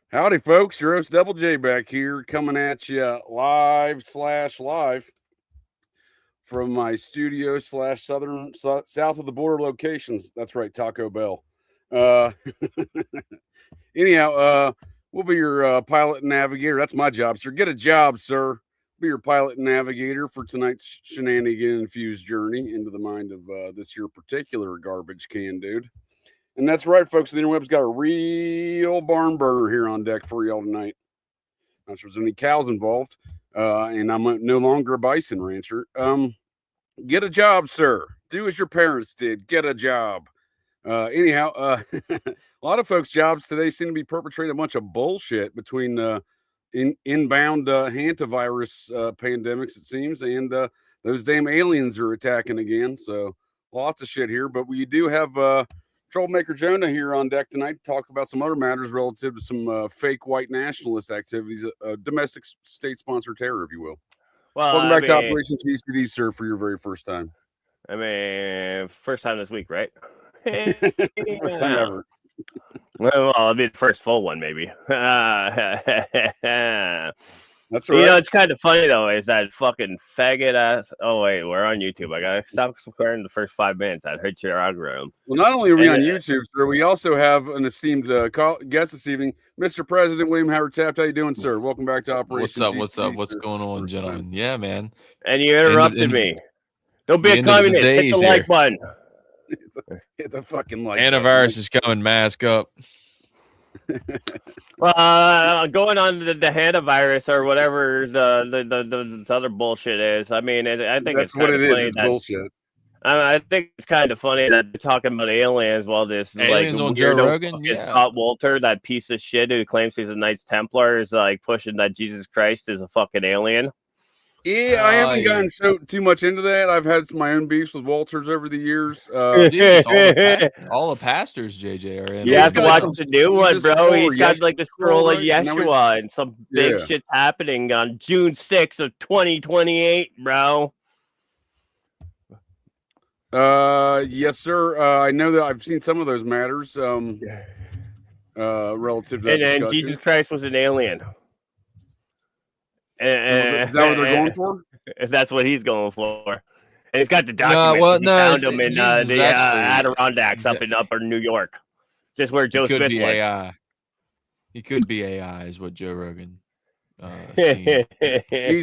Howdy, folks. Your host Double J back here, coming at you live from my studio slash south of the border locations. That's right, Taco Bell. Uh, anyhow, we'll be your pilot and navigator. That's my job, sir. Get a job, sir. Be your pilot and navigator for tonight's shenanigan-infused journey into the mind of this here particular garbage can dude. And that's right, folks. The interweb's got a real barn burner here on deck for y'all tonight. Not sure if there's any cows involved, and I'm no longer a bison rancher. Get a job, sir. Do as your parents did. Get a job. Anyhow, a lot of folks' jobs today seem to be perpetrating a bunch of bullshit between inbound hantavirus pandemics, it seems, and those damn aliens are attacking again. So lots of shit here, but we do have Troublemaker Jonah here on deck tonight to talk about some other matters relative to some fake white nationalist activities, domestic state-sponsored terror, if you will. Well, welcome back to Operation GCD, sir, for your very first time. I mean, first time this week, right? First time ever. Well, it'll be the first full one, maybe. That's right. You know, it's kind of funny, though, is that fucking faggot ass. Oh, wait, we're on YouTube. I gotta stop swearing the first 5 minutes. That hurts your algorithm. Well, not only are we on YouTube, sir, we also have an esteemed guest this evening, Mr. President William Howard Taft. How you doing, sir? Welcome back to Operation GCD. What's up? What's going on, gentlemen? Yeah, man. And you interrupted me. Don't be a communist. Hit the like button. Hit the fucking like Antivirus is coming. Mask up. Well, going on the hantavirus or whatever the other bullshit is. I mean, I think that's what it is. It's bullshit. I think it's kind of funny that they're talking about aliens while this aliens on Joe Rogan. Yeah, Scott Walter, that piece of shit who claims he's a Knights Templar, is like pushing that Jesus Christ is a fucking alien. Yeah, I haven't gotten too much into that. I've had my own beefs with Walters over the years. Dude, it's all the pastors, JJ, are in. You have to watch the new one, bro. He's got like the scroll of Yeshua, and some big shit's happening on June 6th of 2028, bro. Yes, sir. I know that I've seen some of those matters. Relative to that discussion. And Jesus Christ was an alien. Is that what they're going for? If that's what he's going for, and he's got the documents. He found him in the Adirondacks up in Upper New York, just where Joe Smith was. AI. He could be AI, is what Joe Rogan. Jesus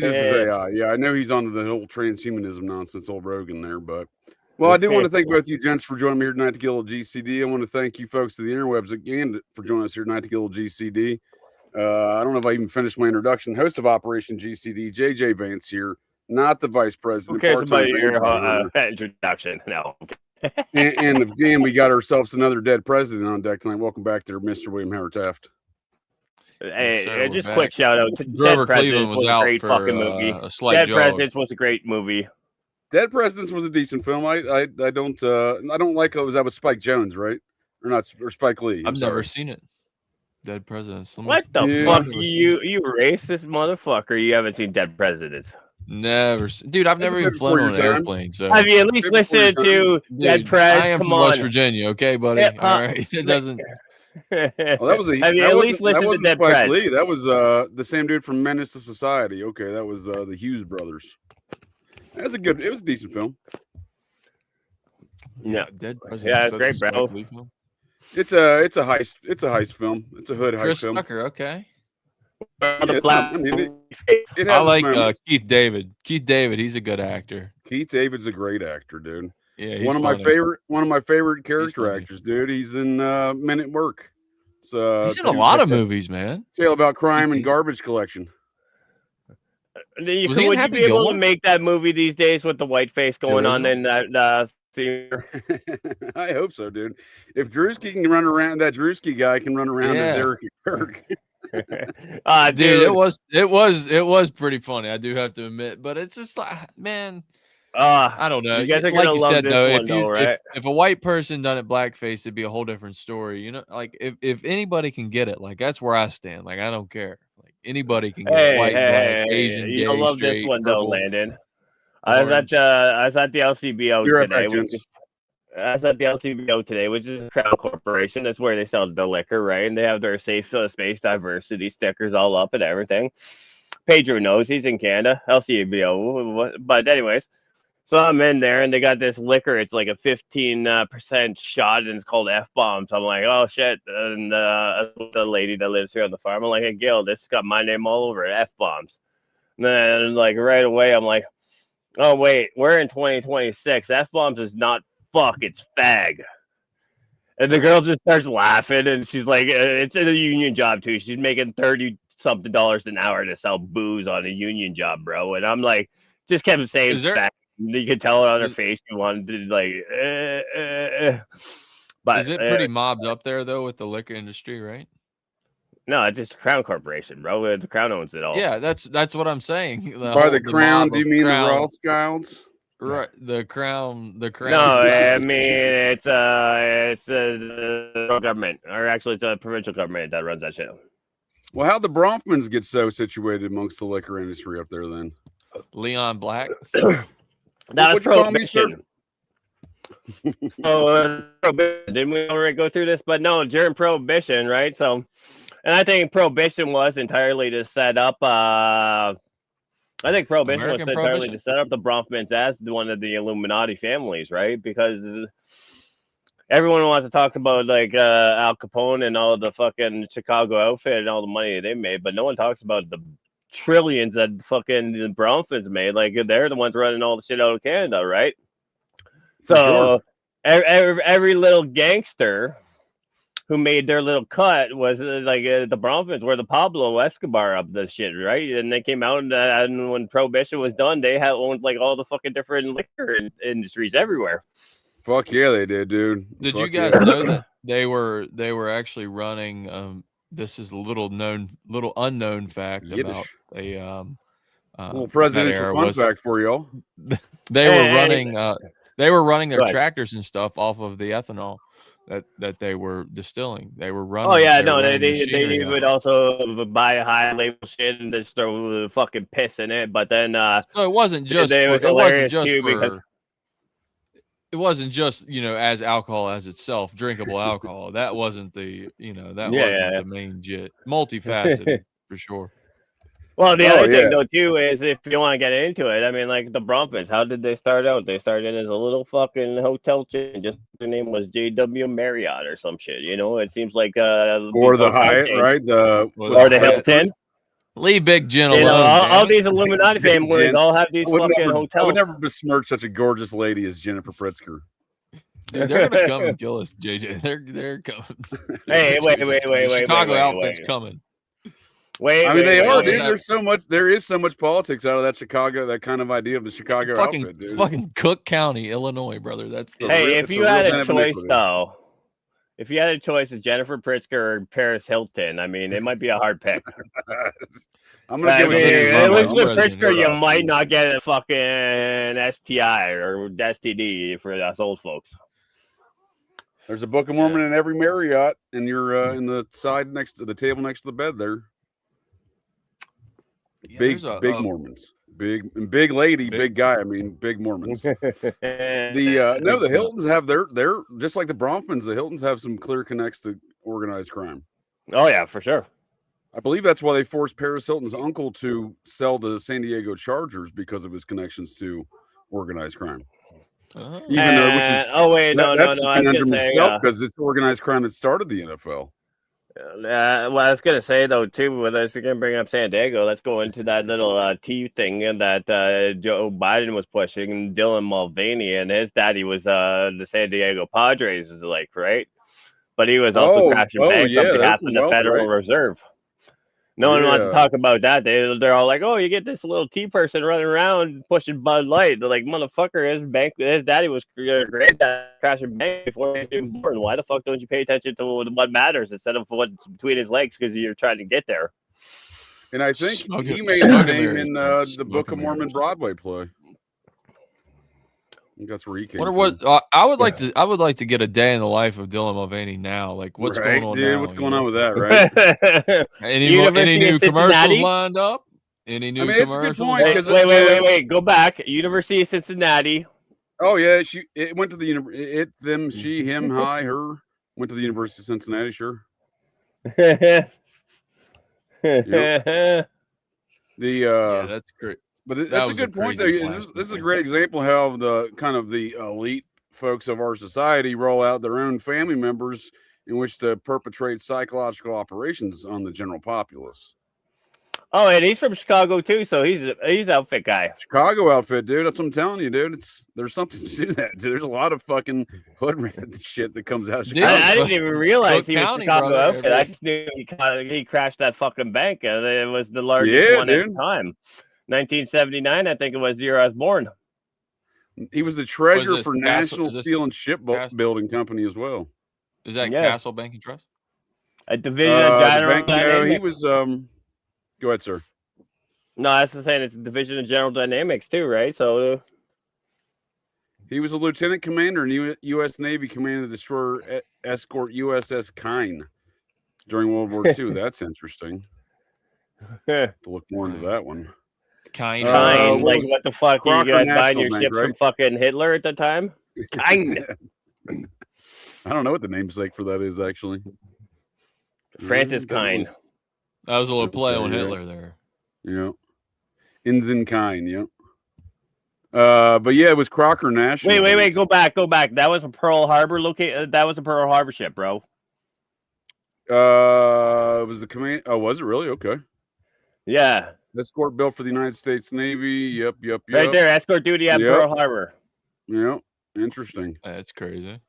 is AI. Yeah, I know he's on the whole transhumanism nonsense, old Rogan there, but. Well, I do want to thank both you gents for joining me here tonight to get a little GCD. I want to thank you folks to the interwebs again for joining us here tonight to get a little GCD. I don't know if I even finised my introduction. Host of Operation GCD, JJ Vance here, not the vice president. Who cares about your introduction? No. and again, we got ourselves another dead president on deck tonight. Welcome back there, Mr. William Howard Taft. Hey, just quick shout out to Grover Cleveland was out for fucking movie. A slight Dead jog. Presidents was a great movie. Dead Presidents was a decent film. I don't like it. That was Spike Jones, right? Or not? Or Spike Lee? I've never seen it. Dead Presidents. What the fuck? You racist motherfucker! You haven't seen Dead Presidents? Never, dude. I've never even flown on an airplane. So have you at least listened to Dead Presidents? I am from West Virginia, okay, buddy. All right, it doesn't. Well, that was have you at least listened to Dead Spike Lee. That was the same dude from Menace to Society. Okay, that was the Hughes brothers. It was a decent film. Yeah, Dead Presidents. Yeah, it's great, bro. It's a heist film. It's a hood Chris heist film. Tucker, okay. I like Keith David. Keith David, he's a good actor. Keith David's a great actor, dude. Yeah, one of my favorite character actors, dude. He's in Men at Work. He's in a lot of movies, man. Tale about crime and garbage collection. Would you be able to make that movie these days with the whiteface going on in that theater? I hope so, dude. If Drewski can run around, that Drewski guy can run around as Eric Kirk. Dude, it was pretty funny. I do have to admit, but it's just like, man, I don't know. You guys are like gonna you love said, this though, one, right? if a white person done it blackface, it'd be a whole different story. You know, like if anybody can get it, like that's where I stand. Like I don't care. Like anybody can get it. White, black, Asian, you gay, don't love straight, this one purple, though, Landon. I was at the LCBO today. I was at the LCBO today, which is a Crown Corporation. That's where they sell the liquor, right? And they have their safe space diversity stickers all up and everything. Pedro knows he's in Canada, LCBO. But anyways, so I'm in there and they got this liquor. It's like a 15% shot and it's called F-bombs. I'm like, oh shit. And the lady that lives here on the farm, I'm like, hey, Gil, this has got my name all over it, F-bombs. And then like right away, I'm like, oh wait, we're in 2026. F-bombs is not fuck, it's fag. And the girl just starts laughing and she's like, it's a union job too. She's making $30-something an hour to sell booze on a union job, bro. And I'm like, just kept saying fag. You could tell it on her face. She wanted to like, But is it pretty mobbed up there though with the liquor industry, right? No, it's just Crown Corporation, bro. The Crown owns it all. Yeah, that's what I'm saying. By the Crown, do you mean the Rothschilds? Right, the Crown. No, I mean it's the government, or actually it's a provincial government that runs that shit. Well, how'd the Bronfmans get so situated amongst the liquor industry up there then? Leon Black. That was prohibition. Didn't we already go through this? But no, during prohibition, right? So. And I think prohibition was entirely to set up. I think prohibition was entirely to set up the Bronfmans as one of the Illuminati families, right? Because everyone wants to talk about like Al Capone and all the fucking Chicago outfit and all the money they made, but no one talks about the trillions that fucking the Bronfmans made. Like they're the ones running all the shit out of Canada, right? So every little gangster who made their little cut was like the Bronfmans were the Pablo Escobar of the shit, right? And they came out and when prohibition was done, they had owned like all the fucking different liquor industries everywhere. Fuck yeah, they did, dude. Did you guys know that they were actually running? This is a little unknown fact about a little presidential fun fact for y'all. They were running their tractors and stuff off of the ethanol that they were distilling. They were running. Oh yeah, no, they would also buy a high label shit and just throw the fucking piss in it. But then so it wasn't just as alcohol as itself, drinkable alcohol. That wasn't the wasn't the main jit. Multifaceted for sure. Well, the other thing, though, too, is if you want to get into it, I mean, like the Bronfmans, how did they start out? They started as a little fucking hotel chain. Just their name was J.W. Marriott or some shit. You know, it seems like or the Hyatt, right? Or the Hilton. Leave Big Jen alone. You know, all these Illuminati families all have these fucking hotels. I would never besmirch such a gorgeous lady as Jennifer Pritzker. Dude, they're gonna come and kill us, JJ. They're coming. Hey, wait. Chicago outfit's coming. They are, dude. There is so much politics out of that Chicago, that kind of idea of the Chicago outfit, dude. Fucking Cook County, Illinois, brother. If you had a choice, though, if you had a choice of Jennifer Pritzker or Paris Hilton, I mean, it might be a hard pick. I'm gonna give it Elizabeth Pritzker. You might not get a fucking STI or STD for us old folks. There's a Book of Mormon in every Marriott, and you're in the side next to the table next to the bed there. Yeah, big Mormons, big lady, big guy. I mean, big Mormons. The Hiltons have their just like the Bronfmans. The Hiltons have some clear connects to organized crime. Oh yeah, for sure. I believe that's why they forced Paris Hilton's uncle to sell the San Diego Chargers because of his connections to organized crime. Even though, which is that's a conundrum itself because it's organized crime that started the NFL. Well, I was gonna say though too, if you're gonna bring up San Diego, let's go into that little T thing that Joe Biden was pushing. Dylan Mulvaney and his daddy was the San Diego Padres, is like, right? But he was also crashing banks on behalf of the Federal Reserve. No one wants to talk about that. They're all like, "Oh, you get this little T person running around pushing Bud Light." They're like, "Motherfucker, his daddy was granddad crashing bank before he was even born. Why the fuck don't you pay attention to what matters instead of what's between his legs because you're trying to get there?" And I think he made his name in the Book of Mormon Broadway play. I think that's where he came from. I would like to get a day in the life of Dylan Mulvaney now. Like, what's going on now? What's going on with that, right? any new commercials lined up? Any new commercials? That's a good point. Wait. Go back. University of Cincinnati. Oh yeah, it went to the it them she him hi her went to the University of Cincinnati. Sure. Yep. Yeah, that's great. But that's a good point, though. This is a great example of how the kind of the elite folks of our society roll out their own family members in which to perpetrate psychological operations on the general populace. Oh, and he's from Chicago too, so he's an outfit guy. Chicago outfit, dude. That's what I'm telling you, dude. There's something to that, dude. There's a lot of fucking hood rat shit that comes out of Chicago. I didn't even realize he was Chicago outfit. I just knew he crashed that fucking bank, and it was the largest one at the time. 1979, I think it was the year I was born. He was the treasurer for National Steel and Shipbuilding Company as well. Is that Castle Bank and Trust? A division of General Dynamics. No, he was. Go ahead, sir. No, that's the saying. It's a division of General Dynamics too, right? So he was a lieutenant commander in U.S. Navy commanding the destroyer escort USS Kine during World War II. That's interesting. To look more into that one. Kine. Like what the fuck? You guys buying your ship from fucking Hitler at the time? Kine. I don't know what the namesake for that is actually. Francis Kine. That was a little play on Hitler there. Yeah. Inzen Kine, yeah. But yeah, it was Crocker National. Wait, go back. That was a Pearl Harbor that was a Pearl Harbor ship, bro. It was the command. Oh, was it really? Okay. Yeah. Escort built for the United States Navy. Yep. Right there, escort duty at Pearl Harbor. Yep. Interesting. That's crazy.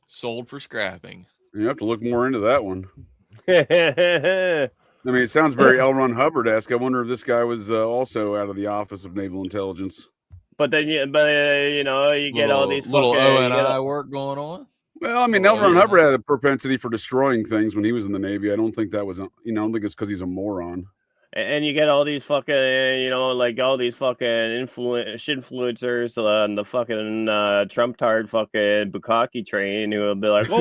Sold for scrapping. You have to look more into that one. I mean, it sounds very L. Ron Hubbard-esque. I wonder if this guy was also out of the Office of Naval Intelligence. But then, you get all these little O&I work going on. Well, I mean, L. Ron Hubbard had a propensity for destroying things when he was in the Navy. I don't think that was, I don't think it's because he's a moron. And you get all these fucking, like all these fucking influencers on the fucking Trump-tard fucking Bukkake train who will be like, oh,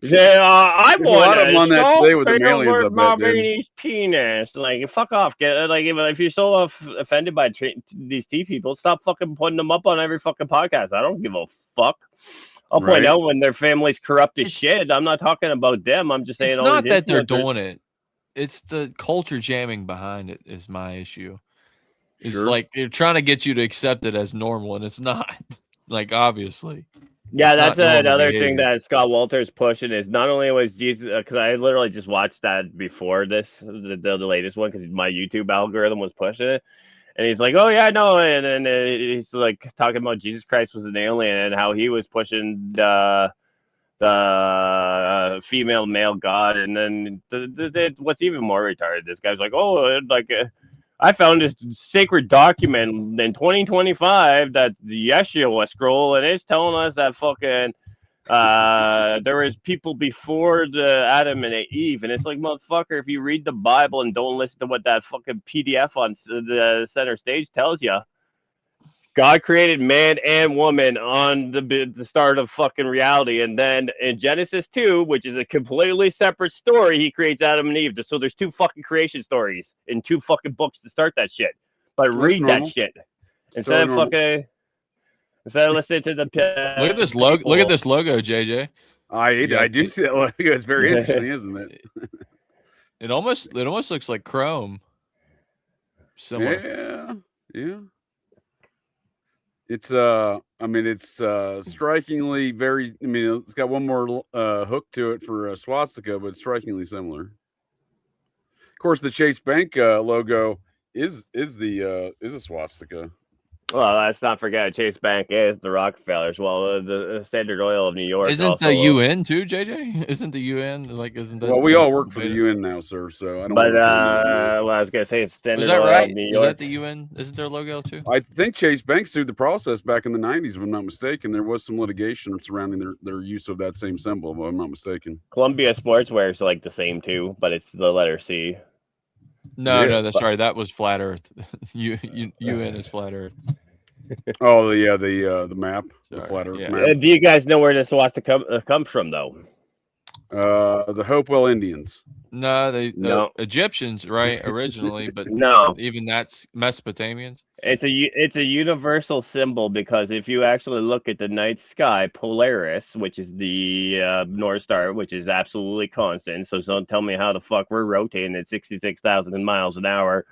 yeah, I want to on that today with the aliens. Mulvaney's penis. Like, fuck off. If you're so offended by these T people, stop fucking putting them up on every fucking podcast. I don't give a fuck. I'll point out when their family's corrupt as shit. I'm not talking about them. I'm just saying it's not that they're doing it. It's the culture jamming behind it is my issue. It's like they're trying to get you to accept it as normal, and it's not. Like, obviously. Yeah, that's another thing that Scott Walter's pushing is not only was Jesus, because I literally just watched that before this, the latest one, because my YouTube algorithm was pushing it. And he's like, oh, yeah, no. And then he's like talking about Jesus Christ was an alien and how he was pushing the female male god. And then what's even more retarded, this guy's like, oh, I found this sacred document in 2025 that the Yeshua scroll, and it's telling us that fucking there was people before the Adam and Eve. And it's like, motherfucker, if you read the Bible and don't listen to what that fucking PDF on the center stage tells you, God created man and woman on the start of fucking reality. And then in Genesis 2, which is a completely separate story, he creates Adam and Eve. So there's two fucking creation stories in two fucking books to start that shit. But read that shit. Instead of listening to the look at this logo. Look at this logo, JJ. I do see that logo. It's very interesting, isn't it? It almost looks like Chrome. Similar. Yeah. It's strikingly very. I mean, it's got one more hook to it for swastika, but it's strikingly similar. Of course, the Chase Bank logo is a swastika. Well, let's not forget Chase Bank is the Rockefellers. Well, the Standard Oil of New York. Isn't the UN too, JJ? Isn't the UN isn't that? Well, we all work for the UN now, sir. So I don't. But I was gonna say it's Standard Oil of New York. Is that the UN? Isn't their logo too? I think Chase Bank sued the process back in the 90s, if I'm not mistaken. There was some litigation surrounding their use of that same symbol, if I'm not mistaken. Columbia Sportswear is like the same too, but it's the letter C. No, that's right. That was Flat Earth. UN is Flat Earth. Oh yeah, the map, the Flat Earth map. Do you guys know where the swastika comes from, though? The Hopewell Indians. No, No. Egyptians, right? Originally, but No. even that's Mesopotamians. It's a universal symbol because if you actually look at the night sky, Polaris, which is the North Star, which is absolutely constant. So don't tell me how the fuck we're rotating at 66,000 miles an hour.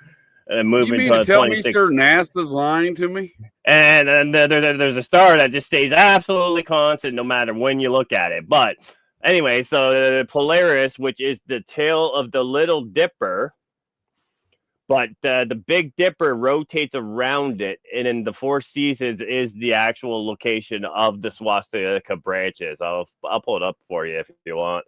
Moving You mean to tell me 26... Sir NASA's lying to me? And there's a star that just stays absolutely constant no matter when you look at it. But anyway, so the Polaris, which is the tail of the Little Dipper, but the Big Dipper rotates around it, and in the Four Seasons is the actual location of the swastika branches. I'll pull it up for you if you want.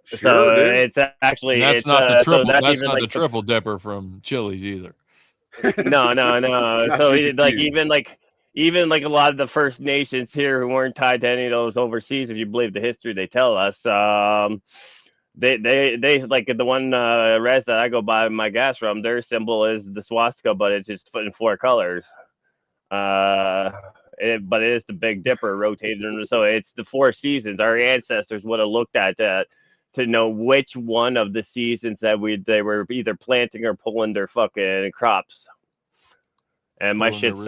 Sure, so dude. It's actually And that's not the triple. So that's that's even not like the triple dipper from Chili's either. No. So even like a lot of the First Nations here who weren't tied to any of those overseas, if you believe the history they tell us, they like the one res that I go by my gas from, their symbol is the swastika, but it's just put in 4 colors. But it is the Big Dipper rotated, so it's the 4 seasons. Our ancestors would have looked at that to know which one of the seasons that they were either planting or pulling their fucking crops. And my shit's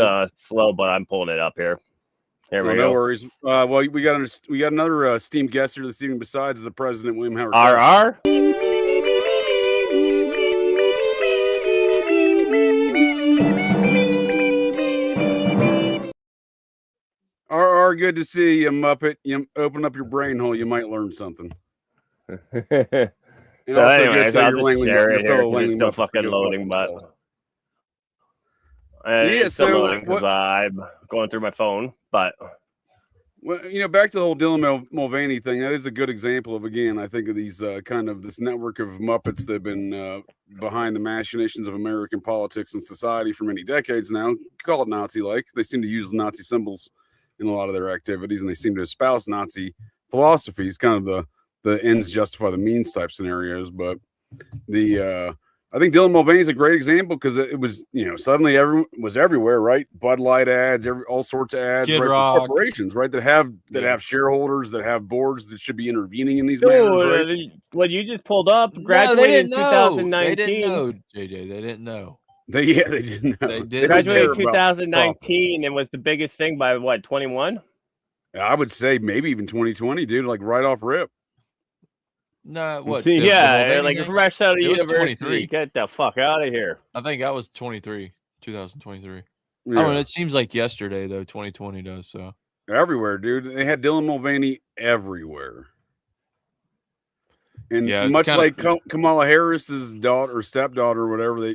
slow, but I'm pulling it up here. Here we go. No worries. Well, we got another esteemed guest here this evening besides the President, William Howard. RR? RR, good to see you, Muppet. You open up your brain hole, you might learn something. And so also anyways, good to I'll your just Langley, share it your here fellow because it's Langley still Muppets fucking loading, but yeah, it's still so loading because I'm going through my phone. But well, back to the whole Dylan Mulvaney thing. That is a good example of, again, I think of these kind of this network of Muppets that have been behind the machinations of American politics and society for many decades now. Call it Nazi-like. They seem to use Nazi symbols in a lot of their activities, and they seem to espouse Nazi philosophies, kind of the ends justify the means type scenarios. But I think Dylan Mulvaney is a great example because it was, suddenly everyone was everywhere, right? Bud Light ads, all sorts of ads, Kid right? Rock. For corporations, right? That have shareholders, that have boards that should be intervening in these matters, right? What you just pulled up, No, graduated they didn't in know. 2019. They didn't know, JJ. They didn't know. They didn't know. They They graduated in care about 2019 and was the biggest thing by what, 21? I would say maybe even 2020, dude, like right off rip. No, what? Yeah, like thing? fresh out of It was university. 23. Get the fuck out of here. I think that was 2023. Yeah. I don't know. It seems like yesterday though. 2020 does so. Everywhere, dude. They had Dylan Mulvaney everywhere. And much like Kamala Harris's daughter or stepdaughter or whatever,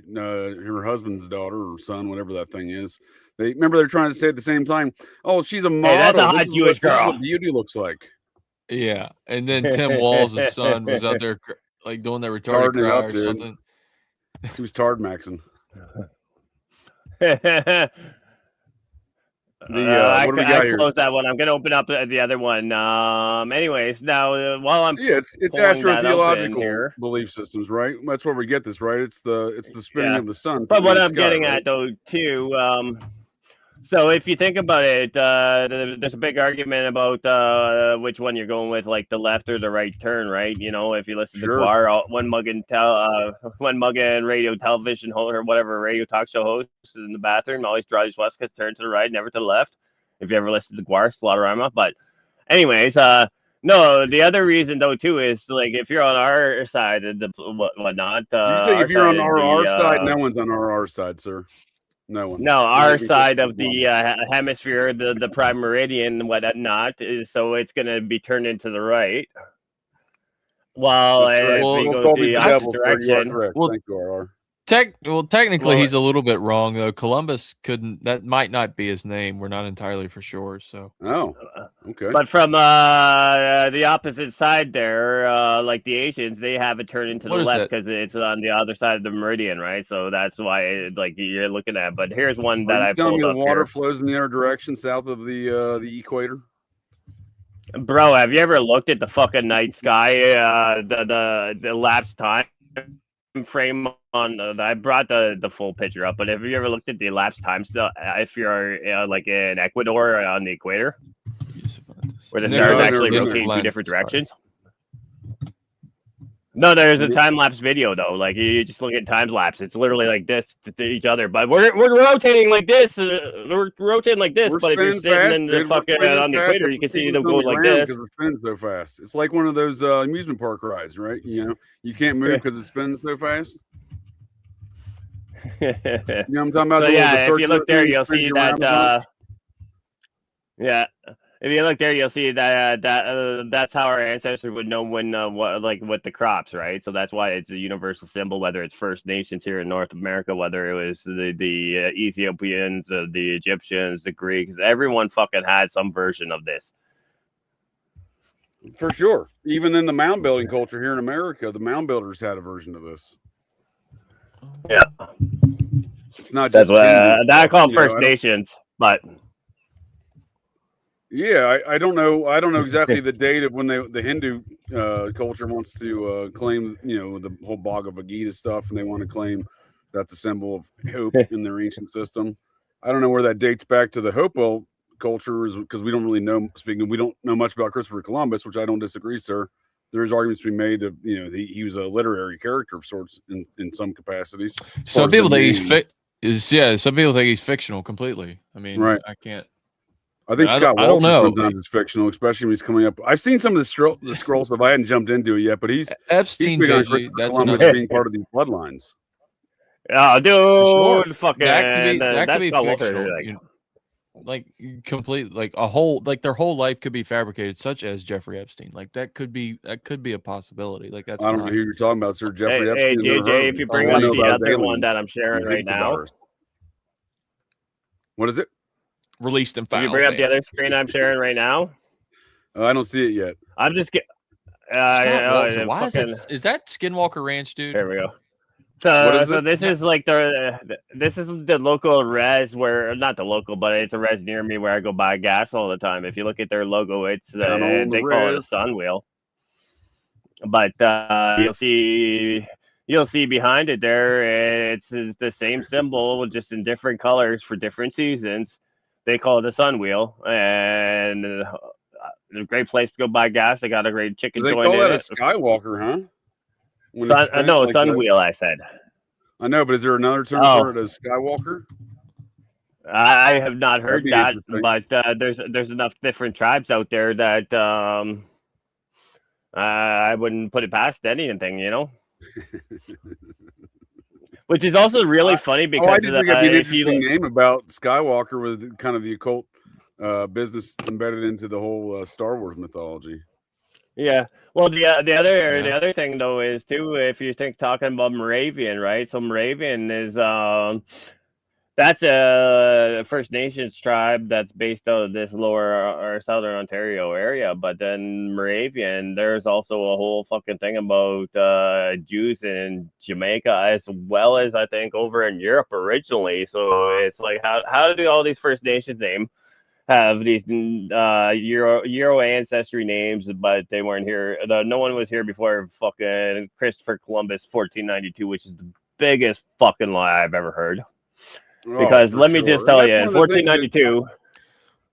her husband's daughter or son, whatever that thing is. They're trying to say at the same time, oh, she's a model. Hey, that's a hot Jewish girl. This is what beauty looks like. Yeah, and then Tim Walls' son was out there like doing that retarded cry or something. He was tard maxing. I closed that one. I'm gonna open up the other one. Anyways, now while I'm it's astrotheological belief systems, right? That's where we get this, right? It's the spinning of the sun. But what I'm getting at though too, so if you think about it, there's a big argument about which one you're going with, like the left or the right turn, right? If you listen to GWAR, one mugging radio television host or whatever radio talk show host is in the bathroom always drives west because turn to the right, never to the left. If you ever listen to GWAR, Slaughterama. But anyways, no, the other reason though too is like if you're on our side of the whatnot. You say if you're on our side, no one's on our side, sir. No one. No, our side of the hemisphere, the prime meridian and whatnot, so it's going to be turned into the right. Well, if you go the opposite direction. Technically, he's a little bit wrong though. Columbus couldn't. That might not be his name. We're not entirely for sure. So. Oh, okay. But from the opposite side there, like the Asians, they have it turned into the left because it's on the other side of the meridian, right? So that's why, like you're looking at. But here's one that I pulled up. The water flows in the other direction, south of the equator. Bro, have you ever looked at the fucking night sky? The elapsed time frame on I brought the full picture up, but have you ever looked at the elapsed time still if you're like in Ecuador or on the equator where the stars actually rotate in 2 different directions? No, there's a time lapse video though. Like you just look at time lapse. It's literally like this to each other, but we're rotating like this. We're rotating like this. But if you're sitting in the fucking on the equator, you can see them go like this because it's spinning so fast. It's like one of those amusement park rides, right? You know, you can't move because it's spinning so fast. You know what I'm talking about? So, yeah, if you look there, you'll see that. Yeah. If you look there, you'll see that that's how our ancestors would know when what the crops, right? So that's why it's a universal symbol. Whether it's First Nations here in North America, whether it was the Ethiopians, the Egyptians, the Greeks, everyone fucking had some version of this. For sure. Even in the mound building culture here in America, the mound builders had a version of this. Yeah, it's not just that called First Nations, but. Yeah, I don't know. I don't know exactly the date of when the Hindu culture wants to claim, the whole Bhagavad Gita stuff, and they want to claim that's a symbol of hope in their ancient system. I don't know where that dates back to the Hopewell culture, because we don't really know. We don't know much about Christopher Columbus, which I don't disagree, sir. There's arguments to be made that he was a literary character of sorts in some capacities. Some people think some people think he's fictional completely. I mean, right. I can't. I think Scott Walter sometimes is fictional, especially when he's coming up. I've seen some of the scroll stuff. I hadn't jumped into it yet, but he's Epstein, that's being part of these bloodlines. Oh, dude, sure. fucking that could be fictional. Like complete, like a whole, like their whole life could be fabricated, such as Jeffrey Epstein. Like that could be a possibility. Like that's. I don't know who you're talking about, sir. Jeffrey Epstein. Hey, JJ, if you bring up the other one that I'm sharing right now. What is it? Released in files. Can you bring up the other screen I'm sharing right now? I don't see it yet. I'm just getting. Why is that Skinwalker Ranch, dude? There we go. So this is like this is the local res where, not the local, but it's a res near me where I go buy gas all the time. If you look at their logo, it's they call it a sun wheel. But you'll see behind it there, it's the same symbol, just in different colors for different seasons. They call it a sun wheel, and a great place to go buy gas. They got a great chicken joint in it. They call that a Skywalker, huh? Sun wheel, I said. I know, but is there another term for it as Skywalker? I have not heard that, but there's enough different tribes out there that I wouldn't put it past anything, Which is also really funny because I just think it'd be an interesting name about Skywalker with kind of the occult business embedded into the whole Star Wars mythology. Yeah. Well, the other thing though is too, if you talking about Moravian, right? So Moravian is that's a First Nations tribe that's based out of this lower or southern Ontario area. But then Moravian, there's also a whole fucking thing about Jews in Jamaica, as well as I think over in Europe originally. So it's like, how do all these First Nations names have these Euro ancestry names, but they weren't here? No one was here before fucking Christopher Columbus 1492, which is the biggest fucking lie I've ever heard. Because let me just tell you, in 1492.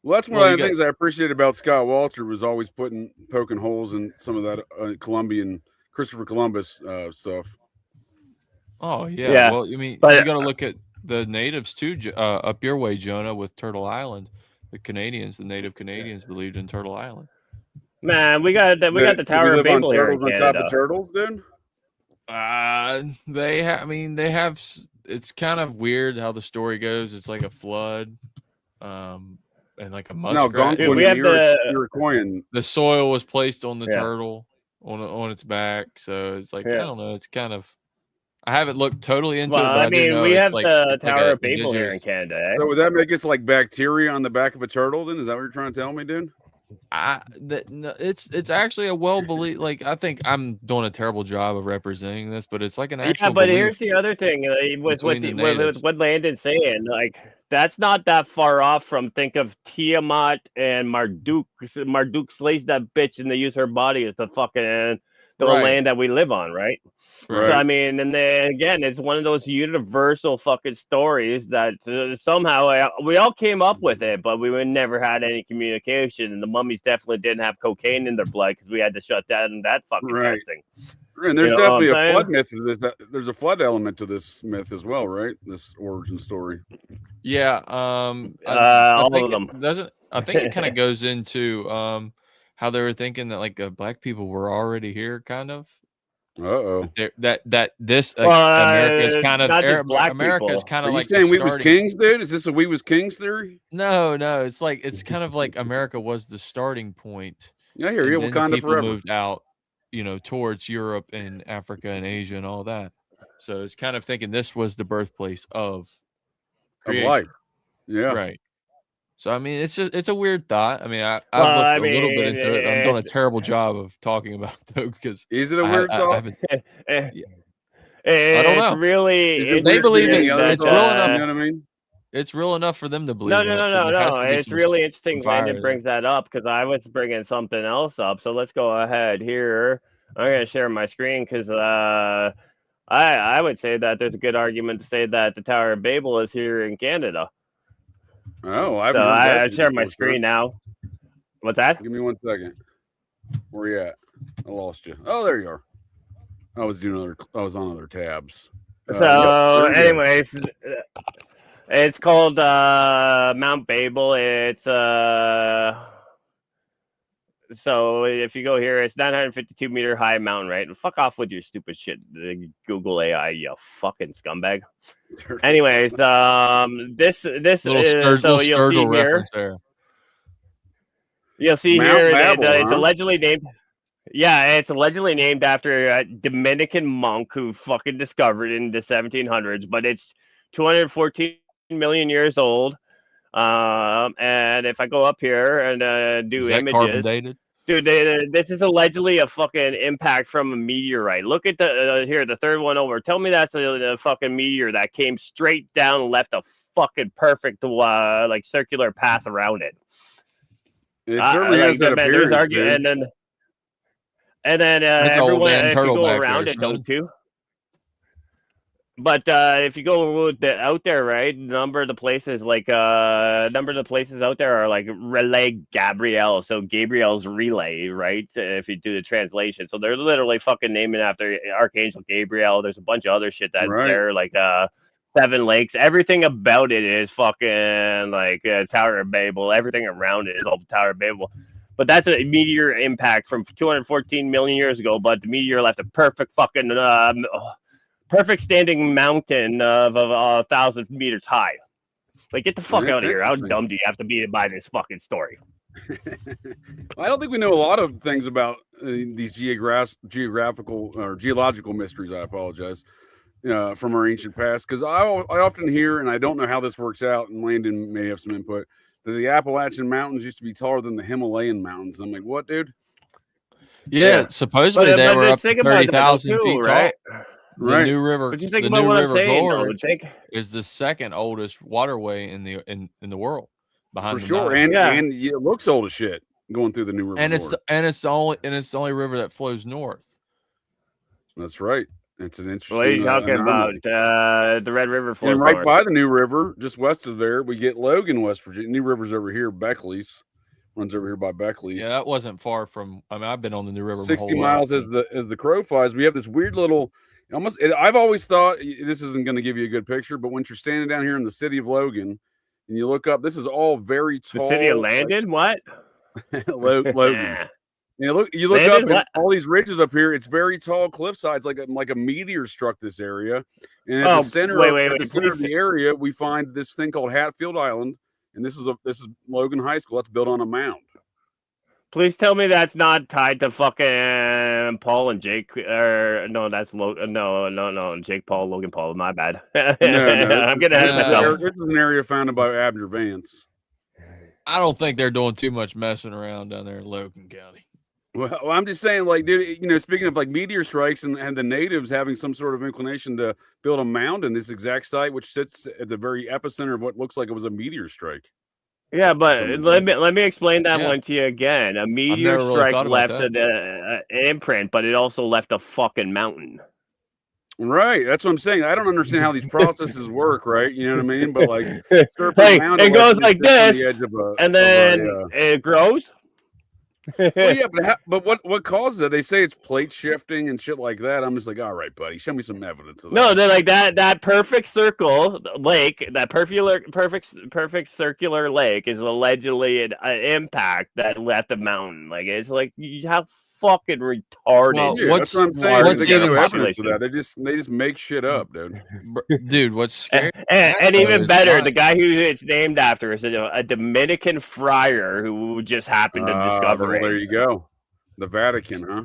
Well, that's one of the things I appreciate about Scott Walter, was always poking holes in some of that Columbian Christopher Columbus stuff. Oh yeah. Well, I mean, you got to look at the natives too, up your way, Jonah, with Turtle Island. The native Canadians believed in Turtle Island. Man, we got the Tower of Babel here in Canada. On top of turtles, dude? They have. It's kind of weird how the story goes. It's like a flood, and like a muskrat. Dude, we have the soil was placed on the turtle on its back, so it's like I don't know. It's kind of. I haven't looked totally into it. But I mean, we have the Tower of Babel here in Canada. Eh? So would that make it like bacteria on the back of a turtle? Then is that what you're trying to tell me, dude? It's actually a well believed. Like, I think I'm doing a terrible job of representing this, but it's like an actual. Yeah, but here's the other thing with what Landon's saying. Like, that's not that far off from, think of Tiamat and Marduk. Marduk slays that bitch, and they use her body as the fucking land that we live on, right? Right. So, I mean, and then again, it's one of those universal fucking stories that somehow we all came up with it, but we never had any communication. And the mummies definitely didn't have cocaine in their blood because we had to shut down that fucking testing. And there's You know what definitely I'm a saying? flood myth to this. There's a flood element to this myth as well, right? This origin story. Yeah. I All think of them. it doesn't. I think it kind of goes into how they were thinking that like black people were already here, kind of. Uh-oh. That this Well, America is kind of not just black America is people. kind Are of you like the saying we was starting. kings, dude? Is this a we was kings theory? No, it's like it's kind of like America was the starting point. Yeah, I hear And you. then Wakanda people forever. moved out, towards Europe and Africa and Asia and all that. So it's kind of thinking this was the birthplace of creation. life. Yeah. Right. So I mean, it's a weird thought. I mean, I've Well, looked I a little bit mean, into it. I'm doing a terrible job of talking about it though, because Is it a weird thought? I haven't. I I don't know. really Is it They weird to believe any it. other It's thought? real enough. You know what I mean? It's real enough for them to believe in it. So there has No. to be It's some really interesting. fire Landon there. brings that up because I was bringing something else up. So let's go ahead here. I'm gonna share my screen because I would say that there's a good argument to say that the Tower of Babel is here in Canada. Oh, I've So heard that. I share my screen now. What's that? Give me 1 second. Where you at? I lost you. Oh, there you are. I was on other tabs. So, anyways, it's called Mount Babel. It's so if you go here, it's 952-meter high mountain, right? Fuck off with your stupid shit, Google AI, you fucking scumbag. Anyways, this little so you'll see here. Reference there. You'll see Mount here Babel, that it's huh? allegedly named. Yeah, it's allegedly named after a Dominican monk who fucking discovered it in the 1700s, but it's 214 million years old. And if I go up here and do Is that images, carbon dated? dude, this is allegedly a fucking impact from a meteorite. Look at the here, the third one over. Tell me that's a fucking meteor that came straight down and left a fucking perfect like circular path around it. It certainly has that appearance, and then everyone, if you go around it, don't you? But if you go out there, right, number of the places out there are like Relay Gabriel, so Gabriel's relay, right? If you do the translation, so they're literally fucking naming after Archangel Gabriel. There's a bunch of other shit that's there, like Seven Lakes. Everything about it is fucking like Tower of Babel. Everything around it is all Tower of Babel. But that's a meteor impact from 214 million years ago. But the meteor left a perfect fucking perfect standing mountain of 1,000 meters high. Like, get the fuck out of here. How dumb do you have to be to buy this fucking story? I don't think we know a lot of things about these geographical or geological mysteries. I apologize. From our ancient past, because I often hear, and I don't know how this works out, and Landon may have some input, that the Appalachian Mountains used to be taller than the Himalayan mountains. I'm like, what, dude? Yeah, supposedly they were up to 30,000 feet right? tall. The New River, but you think the about New what River I'm saying, Gorge though, is the second oldest waterway in the world, behind for sure, and it looks old as shit going through the New River. And it's the only river that flows north. That's right. It's an interesting. What are you talking about? The Red River flows and right north. by the New River, just west of there, we get Logan, West Virginia. New River's over here. Beckley's runs over here by Beckley's. Yeah, that wasn't far from. I mean, I've been on the New River. 60 miles as the crow flies. We have this weird little. I've always thought this isn't going to give you a good picture, but when you're standing down here in the city of Logan, and you look up, this is all very tall. The city of Landon, what? Logan. You look Landon, up and all these ridges up here. It's very tall cliff sides, like a meteor struck this area. And at the center of the area, we find this thing called Hatfield Island, and this is Logan High School. That's built on a mound. Please tell me that's not tied to fucking Paul and Jake. No, that's no. Jake Paul, Logan Paul. My bad. No, I'm gonna have myself. This is an area founded by Abner Vance. I don't think they're doing too much messing around down there in Logan County. Well, I'm just saying, like, dude, speaking of like meteor strikes and the natives having some sort of inclination to build a mound in this exact site, which sits at the very epicenter of what looks like it was a meteor strike. Yeah, but let me explain that one to you again. A meteor strike left an imprint, but it also left a fucking mountain. Right, that's what I'm saying. I don't understand how these processes work, right? You know what I mean? But like, it goes like this, and then it grows. Well, yeah, but what causes it? They say it's plate shifting and shit like that. I'm just like, all right, buddy, show me some evidence of that. No, they're like that perfect circle lake, that perfect circular lake is allegedly an impact that left a mountain. Like it's like how fucking retarded. Well, Yeah, that's what I'm saying. what's They got even no evidence of that. They just make shit up, dude. Dude, what's scary? And even is better, not- the guy who it's named after is a Dominican friar who just happened to discover well, it. there you go. The Vatican, huh?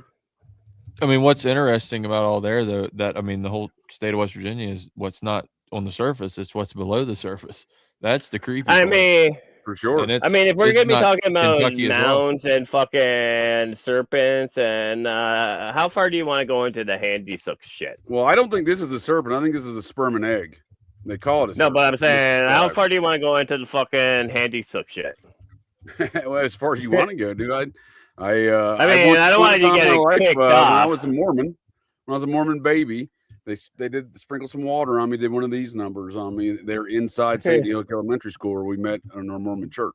I mean, what's interesting about all there, though, that I mean, the whole state of West Virginia is what's not on the surface; it's what's below the surface. That's the creepy part. I mean, For sure. And I mean, if we're it's gonna be not talking about Kentucky as well. mounds and fucking serpents, and how far do you want to go into the handy sook shit? Well, I don't think this is a serpent. I think this is a sperm and egg. They call it a No, serpent. but I'm saying, how far do you want to go into the fucking handy sook shit? Well, as far as you want to go, dude. I mean, I don't want you to get it kicked when off. I was a Mormon. When I was a Mormon baby, they did sprinkle some water on me. Did one of these numbers on me. They're inside Sandy Hook Elementary School where we met in our Mormon church.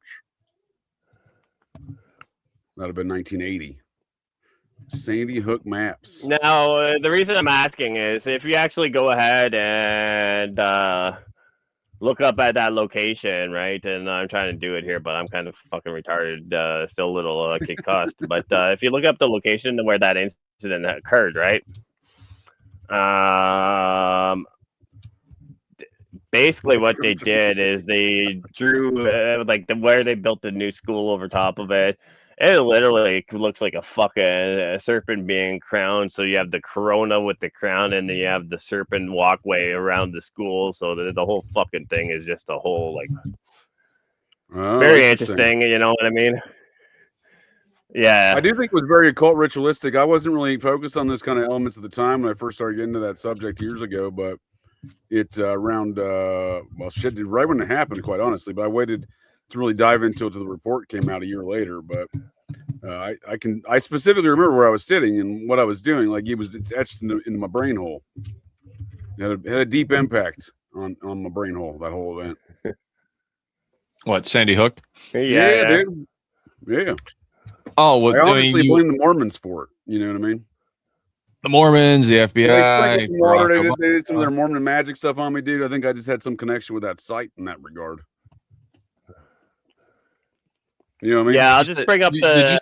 That'd have been 1980. Sandy Hook maps. Now, the reason I'm asking is if you actually go ahead and look up at that location, right? And I'm trying to do it here, but I'm kind of fucking retarded, still a little concussed. But if you look up the location where that incident occurred, right? Basically, what they did is they drew where they built the new school over top of it. It literally looks like a fucking serpent being crowned. So you have the corona with the crown, and then you have the serpent walkway around the school. So the whole fucking thing is just a whole very interesting. You know what I mean? Yeah, I do think it was very occult ritualistic. I wasn't really focused on those kind of elements at the time when I first started getting into that subject years ago, but it's around shit, right when it happened, quite honestly. But I waited to really dive into it till the report came out a year later. But I specifically remember where I was sitting and what I was doing. Like it's etched into my brain hole. It had a deep impact on my brain hole, that whole event. What, Sandy Hook? Yeah, dude. Yeah. Oh, well, I honestly blame the Mormons for it. You know what I mean? The Mormons, the FBI. They did some of their Mormon magic stuff on me, dude. I think I just had some connection with that site in that regard. You know what I mean? Yeah, I'll just bring up the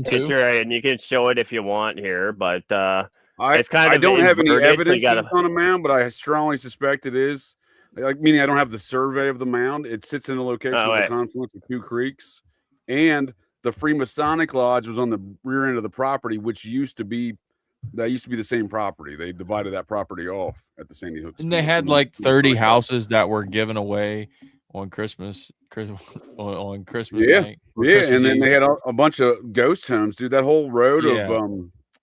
picture, too? And you can show it if you want here. But it's kind of I don't have any inverted, evidence so it's on a mound, but I strongly suspect it is. Like, meaning I don't have the survey of the mound. It sits in a location of the confluence of two creeks, and the Freemasonic Lodge was on the rear end of the property, which used to be the same property. They divided that property off at the Sandy Hook. And they had like 30 houses that were given away on Christmas on Christmas night. Yeah, and then they had a bunch of ghost homes, dude. That whole road of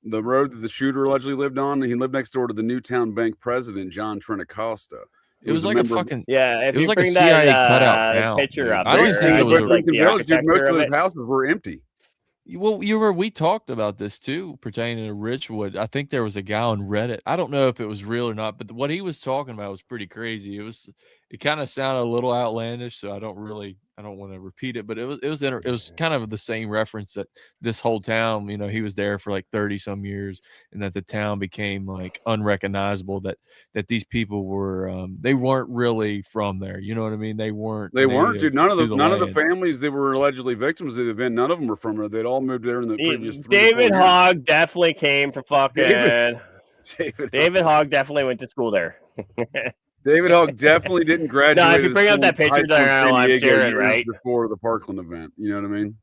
the road that the shooter allegedly lived on. He lived next door to the Newtown Bank president, John Trinacosta. It was like a fucking it was like a CIA cutout picture up. I don't think it was like most of those houses were empty. Well, we talked about this too, pertaining to Richwood. I think there was a guy on Reddit. I don't know if it was real or not, but what he was talking about was pretty crazy. It kind of sounded a little outlandish, so I don't want to repeat it, but it was kind of the same reference that this whole town, you know, he was there for like 30 some years, and that the town became like unrecognizable, that these people were they weren't really from there. You know what I mean? They weren't, dude. None of the families that were allegedly victims of the event, none of them were from there. They'd all moved there in the previous 3 David Hogg definitely came from fucking David Hogg definitely went to school there. David Hogg definitely didn't graduate. No, if you bring up that picture there, I'm sharing, right? Before the Parkland event, you know what I mean?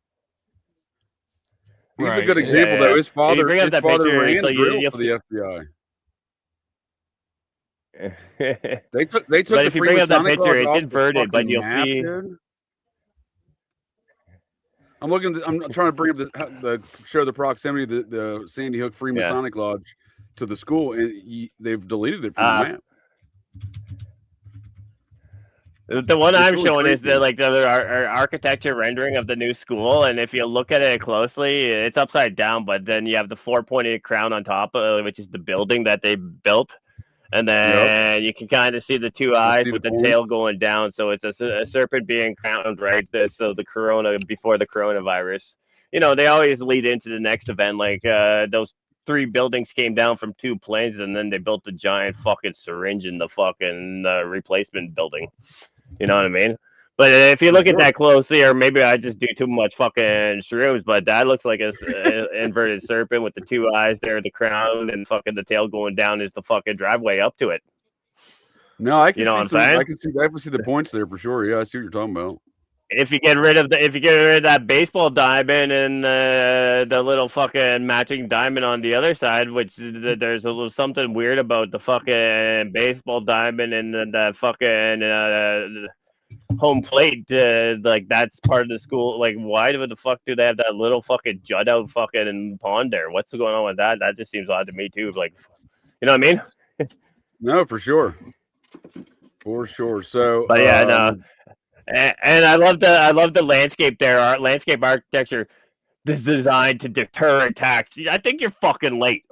He's right. a good example, though. His father ran drill for the FBI. They took but if you bring up that picture, it's inverted, but you'll see. Dude. I'm trying to bring up show the proximity of the Sandy Hook Freemasonic Lodge to the school, and they've deleted it from the map. The one I'm showing is the architecture rendering of the new school, and if you look at it closely, it's upside down, but then you have the 4-pointed crown on top, which is the building that they built, and then you can kind of see the two eyes with the tail going down, so it's a serpent being crowned, right? So the corona, before the coronavirus, they always lead into the next event. Like those 3 buildings came down from 2 planes, and then they built a giant fucking syringe in the fucking replacement building. You know what I mean? But if you look at that closely, or maybe I just do too much fucking shrooms, but that looks like an inverted serpent with the 2 eyes there, the crown, and fucking the tail going down is the fucking driveway up to it. No, I can see I can see the points there for sure. Yeah, I see what you're talking about. If you get rid of that baseball diamond and the little fucking matching diamond on the other side, which there's a little something weird about the fucking baseball diamond and the fucking home plate, like that's part of the school. Like, why the fuck do they have that little fucking jut out fucking pond there? What's going on with that? That just seems odd to me too. Like, you know what I mean? No, for sure. For sure. So, but yeah, no. And I love the landscape there. Landscape architecture is designed to deter attacks. I think you're fucking late.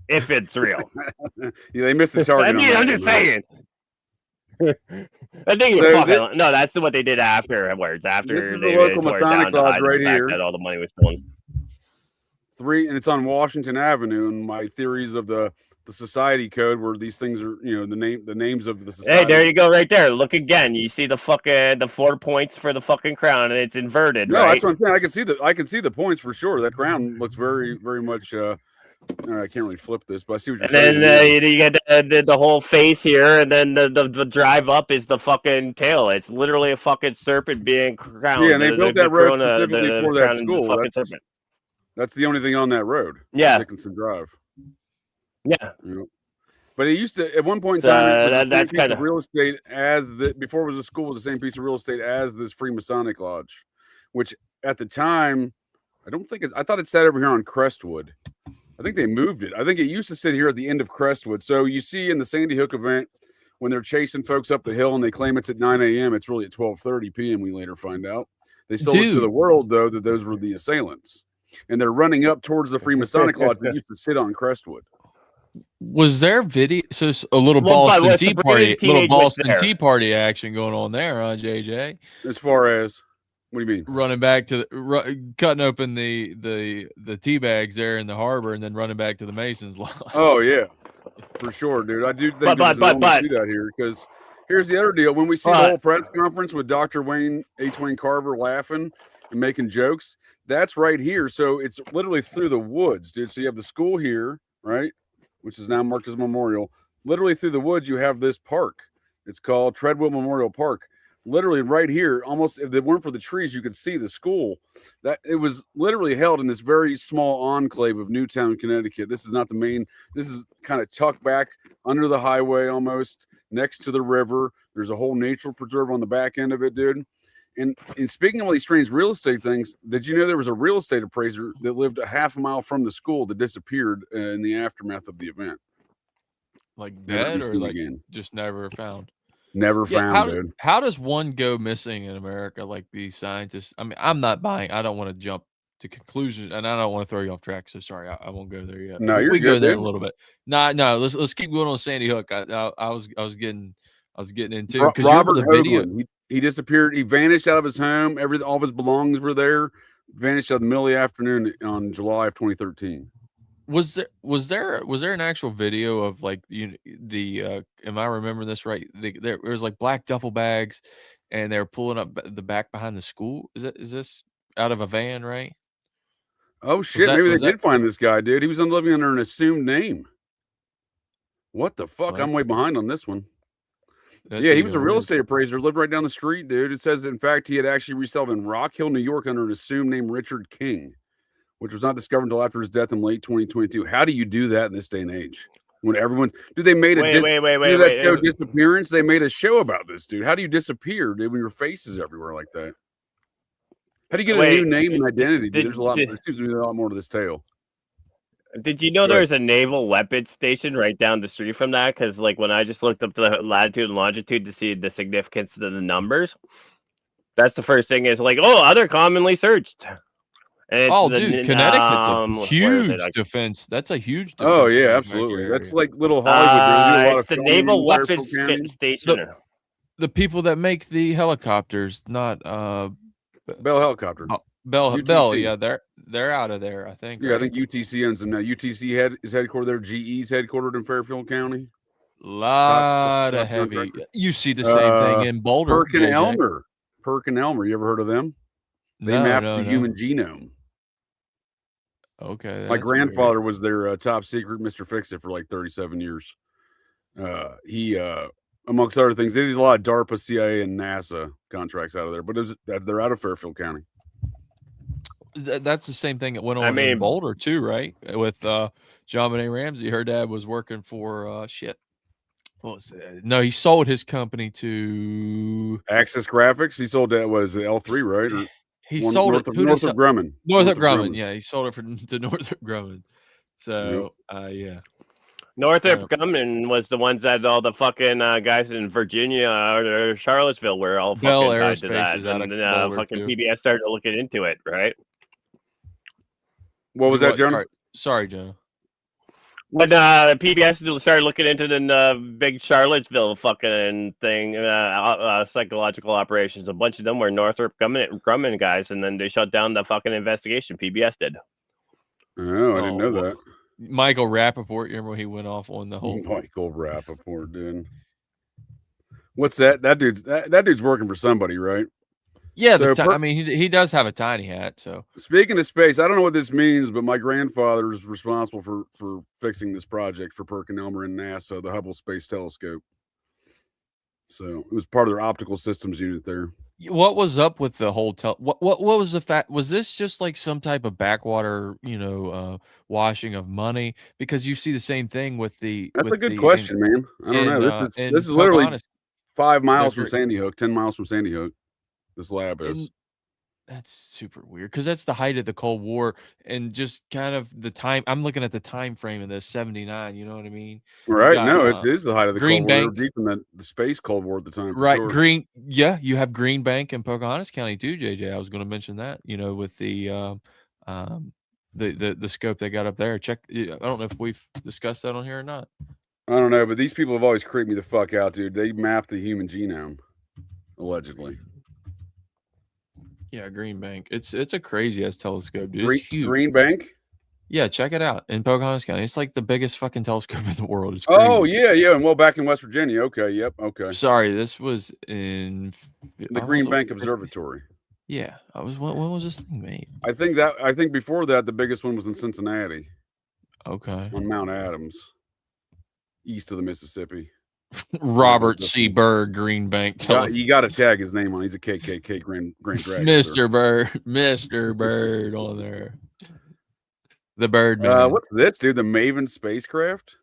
If it's real. Yeah, they missed the target. I'm just saying. I think you're fucking. No, that's what they did afterwards. After this is the local Masonic Lodge right here. That all the money was stolen. 3, and it's on Washington Avenue. And my theories of the society code, where these things are, the names of the society. Hey, there you go, right there. Look again. You see the 4 points for the fucking crown, and it's inverted. No, right? That's what I'm saying. I can see the points for sure. That crown looks very, very much. I can't really flip this, but I see what you're saying. And then you get the whole face here, and then the drive up is the fucking tail. It's literally a fucking serpent being crowned. Yeah, and they built that road specifically for that school. That's the only thing on that road. Yeah, Dickinson Drive. Yeah. But it used to, at one point in time, that's kind of real estate before it was a school, it was the same piece of real estate as this Freemasonic Lodge, which at the time, I thought it sat over here on Crestwood. I think they moved it. I think it used to sit here at the end of Crestwood. So you see in the Sandy Hook event, when they're chasing folks up the hill and they claim it's at 9 a.m., it's really at 12:30 p.m. We later find out. They sold it to the world, though, that those were the assailants. And they're running up towards the Freemasonic Lodge that used to sit on Crestwood. Was there video? So a little Boston Tea Party action going on there, huh, JJ? As far as, what do you mean? Running back to cutting open the tea bags there in the harbor, and then running back to the Masons Lodge. Oh yeah, for sure, dude. I do think do that here, because here's the other deal. When we see the whole press conference with Dr. Wayne Carver laughing and making jokes, that's right here. So it's literally through the woods, dude. So you have the school here, right, which is now marked as memorial. Literally through the woods, you have this park. It's called Treadwell Memorial Park. Literally right here, almost if it weren't for the trees, you could see the school. That it was literally held in this very small enclave of Newtown, Connecticut. This is not the main. This is kind of tucked back under the highway, almost next to the river. There's a whole nature preserve on the back end of it, dude. And speaking of all these strange real estate things, did you know there was a real estate appraiser that lived a half a mile from the school that disappeared in the aftermath of the event? Like dead, or like just never found? Never found, dude. How does one go missing in America? Like these scientists. I mean, I'm not buying. I don't want to jump to conclusions, and I don't want to throw you off track. So sorry, I won't go there yet. No, we go there a little bit. No. Let's keep going on Sandy Hook. I was getting into because Robert the video. He disappeared. He vanished out of his home. All of his belongings were there. Vanished out in the middle of the afternoon on July of 2013. Was there an actual video of like am I remembering this right? There was like black duffel bags, and they were pulling up the back behind the school. Is this out of a van, right? Oh shit! Maybe they did find this guy, dude. He was living under an assumed name. What the fuck? I'm way behind on this one. Yeah, he was a real estate appraiser, lived right down the street, dude. It says, in fact, he had actually resettled in Rock Hill, New York under an assumed name Richard King, which was not discovered until after his death in late 2022. How do you do that in this day and age? When everyone, dude, they made disappearance. They made a show about this, dude. How do you disappear, dude, when your face is everywhere like that? How do you get a new name and identity, dude? There seems to be a lot more to this tale. Did you know there's a naval weapons station right down the street from that? Because like when I just looked up the latitude and longitude to see the significance of the numbers, that's the first thing is like, other commonly searched. Dude, Connecticut's a huge defense. That's a huge defense. Oh yeah, absolutely. That's like little Hollywood. It's the naval weapons station. The people that make the helicopters, not Bell Helicopter. Bell, UTC. yeah, they're out of there, I think. Yeah, right? I think UTC owns them now. UTC is headquartered there. GE's headquartered in Fairfield County. Lot of heavy. You see the same thing in Boulder. PerkinElmer. PerkinElmer. You ever heard of them? They mapped the human genome. Okay. My grandfather was their top secret Mr. Fix-It for like 37 years. He, amongst other things, they did a lot of DARPA, CIA, and NASA contracts out of there, but they're out of Fairfield County. That's the same thing that went on in Boulder too, right? With John Benet Ramsey. Her dad was working for shit. What was it? No, he sold his company to Access Graphics. He sold that was L3, right? Or he sold it to Northrop Grumman. Northrop Grumman. Yeah, he sold it to Northrop Grumman. So, yeah. Northrop Grumman was the ones that all the fucking guys in Virginia or Charlottesville were all Bell fucking tied to Aerospace that, and then fucking PBS started looking into it, right? What was that, Jonah? Sorry, Jonah. When PBS started looking into the big Charlottesville fucking thing, psychological operations, a bunch of them were Northrop Grumman guys, and then they shut down the fucking investigation. PBS did. Oh, I didn't know that. Michael Rappaport, you remember when he went off on the whole Michael Rappaport, dude. What's that? That dude's working for somebody, right? Yeah, so I mean, he does have a tiny hat. So speaking of space, I don't know what this means, but my grandfather is responsible for fixing this project for PerkinElmer and NASA, the Hubble Space Telescope. So it was part of their optical systems unit there. What was up with the whole what was the fact? Was this just like some type of backwater, washing of money? Because you see the same thing with the. That's a good question, man. I don't know. This is literally 5 miles from Sandy Hook, 10 miles from Sandy Hook. This lab is. That's super weird because that's the height of the Cold War and just kind of the time. I'm looking at the time frame of this 79. You know what I mean? Right. No, it is the height of the Green Cold War. Bank, deep in the space Cold War at the time. Right. Sure. Yeah. You have Green Bank in Pocahontas County too, JJ. I was going to mention that. With the scope they got up there. Check. I don't know if we've discussed that on here or not. I don't know, but these people have always creeped me the fuck out, dude. They mapped the human genome, allegedly. Yeah, Green Bank. It's a crazy ass telescope, dude. It's huge. Green Bank? Yeah, check it out in Pocahontas County. It's like the biggest fucking telescope in the world. It's crazy. Oh yeah, and back in West Virginia. Okay, yep, okay. Sorry, this was in the Green Bank Observatory. Yeah, when was this thing made? I think before that the biggest one was in Cincinnati. Okay. On Mount Adams, east of the Mississippi. Robert C. Byrd, Green Bank. You got to tag his name on. He's a KKK Grand Dragon. Mr. Byrd on there. The Birdman. What's this, dude? The Maven spacecraft.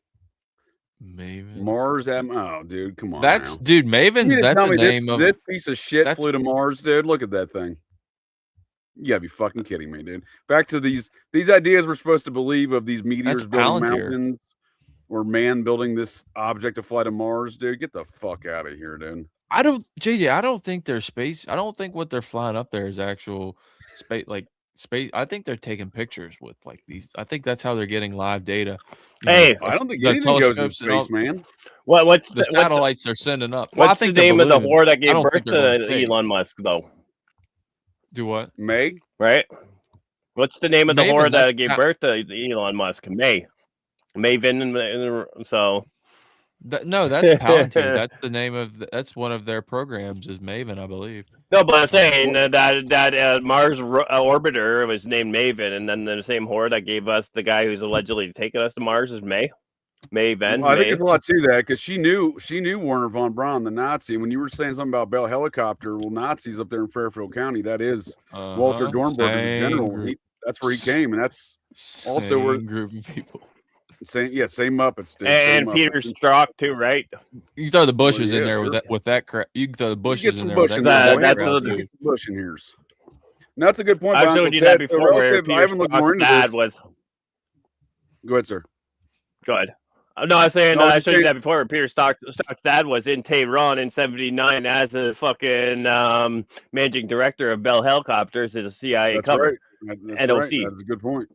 Maven. Mars. Oh, dude, come on. Dude. Maven's. That's the name of this piece of shit. Flew to Mars, dude. Look at that thing. You gotta be fucking kidding me, dude. Back to these ideas we're supposed to believe of these meteors building mountains. Or man building this object to fly to Mars, dude. Get the fuck out of here, dude. I don't think they're space. I don't think what they're flying up there is actual space. I think they're taking pictures with like these. I think that's how they're getting live data. I don't think anything goes in space, man. What's the satellites they're sending up? What's the name of the whore that gave birth to Elon Musk, though? Do what? May? Right? What's the name of the whore that gave birth to Elon Musk? May. Maven, so no, that's Palantir. That's the name of that's one of their programs is Maven, I believe. No, but I'm saying that Mars orbiter was named Maven, and then the same whore that gave us the guy who's allegedly taking us to Mars is Maven. Well, I think there's a lot to that because she knew Werner von Braun, the Nazi. When you were saying something about Bell Helicopter, well, Nazis up there in Fairfield County, that is Walter Dornberg, the general. That's where he came, and that's also where group of people. Same Muppets, dude. And Peter Strzok too, right? You throw the bushes in there with that crap. You can throw the bushes in there. Get some bush in here. No, that's a good point. I've showed you that before. Where Peter Strzok's dad was. Go ahead, sir. Go ahead. No, I was saying I showed you that before. Where Peter Strzok's dad was in Tehran in '79 as a fucking managing director of Bell Helicopters at a CIA cover. Right. That's right. That's a good point.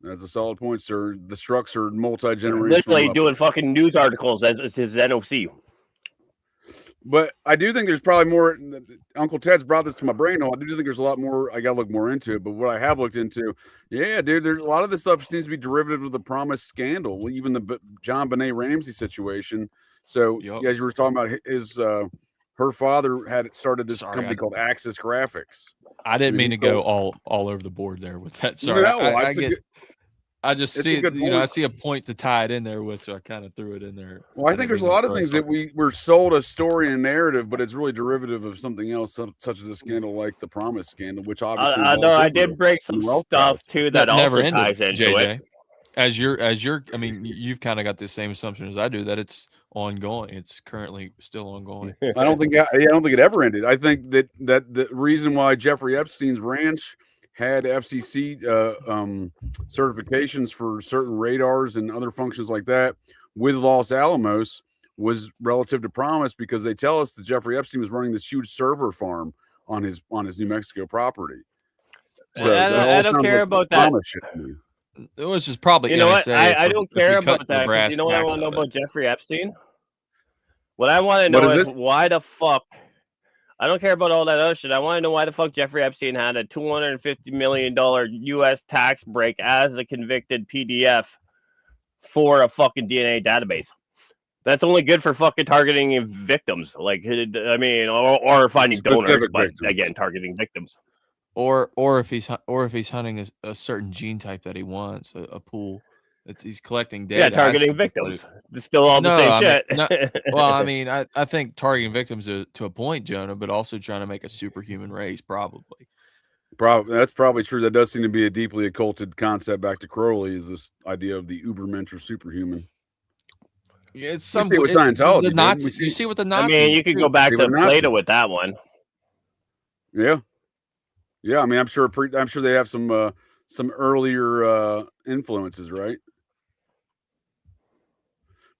That's a solid point, sir. The Strucks are multi-generational. Literally doing fucking news articles as his NOC. But I do think there's probably more. Uncle Ted's brought this to my brain. I do think there's a lot more. I got to look more into it. But what I have looked into, yeah, dude, there's a lot of this stuff seems to be derivative of the Promise scandal, even the John Benet Ramsey situation. So, as you were talking about, her father had started this company called Axis Graphics. I didn't mean to go all over the board there with that. Sorry, no, I just see it, I see a point to tie it in there with, so I kind of threw it in there. Well, I think there's a lot of things that we're sold a story and a narrative, but it's really derivative of something else, such as a scandal like the Promise scandal, which obviously. I did break some stuff too that also never ties into JJ. it. As you're, I mean, you've kind of got the same assumption as I do that it's ongoing. It's currently still ongoing. I don't think it ever ended. I think that the reason why Jeffrey Epstein's ranch had FCC certifications for certain radars and other functions like that with Los Alamos was relative to Promise, because they tell us that Jeffrey Epstein was running this huge server farm on his New Mexico property. So I don't care about that. It was just probably, you know what? I don't care about that. You know what I want to know about Jeffrey Epstein? What I want to know is why the fuck. I don't care about all that other shit. I want to know why the fuck Jeffrey Epstein had a $250 million U.S. tax break as a convicted PDF for a fucking DNA database. That's only good for fucking targeting victims. Like, I mean, or finding donors, but again, targeting victims. Or if he's hunting a certain gene type that he wants, a pool. He's collecting data. Yeah, targeting victims. It's still all the same shit. Well, I mean, I think targeting victims to a point, Jonah, but also trying to make a superhuman race, probably. That's probably true. That does seem to be a deeply occulted concept back to Crowley, is this idea of the Ubermensch or superhuman. It's something with Scientology. The Nazis, you see what the Nazis. I mean, you could go back to Plato with that one. Yeah. Yeah, I mean, I'm sure they have some earlier influences, right?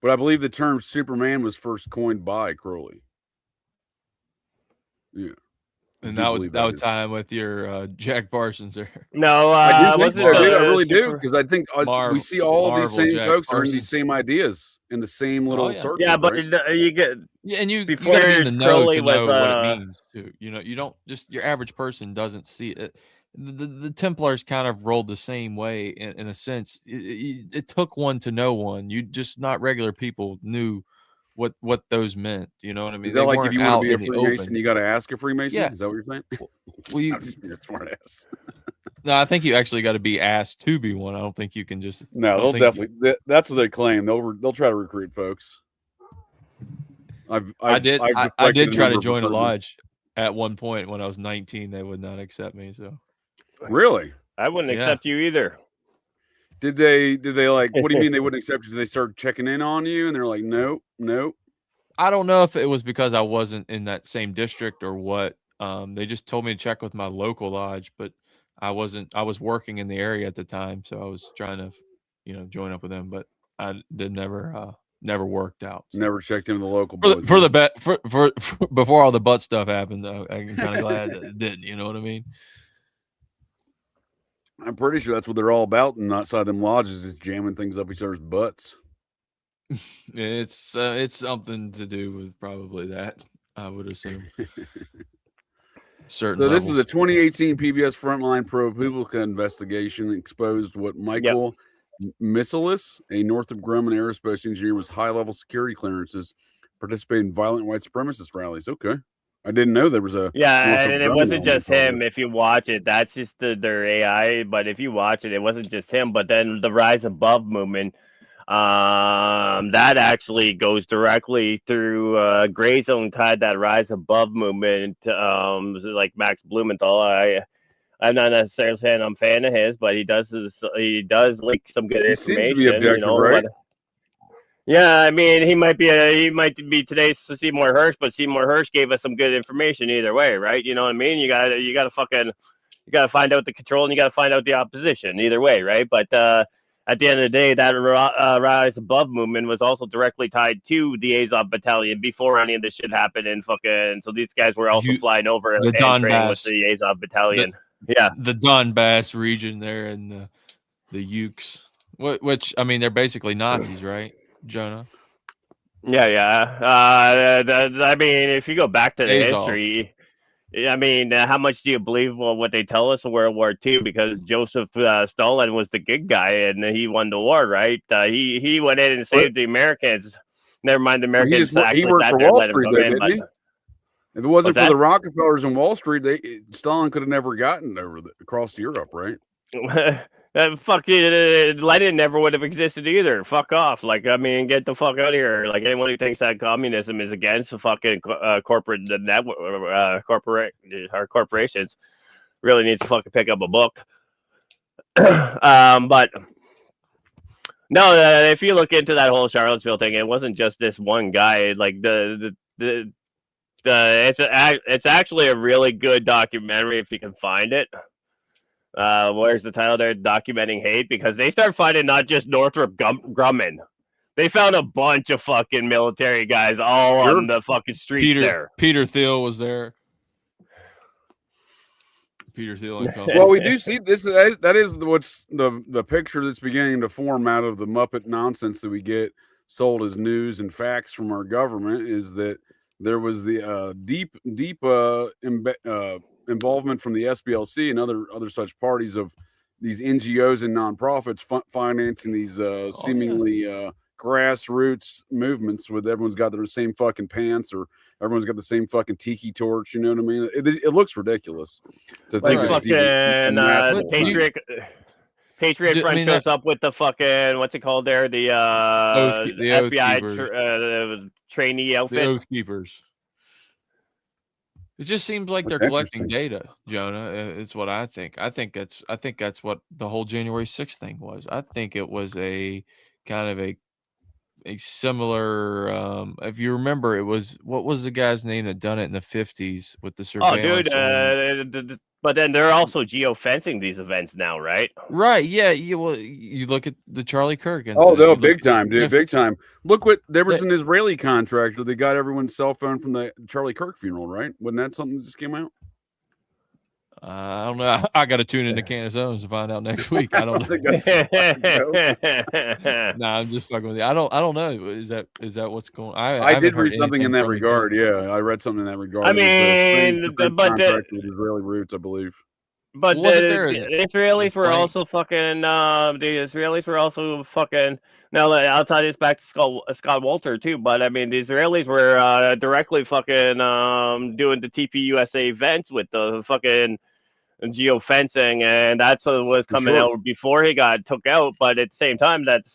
But I believe the term Superman was first coined by Crowley. Yeah. And that would tie in with your Jack Parsons there. No, I really do, because I think we see all of these same Jack folks are in these same ideas in the same little circle. Yeah, but right? You get and you got to be in the know to know what it means too. You know, you don't just your average person doesn't see it. The Templars kind of rolled the same way in a sense. It took one to know one. You just not regular people knew what those meant. You know what I mean? Is that like if you want to be a Freemason, you got to ask a Freemason? Yeah. Is that what you're saying? Well, I'm just being a smart ass. No, I think you actually got to be asked to be one. I don't think you can just. No, they'll definitely. That's what they claim. They'll try to recruit folks. I did try to join a lodge at one point when I was 19. They would not accept me. So. Really? I wouldn't accept you either. Did they like, what do you mean they wouldn't accept you? Did they start checking in on you and they're like, nope? I don't know if it was because I wasn't in that same district or what. They just told me to check with my local lodge, but I was working in the area at the time. So I was trying to, join up with them, but I never worked out. So. Never checked in with the local boys. For before all the butt stuff happened, though, I'm kind of glad that it didn't, you know what I mean? I'm pretty sure that's what they're all about, and outside them lodges, just jamming things up each other's butts. It's something to do with probably that, I would assume. So this is a 2018 PBS Frontline ProPublica investigation exposed what Michael Missilis, a Northrop Grumman aerospace engineer with high-level security clearances, participated in violent white supremacist rallies. Okay. I didn't know there was a and it wasn't just him. If you watch it, that's just their AI. But if you watch it, it wasn't just him. But then the Rise Above movement, that actually goes directly through Gray Zone tied that Rise Above movement. Like Max Blumenthal. I'm not necessarily saying I'm a fan of his, but he does link some good information. Seems to be objective, right? Yeah, I mean, he might be today's Seymour Hersh, but Seymour Hersh gave us some good information either way, right? You know what I mean? You gotta find out the control and you gotta find out the opposition either way, right? But at the end of the day, that Rise Above movement was also directly tied to the Azov Battalion before any of this shit happened. So these guys were also flying over and training with the Azov Battalion. The Donbass region there and the Ukes, which I mean, they're basically Nazis, right? Jonah? Yeah. I mean, if you go back to the Days off. history, I mean, how much do you believe what they tell us in World War II? Because Joseph Stalin was the good guy and he won the war, right? He went in and What? saved the Americans. Never mind, the Well, Americans he actually worked sat for there and Wall let him Street go though, in. didn't But he? If it what's wasn't for that? the Rockefellers and Wall Street, Stalin could have never gotten across Europe, right? That fucking Lenin never would have existed either. Fuck off. Like, I mean, get the fuck out of here. Like, anyone who thinks that communism is against the fucking corporate network, corporations really needs to fucking pick up a book. But no, if you look into that whole Charlottesville thing, it wasn't just this one guy. Like it's actually a really good documentary if you can find it. Where's the title there? Documenting hate, because they start finding not just Northrop Grumman. They found a bunch of fucking military guys all Sure. on the fucking streets there. Peter Thiel was there. Peter Thiel and company. Well, we do see this. That is what's the picture that's beginning to form out of the Muppet nonsense that we get sold as news and facts from our government. Is that there was the deep involvement from the SPLC and other such parties of these NGOs and nonprofits financing these seemingly grassroots movements with everyone's got their same fucking pants or everyone's got the same fucking tiki torch. You know what I mean? It looks riculous to think Like fucking Patriot Front shows up with the fucking what's it called there? The FBI trainee outfit. The Oath Keepers. It just seems like they're collecting data, Jonah. It's what I think. I think that's what the whole January 6th thing was. I think it was a kind of a similar. If you remember, it was what was the guy's name that done it in the 50s with the surveillance? Oh, dude. But then they're also geofencing these events now, right? Right. Yeah. Well, you look at the Charlie Kirk incident. Oh, no, big time, dude. Big time. Look there was an Israeli contractor. They got everyone's cell phone from the Charlie Kirk funeral, right? Wasn't that something that just came out? I don't know. I got to tune into Candace Owens to find out next week. I don't know. Nah, I'm just fucking with you. I don't know. Is that what's going on? I did read something in that regard. Yeah, I read something in that regard. I mean, but with Israeli roots, I believe. But the Israelis were also fucking. The Israelis were also fucking. Now I'll tie this back to Scott Walter too. But I mean, the Israelis were directly fucking doing the TPUSA events with the fucking geofencing, and that's what was coming out before he got took out. But at the same time, that's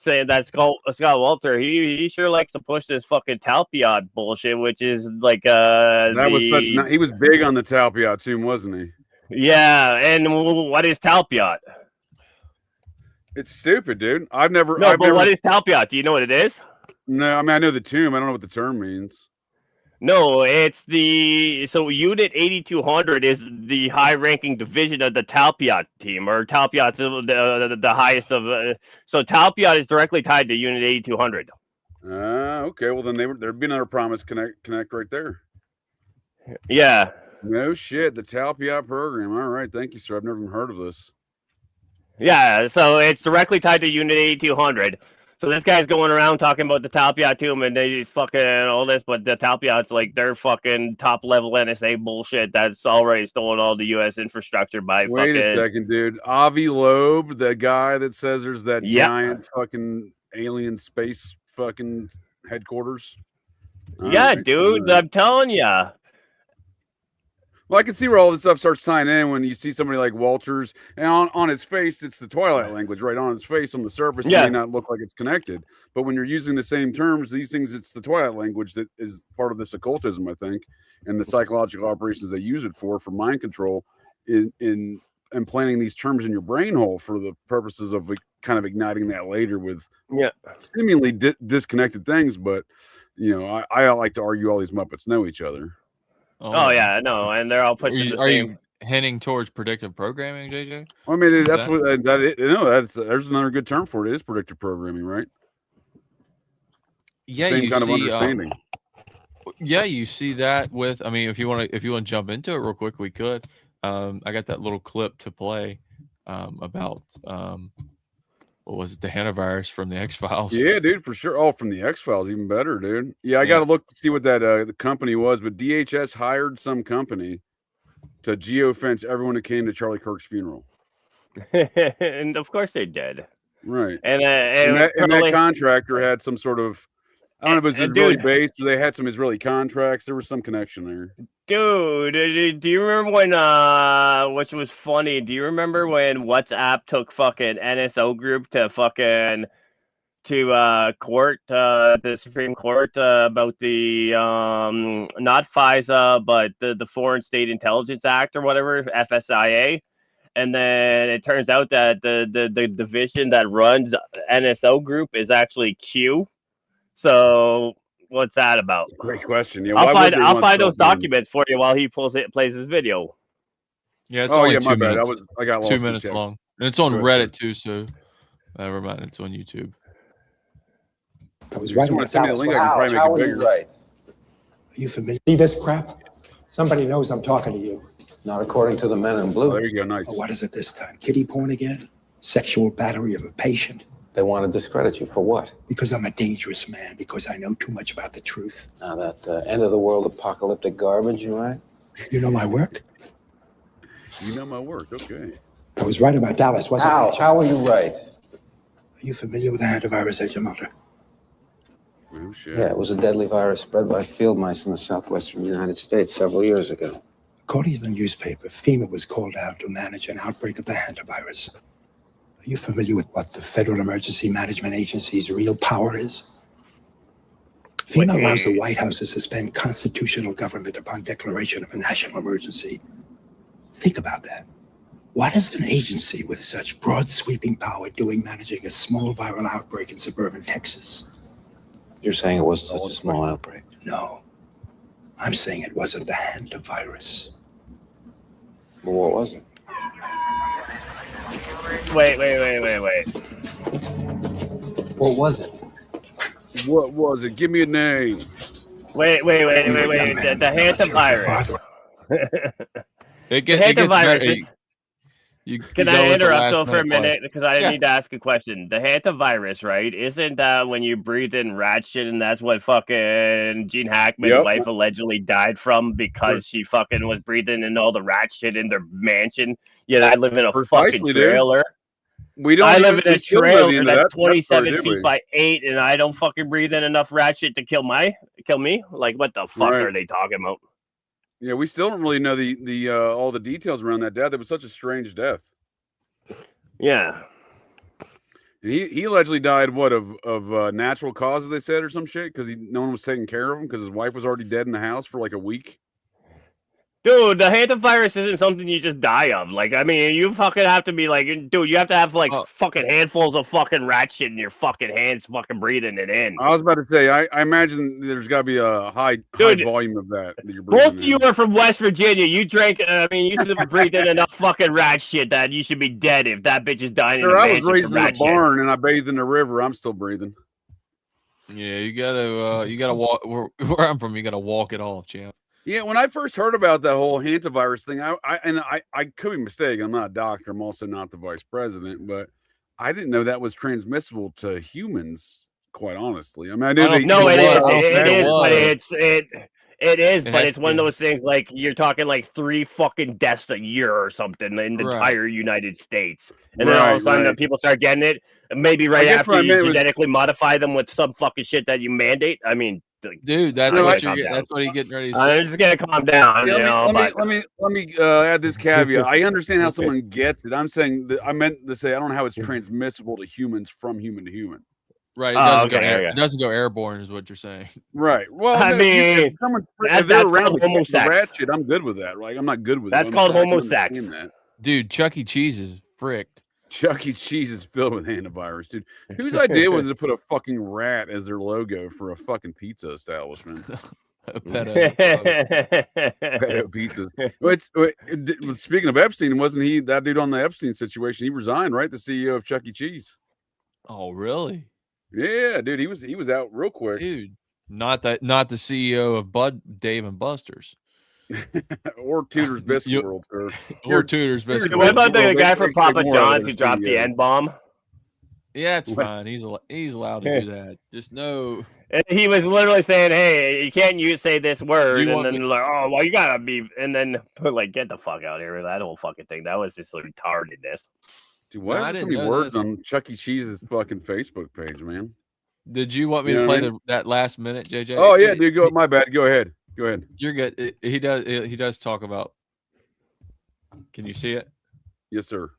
saying that Scott Walter, he sure likes to push this fucking Talpiot bullshit, which is like he was big on the Talpiot too, wasn't he? Yeah, and what is Talpiot? It's stupid, dude. What is Talpiot? Do you know what it is? No, I mean I know the tomb. I don't know what the term means. No, it's Unit 8200 is the high-ranking division of the Talpiot team, or Talpiot's the highest of. So Talpiot is directly tied to Unit 8200. Okay. Well, then there'd be another promise connect right there. Yeah. No shit, the Talpiot program. All right, thank you, sir. I've never even heard of this. Yeah, so it's directly tied to Unit 8200. So this guy's going around talking about the Talpiot tomb and they fucking all this, but the Talpiot's like their fucking top level NSA bullshit that's already stolen all the U.S. infrastructure by Wait a second, dude. Avi Loeb, the guy that says there's that giant fucking alien space fucking headquarters. Right, dude, I'm telling you. Well, I can see where all this stuff starts tying in when you see somebody like Walters, and on its face, it's the Twilight language, right? On its face, on the surface, it may not look like it's connected. But when you're using the same terms, these things, it's the Twilight language that is part of this occultism, I think, and the psychological operations they use it for mind control in implanting these terms in your brain hole for the purposes of kind of igniting that later with seemingly disconnected things. But, you know, I like to argue all these Muppets know each other. Oh yeah, no, and they're all pushing the same. You heading towards predictive programming, JJ? I mean, there's another good term for it. It is predictive programming, right? Yeah, same kind of understanding. Yeah, you see that with. I mean, if you want to jump into it real quick, we could. I got that little clip to play about what was it, the hantavirus from the X-Files. Yeah, dude, for sure. Oh, from the X-Files, even better, dude. Yeah, I got to look to see what that the company was, but DHS hired some company to geofence everyone who came to Charlie Kirk's funeral. And of course they did. Right. And that contractor had some sort of, I don't know if it was Israeli based or they had some Israeli contracts. There was some connection there. Dude, do you remember when, which was funny, do you remember when WhatsApp took fucking NSO group to fucking, to court, the Supreme Court, about the, not FISA, but the Foreign State Intelligence Act or whatever, FSIA? And then it turns out that the division that runs NSO group is actually Q. So what's that about? Great question. Yeah, I'll find those documents for you while he plays his video. Yeah, it's only 2 my bad. minutes. I got lost. 2 minutes long, and it's on Reddit too. So never mind, it's on YouTube. I was right. How are you right? Are you familiar? See this crap? Somebody knows I'm talking to you. Not according to the men in blue. Oh, there you go. Nice. Oh, what is it this time? Kiddie porn again? Sexual battery of a patient? They want to discredit you for what? Because I'm a dangerous man, because I know too much about the truth. Now that end of the world apocalyptic garbage, you right? You know my work? You know my work, okay. I was right about Dallas, wasn't I? How are you right? Are you familiar with the hantavirus, Agent Mulder? Oh, shit. Yeah, it was a deadly virus spread by field mice in the southwestern United States several years ago. According to the newspaper, FEMA was called out to manage an outbreak of the hantavirus. Are you familiar with what the Federal Emergency Management Agency's real power is? FEMA allows the White House to suspend constitutional government upon declaration of a national emergency. Think about that. What is an agency with such broad sweeping power doing managing a small viral outbreak in suburban Texas? You're saying it wasn't such a small outbreak? No. I'm saying it wasn't the hantavirus. Well, what was it? Wait. What was it? What was it? Give me a name. Wait. The hantavirus. It gets better. Can I interrupt though for a minute? Because I need to ask a question. The hantavirus, right? Isn't that when you breathe in rat shit and that's what fucking Gene Hackman's wife allegedly died from because she fucking was breathing in all the rat shit in their mansion? Yeah, I live in a fucking trailer. I live in a trailer that's 27 feet by 8 and I don't fucking breathe in enough rat shit to kill me? Like, what the fuck are they talking about? Yeah, we still don't really know the all the details around that death. It was such a strange death. Yeah. And he allegedly died of natural causes, they said, or some shit, because no one was taking care of him because his wife was already dead in the house for like a week. Dude, the hantavirus isn't something you just die of. Like, I mean, you fucking have to be like, dude, you have to have like fucking handfuls of fucking rat shit in your fucking hands fucking breathing it in. I was about to say, I imagine there's got to be a high volume of that you're breathing both of you are from West Virginia. You drank, you should have breathed in enough fucking rat shit that you should be dead if that bitch is dying in the I was raised in a barn and I bathed in the river. I'm still breathing. Yeah, you gotta walk. Where I'm from, you gotta walk it off, champ. Yeah, when I first heard about that whole hantavirus thing, I could be mistaken. I'm not a doctor. I'm also not the vice president, but I didn't know that was transmissible to humans. Quite honestly, I mean, I knew it is, but it's one of those things like you're talking like 3 fucking deaths a year or something in the entire United States, and then all of a sudden people start getting it. And maybe after you genetically modify them with some fucking shit that you mandate. I mean. Dude, that's what you're getting ready to say. I'm just gonna calm down. Let me add this caveat. I understand how someone gets it. I'm saying that I meant to say I don't know how it's transmissible to humans from human to human. Right. It doesn't go airborne, is what you're saying. Right. Well, I mean, if they're around the rat shit, I'm good with that. Like, I'm not good with that's called homosex. Dude, Chuck E. Cheese is fricked. Chuck E. Cheese is filled with hantavirus, dude. Whose idea was it to put a fucking rat as their logo for a fucking pizza establishment? Pedo pizzas. Speaking of Epstein, wasn't he that dude on the Epstein situation? He resigned, right? The CEO of Chuck E. Cheese. Oh, really? Yeah, dude. He was out real quick. Dude, not the CEO of Dave and Buster's. Or Tudor's Biscuit World, sir. Or Tudor's Biscuit World. What about the guy from Papa John's who dropped the N-bomb? Yeah, it's fine. He's allowed to do that. Just no. And he was literally saying, "Hey, you can't say this word," and then me- like, "Oh, well, you gotta be," and then like, "Get the fuck out of here with that whole fucking thing." That was just retardedness. Dude, why No, is I there so didn't many know words that. on Chuck E. Cheese's fucking Facebook page, man? Did you want me You to know what play I mean? that last minute, JJ? Oh yeah, dude. Go. My bad. Go ahead. Go ahead. You're good. He does talk about. Can you see it? Yes, sir.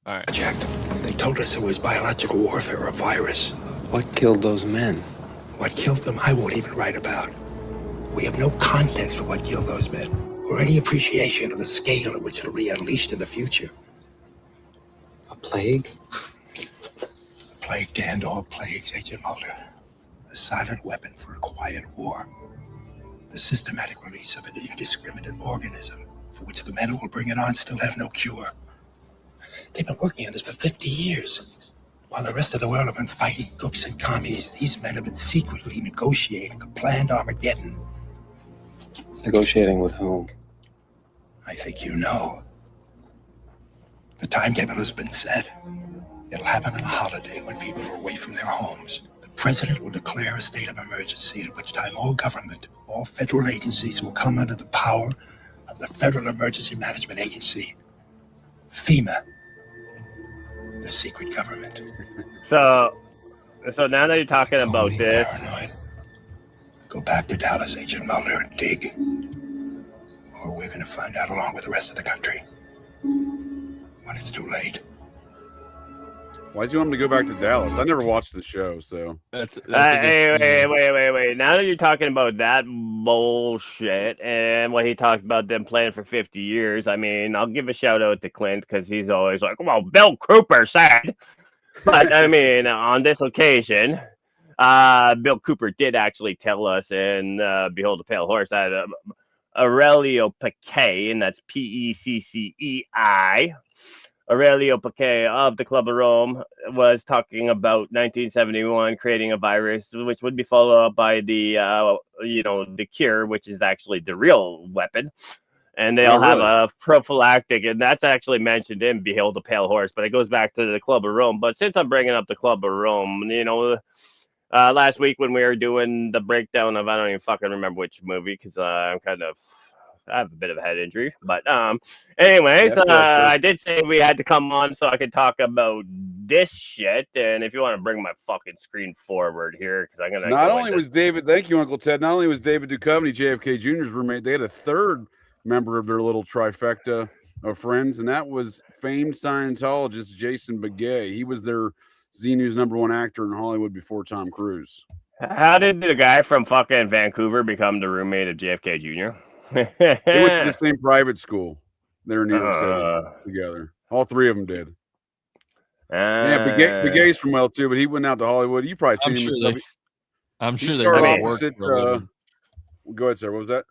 All right. Project. They told us it was biological warfare or a virus. What killed those men? What killed them, I won't even write about. We have no context for what killed those men, or any appreciation of the scale at which it'll be unleashed in the future. A plague? The plague to end all plagues, Agent Mulder. A silent weapon for a quiet war. The systematic release of an indiscriminate organism for which the men who will bring it on still have no cure. They've been working on this for 50 years. While the rest of the world have been fighting gooks and commies, these men have been secretly negotiating a planned Armageddon. Negotiating with whom? I think you know. The timetable has been set. It'll happen on a holiday when people are away from their homes. The president will declare a state of emergency, at which time all government, all federal agencies will come under the power of the Federal Emergency Management Agency, FEMA, the secret government. So now that you're talking about this, paranoid. Go back to Dallas, Agent Mulder, and dig. Or we're going to find out along with the rest of the country. When it's too late. Why does he want him to go back to Dallas? I never watched the show, so. That's a good wait. Now that you're talking about that bullshit and what he talks about them playing for 50 years, I mean, I'll give a shout out to Clint because he's always like, well, Bill Cooper said. But I mean, on this occasion, Bill Cooper did actually tell us in Behold the Pale Horse that Aurelio Paquet, and that's Peccei, Aurelio Paquet of the Club of Rome, was talking about 1971 creating a virus, which would be followed up by the the cure, which is actually the real weapon. And they'll have a prophylactic, and that's actually mentioned in Behold the Pale Horse, but it goes back to the Club of Rome. But since I'm bringing up the Club of Rome, last week when we were doing the breakdown of, I don't even fucking remember which movie, because I have a bit of a head injury. But anyways, I did say we had to come on so I could talk about this shit. And if you want to bring my fucking screen forward here, because I'm going to... Not only was David... Thank you, Uncle Ted. Not only was David Duchovny, JFK Jr.'s roommate, they had a third member of their little trifecta of friends, and that was famed Scientologist Jason Begay. He was their Z News #1 actor in Hollywood before Tom Cruise. How did the guy from fucking Vancouver become the roommate of JFK Jr.? They went to the same private school there in New York City together. All three of them did. Yeah, Begay's from well too, but he went out to Hollywood. You probably seen him. I'm sure they really worked for a living. Go ahead, sir. What was that?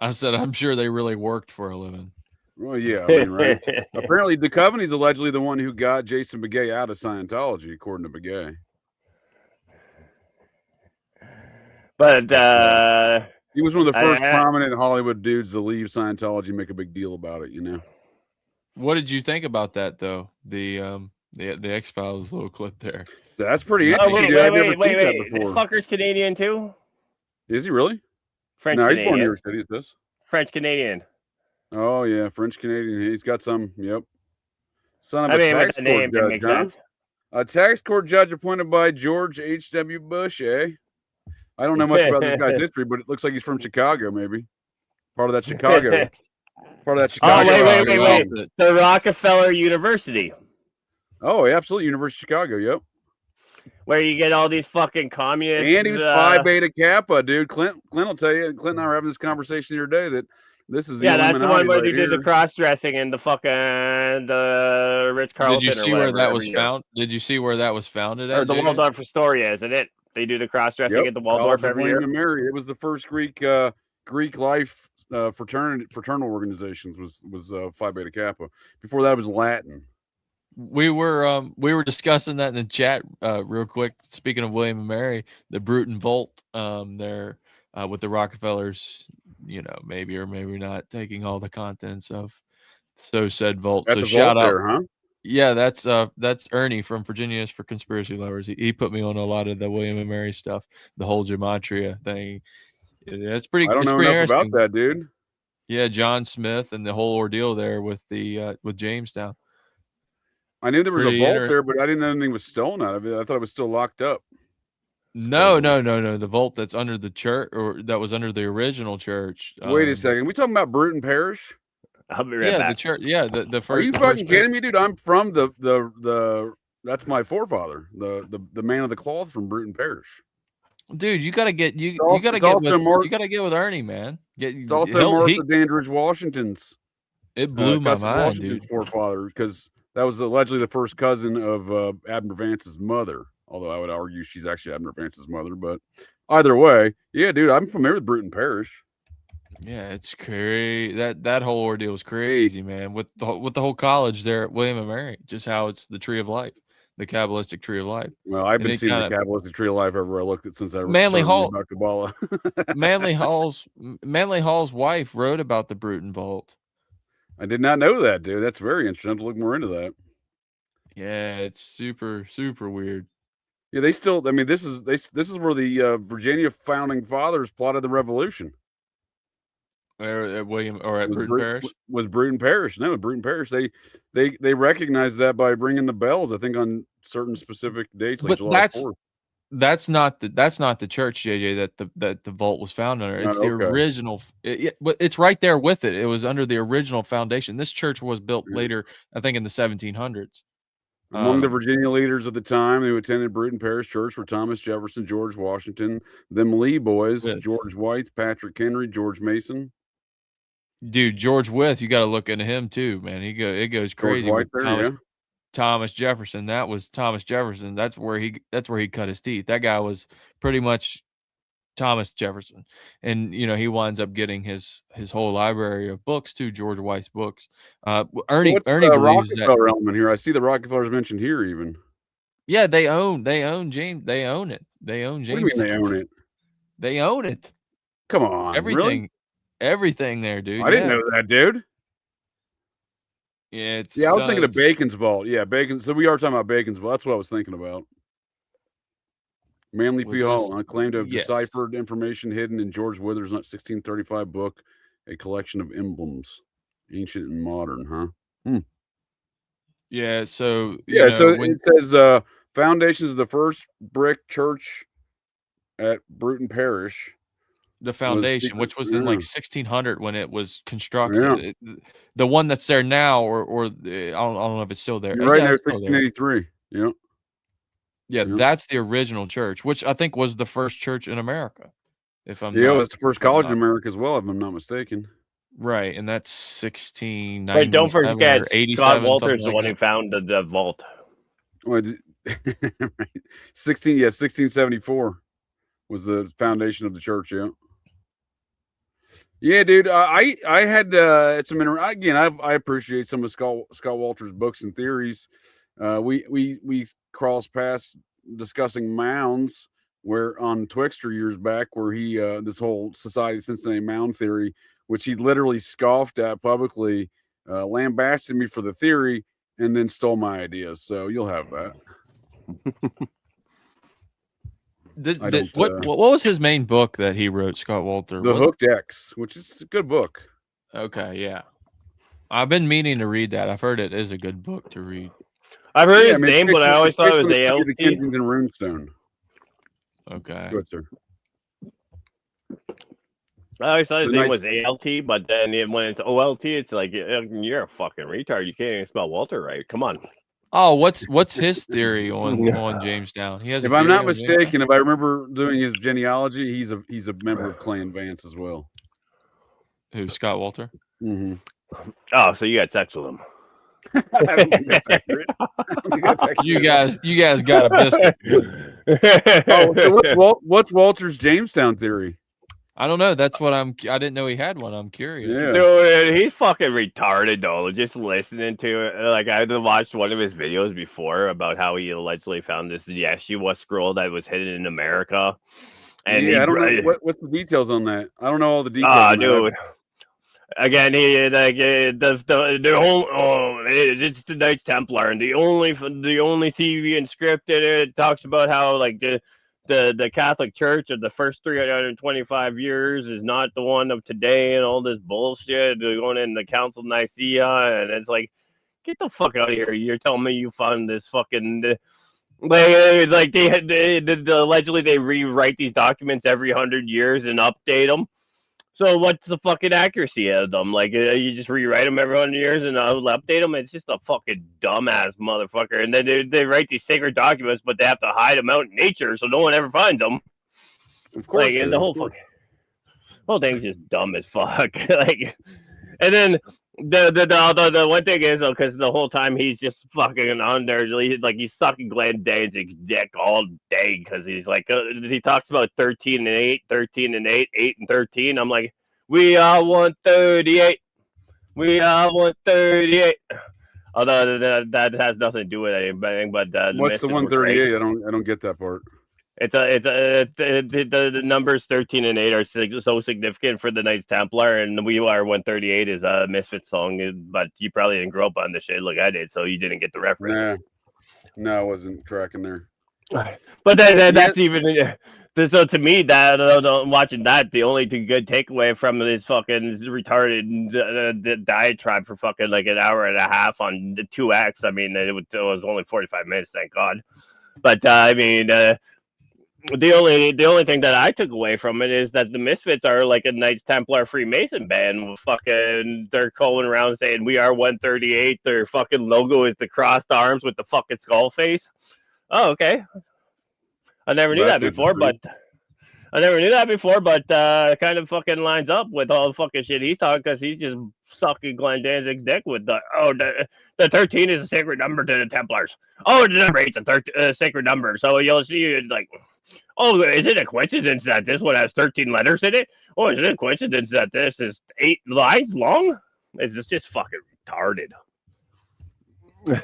I said I'm sure they really worked for a living. Well, yeah, I mean, right. Apparently, Duchovny's allegedly the one who got Jason Begay out of Scientology, according to Begay. But he was one of the first prominent Hollywood dudes to leave Scientology and make a big deal about it, you know. What did you think about that, though? The X-Files little clip there. That's pretty interesting. Wait. This fucker's Canadian too? Is he really? French no, Canadian. He's born in New York City, is this? French Canadian. Oh yeah, French Canadian. He's got some. Yep. Son of a tax court judge, huh? A tax court judge appointed by George H.W. Bush, eh? I don't know much about this guy's history, but it looks like he's from Chicago, maybe. Part of that Chicago. Wait. The Rockefeller University. Oh, absolutely. University of Chicago, yep. Where you get all these fucking communists. And he was Phi Beta Kappa, dude. Clint will tell you. Clint and I were having this conversation the other day that this is the that's the one where right they did the cross-dressing and the fucking Ritz Carlton. Did you see where that was found? Did you see where that was founded at? Or the Waldorf Astoria, isn't it? They do the cross-dressing at the Waldorf every year. Mary. It was the first Greek life fraternal organizations was Phi Beta Kappa. Before that, it was Latin. We were discussing that in the chat real quick. Speaking of William and Mary, the Bruton Volt there with the Rockefellers, maybe or maybe not taking all the contents of so said Volt. At so the shout Volt out there, huh? Yeah, that's Ernie from Virginia's for Conspiracy Lovers. He put me on a lot of the William and Mary stuff, the whole gematria thing. Yeah, it's I don't know pretty enough about interesting. that, dude. Yeah, John Smith and the whole ordeal there with the with Jamestown. I knew there was a Pretty vault there, but I didn't know anything was stolen out of it. I thought it was still locked up. No, supposedly. The vault that's under the church, or that was under the original church. Wait a second. We talking about Bruton Parish? I'll be right Yeah, back. the church. Yeah, the first. Are you the fucking first kidding me, dude? I'm from the. That's my forefather, the man of the cloth from Bruton Parish. Dude, you gotta get you gotta It's get also with marked. you gotta get with Ernie, man. It's also Martha Dandridge Washington's. It blew my Custis mind, Washington's dude. forefather, because that was allegedly the first cousin of Abner Vance's mother. Although I would argue she's actually Abner Vance's mother, but either way, yeah, dude, I'm familiar with Bruton Parish. Yeah, it's crazy. That whole ordeal was crazy, man. With the whole college there at William and Mary, just how it's the tree of life, the Kabbalistic tree of life. Well, I've And been it seeing the kinda- Kabbalistic tree of life everywhere I looked at since I Manly started reading Hall, about Kabbalah. Manly Hall's wife wrote about the Bruton Vault. I did not know that, dude. That's very interesting. I have to look more into that. Yeah, it's super weird. Yeah, they still. I mean, this is where the Virginia founding fathers plotted the revolution. At William or at Bruton Parish? Was Bruton Parish. No, Bruton Parish. They recognized that by bringing the bells, I think, on certain specific dates, like But July 4th. that's not the church, JJ, that the vault was found under. It's the original. But it's right there with it. It was under the original foundation. This church was built later, I think, in the 1700s. Among the Virginia leaders of the time who attended Bruton Parish Church were Thomas Jefferson, George Washington, them Lee boys, George White, Patrick Henry, George Mason. Dude, George Wythe, you got to look into him too, man. It goes crazy. George White there, Thomas Jefferson. That was Thomas Jefferson. That's where he cut his teeth. That guy was pretty much Thomas Jefferson. And he winds up getting his whole library of books too, George Wythe's books. Ernie believes Rockefeller element here. I see the Rockefellers mentioned here even. Yeah, they own James. They own it. They own James. What do you mean they own it? They own it. Come on. Everything. Really? Everything there, dude. I didn't know that, dude. Yeah, I was thinking of Bacon's Vault. Yeah, Bacon. So we are talking about Bacon's Vault. That's what I was thinking about. Manly P. Hall, claimed to have deciphered information hidden in George Withers' 1635 book, A Collection of Emblems, Ancient and Modern, huh? Yeah, so so it says foundations of the first brick church at Bruton Parish. The foundation, which was in like 1600 when it was constructed. The one that's there now, or I don't know if it's still there. You're right there, 1683. Yeah, that's the original church, which I think was the first church in America. If I'm it was the first college in America as well, if I'm not mistaken. Right, and that's 1697. But don't forget, Scott Walter's the one who founded the vault. Well, 1674 was the foundation of the church. Yeah, dude. I had some again. I appreciate some of Scott Walter's books and theories. We crossed paths discussing mounds where on Twixter years back, where he this whole Society of Cincinnati mound theory, which he literally scoffed at publicly, lambasted me for the theory, and then stole my ideas. So you'll have that. What was his main book that he wrote, Scott Walter? The Hooked X, which is a good book. Okay, yeah. I've been meaning to read that. I've heard it is a good book to read. I've heard his name, but I always thought it was ALT. The Kensington Runestone. Okay. Good, sir. I always thought his name was ALT, but then when it's OLT, it's like, you're a fucking retard. You can't even spell Walter right. Come on. Oh, what's his theory on Jamestown? He has. If I'm not mistaken, if I remember doing his genealogy, he's a member of Clan Vance as well. Who, Scott Walter? Mm-hmm. Oh, so you had sex with him? I don't think that's accurate. You guys got a biscuit. So what's Walter's Jamestown theory? I don't know. That's what I didn't know he had one. I'm curious. Yeah. Dude, he's fucking retarded though. Just listening to it, like I had watched one of his videos before about how he allegedly found this Yeshua scroll that was hidden in America. And I don't know what's the details on that. I don't know all the details. Dude. Again, he like the whole it's the Knights Templar, and the only TV and script in it talks about how like the Catholic Church of the first 325 years is not the one of today, and all this bullshit going in the Council of Nicaea, and it's like, get the fuck out of here! You're telling me you found this fucking like they allegedly they rewrite these documents every 100 years and update them. So what's the fucking accuracy of them? Like you just rewrite them every 100 years and update them? It's just a fucking dumbass motherfucker. And then they write these sacred documents, but they have to hide them out in nature so no one ever finds them. Of course, like, and the whole thing's just dumb as fuck. Like, and then the one thing is though, because the whole time he's just fucking on there, like he's sucking Glenn Danzig's dick all day because he's like he talks about 13 and 8, 13 and 8, 8 and 13. I'm like, we are 138. We are 138. Although that has nothing to do with anything, but what's the 138? I don't get that part. The numbers 13 and 8 are so significant for the Knights Templar, and We Are 138 is a Misfits song, but you probably didn't grow up on this shit like I did, so you didn't get the reference. No, I wasn't tracking there. But that's even so to me that watching that, the only good takeaway from this fucking retarded diatribe for fucking like an hour and a half on the 2X. I mean, it was only 45 minutes, thank God. But I mean. The only thing that I took away from it is that the Misfits are like a Knights Templar Freemason band. Fucking, they're calling around saying we are 138. Their fucking logo is the crossed arms with the fucking skull face. Oh, okay. I never knew that before, but kind of fucking lines up with all the fucking shit he's talking, because he's just sucking Glenn Danzig's dick with the 13 is a sacred number to the Templars. Oh, the number 8's a sacred number. So you'll see like. Oh, is it a coincidence that this one has 13 letters in it? Oh, is it a coincidence that this is 8 lines long? It's just fucking retarded. I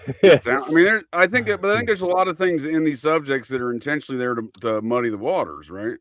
mean, I think there's a lot of things in these subjects that are intentionally there to muddy the waters, right?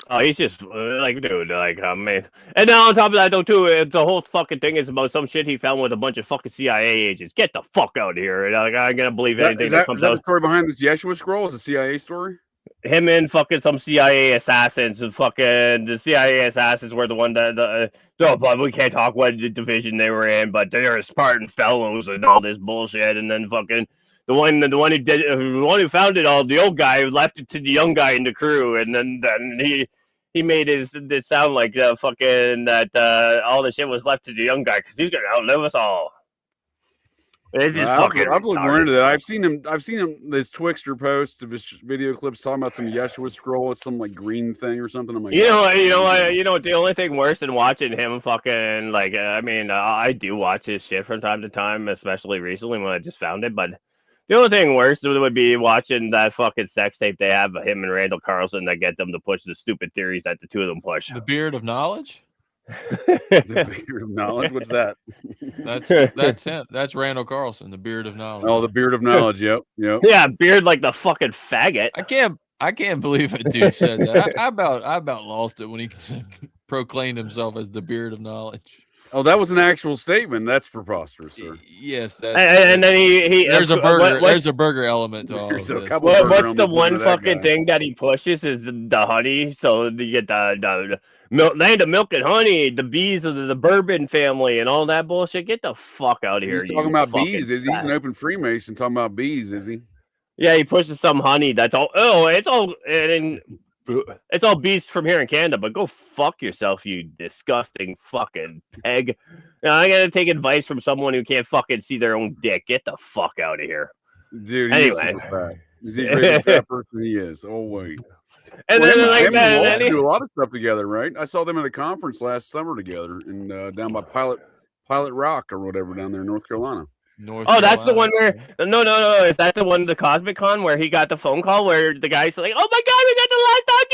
Oh, he's just like, dude, like, man. And now on top of that, though, too, the whole fucking thing is about some shit he found with a bunch of fucking CIA agents. Get the fuck out of here! Like, I'm gonna believe anything that comes out. Is that the story behind this Yeshua scroll? Is a CIA story? Him and fucking some CIA assassins, and fucking the CIA assassins were the one that but we can't talk what division they were in, but they were Spartan fellows and all this bullshit, and then fucking. The one who found it all, the old guy, left it to the young guy in the crew, and then he made it sound like fucking that all the shit was left to the young guy because he's gonna outlive us all. It's just fucking. I've looked more into that. I've seen him. This Twixter posts of his video clips talking about some Yeshua scroll. It's some like green thing or something. I'm like, you know what? The only thing worse than watching him fucking like, I mean, I do watch his shit from time to time, especially recently when I just found it, but. The only thing worse would be watching that fucking sex tape they have of him and Randall Carlson that get them to push the stupid theories that the two of them push. The Beard of Knowledge? The Beard of Knowledge? What's that? That's him. That's Randall Carlson, the Beard of Knowledge. Oh, the Beard of Knowledge. Yep. Yeah, beard like the fucking faggot. I can't believe a dude said that. I about lost it when he proclaimed himself as the Beard of Knowledge. Oh, that was an actual statement. That's preposterous, sir. Yes, and then he there's a burger. There's a burger element to all of this. What's the one fucking thing that he pushes is the honey? So you get the land of milk and honey, the bees of the Bourbon family, and all that bullshit. Get the fuck out of here! He's talking about bees. Is he? He's an open Freemason talking about bees? Is he? Yeah, he pushes some honey. That's all. Oh, it's all bees from here in Canada, but go fuck yourself, you disgusting fucking peg. Now, I gotta take advice from someone who can't fucking see their own dick. Get the fuck out of here. Dude, anyway. Is he a great fat person? He is. Oh, wait. And then they do a lot of stuff together, right? I saw them at a conference last summer together in down by Pilot Rock or whatever down there in North Carolina. That's the one where no. Is that the one, the Cosmic Con, where he got the phone call where the guy's like, "Oh my God, we got the last document!"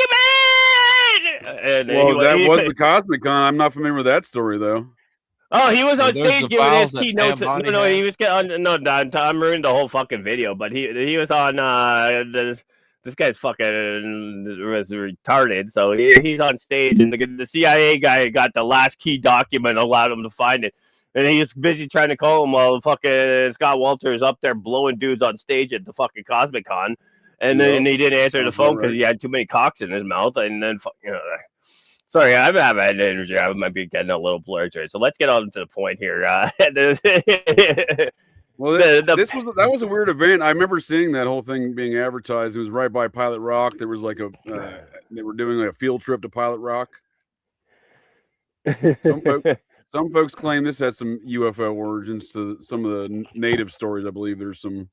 And that was the Cosmic Con. I'm not familiar with that story though. Oh, he was on stage giving his keynote. No, he was on. No, I'm ruining the whole fucking video. But he was on the this guy's fucking was retarded. So he's on stage, and the CIA guy got the last key document, allowed him to find it. And he's busy trying to call him while fucking Scott Walter is up there blowing dudes on stage at the fucking Cosmic Con. And then he didn't answer the phone because he had too many cocks in his mouth. And then, sorry, I'm having energy. I might be getting a little blurred here. So let's get on to the point here. Well, that was a weird event. I remember seeing that whole thing being advertised. It was right by Pilot Rock. There was like they were doing like a field trip to Pilot Rock. Some folks claim this has some UFO origins to some of the native stories. I believe there's some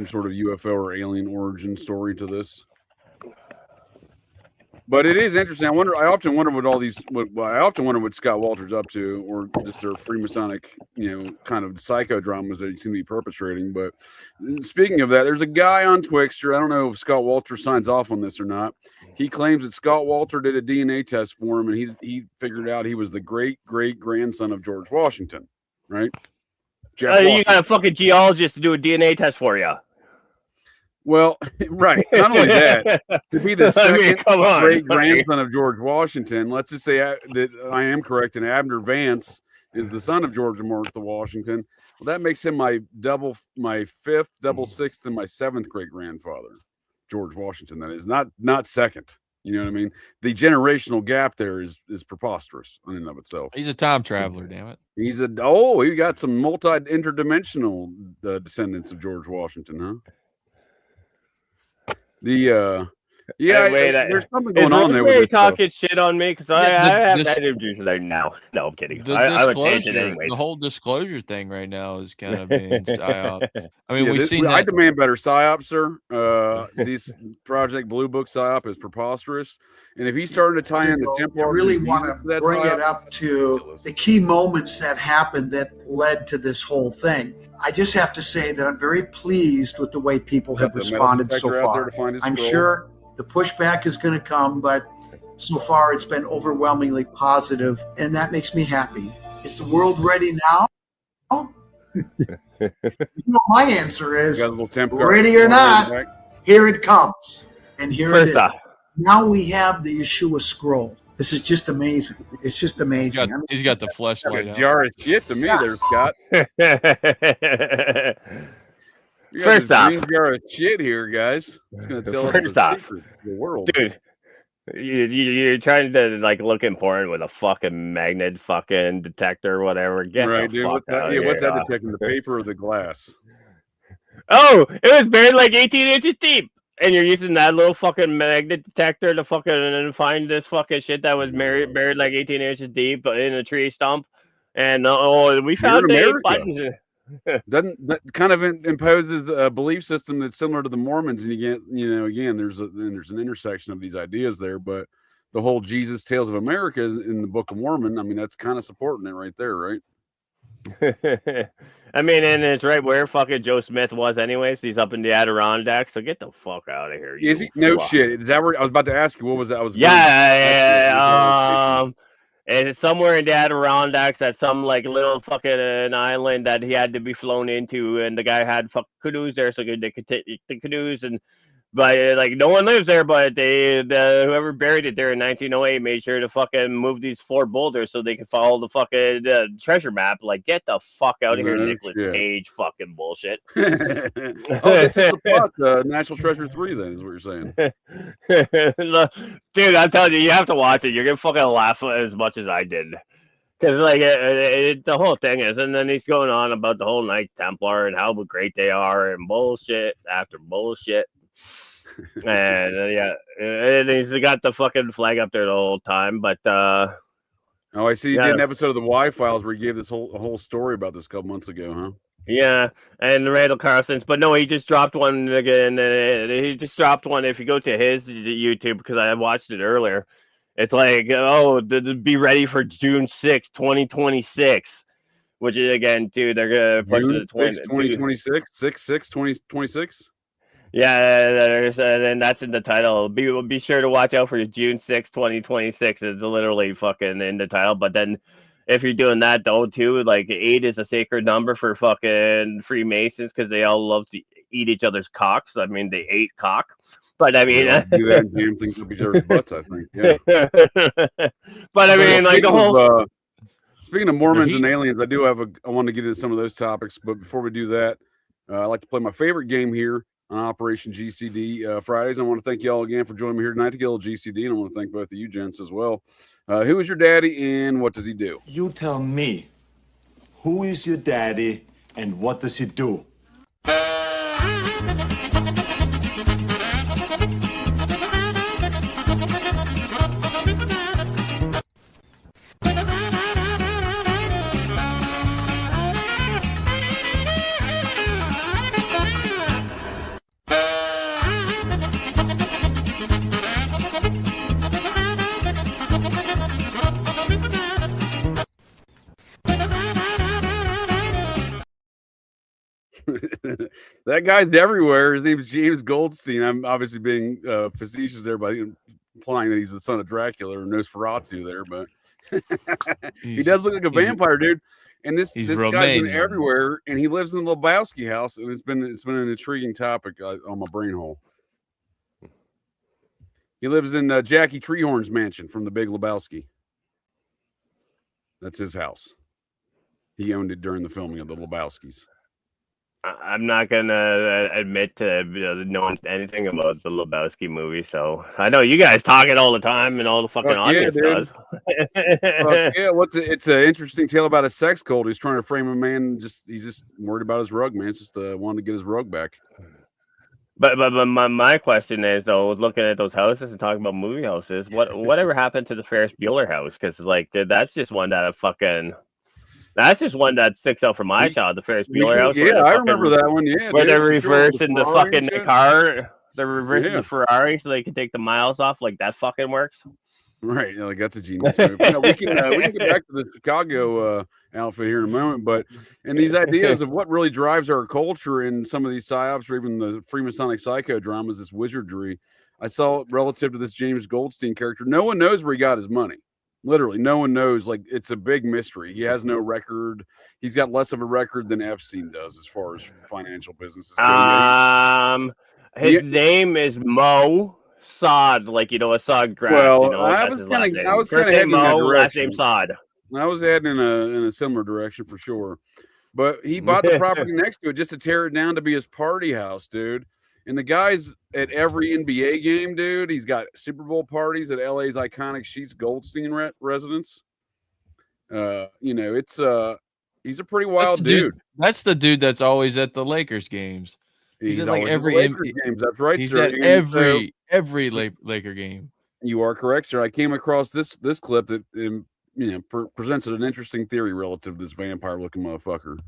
sort of UFO or alien origin story to this. But it is interesting. I often wonder what Scott Walter's up to, or just their Freemasonic, kind of psychodramas that he seems to be perpetrating. But speaking of that, there's a guy on Twixter. I don't know if Scott Walter signs off on this or not. He claims that Scott Walter did a DNA test for him, and he figured out he was the great-great-grandson of George Washington, right? You got a fucking geologist to do a DNA test for you. Well, right. Not only that, to be the second great-grandson of George Washington, let's just say that I am correct, and Abner Vance is the son of George and Martha Washington. Well, that makes him my fifth, double sixth, and my seventh great-grandfather, George Washington. That is not second. You know what I mean? The generational gap there is preposterous in and of itself. He's a time traveler, damn it. He got some interdimensional descendants of George Washington, huh? There's something going on there. With talking shit on me because I have that interview right now. No, I'm kidding. The whole disclosure thing right now is kind of being psyop. I mean, I demand better psyop, sir. This Project Blue Book psyop is preposterous, and if he's starting to tie in the Templar, I really want to bring it up to the key moments that happened that led to this whole thing. I just have to say that I'm very pleased with the way people have responded so far. I'm sure the pushback is going to come, but so far it's been overwhelmingly positive, and that makes me happy. Is the world ready now? My answer is ready or not, here it comes. And here it is. Now we have the Yeshua scroll. This is just amazing. It's just amazing. He's got the fleshlight. A jar of shit to me there, Scott. First off, green jar of shit here, guys. It's going to tell us the secrets of the world. Dude, you're trying to look important with a fucking magnet fucking detector or whatever. Get right, dude. What's that detecting? The paper or the glass? Oh, it was buried 18 inches deep. And you're using that little fucking magnet detector to fucking find this fucking shit that was buried 18 inches deep in a tree stump. And we found the 8 buttons. That kind of imposes a belief system that's similar to the Mormons, and again, there's an intersection of these ideas there. But the whole Jesus Tales of America is in the Book of Mormon. I mean, that's kind of supporting it right there, right? I mean, and it's right where fucking Joe Smith was anyways. He's up in the Adirondacks, so get the fuck out of here. Is he? No shit. Is that where I was about to ask you? What was that? And it's somewhere in the Adirondacks at some little fucking island that he had to be flown into, and the guy had canoes there, so they could take the canoes and. But no one lives there, but whoever buried it there in 1908 made sure to fucking move these 4 boulders so they could follow the fucking treasure map. Get the fuck out of here, Nicolas Cage fucking bullshit. This is the plot, National Treasure 3 then, is what you're saying. Dude, I'm telling you have to watch it. You're going to fucking laugh as much as I did. Because the whole thing is, and then he's going on about the whole Knights Templar and how great they are and bullshit after bullshit. And and he's got the fucking flag up there the whole time. But I see you did an episode of the Y-Files where he gave this whole story about this a couple months ago, huh? Yeah, and Randall Carson's, but no, he just dropped one again. He just dropped one. If you go to his YouTube, because I watched it earlier, it's be ready for June 6, 2026. Which is again, dude, they're gonna push it to 2026, 6/6/2026. Yeah, and that's in the title. Be sure to watch out for June 6, 2026. It's literally fucking in the title. But then if you're doing that though too, 8 is a sacred number for fucking Freemasons because they all love to eat each other's cocks. I mean, they ate cock. But I mean, do that and jam things up each other's butts. I think. Yeah. But I mean, like the whole. Speaking of Mormons and aliens, I want to get into some of those topics. But before we do that, I like to play my favorite game here on Operation GCD Fridays. I want to thank you all again for joining me here tonight to get a little GCD, and I want to thank both of you gents as well. Who is your daddy and what does he do? You tell me, who is your daddy and what does he do? That guy's everywhere. His name's James Goldstein. I'm obviously being facetious there by implying that he's the son of Dracula or Nosferatu there, but he does look like a vampire, dude. And this guy's been everywhere, and he lives in the Lebowski house, and it's been an intriguing topic on my brain hole. He lives in Jackie Treehorn's mansion from the Big Lebowski. That's his house. He owned it during the filming of the Lebowskis. I'm not gonna admit to knowing anything about the Lebowski movie, so I know you guys talk it all the time, and all the fucking audience does. Yeah, it's an interesting tale about a sex cult. He's trying to frame a man. He's just worried about his rug, man. It's just wanting to get his rug back. But my question is though, looking at those houses and talking about movie houses, whatever happened to the Ferris Bueller house? Because like that's just one that That's just one that sticks out for my child, the Ferris Bueller house. Yeah, I remember that one. Yeah, where they're reversing the fucking car. They're reversing the Ferrari so they can take the miles off. Like that fucking works. Right. Like that's a genius move. We can get back to the Chicago outfit here in a moment, but and these ideas of what really drives our culture in some of these psyops or even the Freemasonic psychodramas, this wizardry. I saw it relative to this James Goldstein character. No one knows where he got his money. Literally, no one knows. Like, it's a big mystery. He has no record. He's got less of a record than Epstein does as far as financial businesses go. His name is Mo Sod, like a sod grass. Well, I was kind of heading in that direction. Last name Sod. I was heading in a similar direction for sure. But he bought the property next to it just to tear it down to be his party house, dude. And the guy's at every NBA game, dude. He's got Super Bowl parties at LA's iconic Sheets Goldstein residence. It's he's a pretty wild dude. That's the dude that's always at the Lakers games. He's at like every Lakers games. That's right, he's sir. At every Laker game. You are correct, sir. I came across this clip that presents an interesting theory relative to this vampire-looking motherfucker.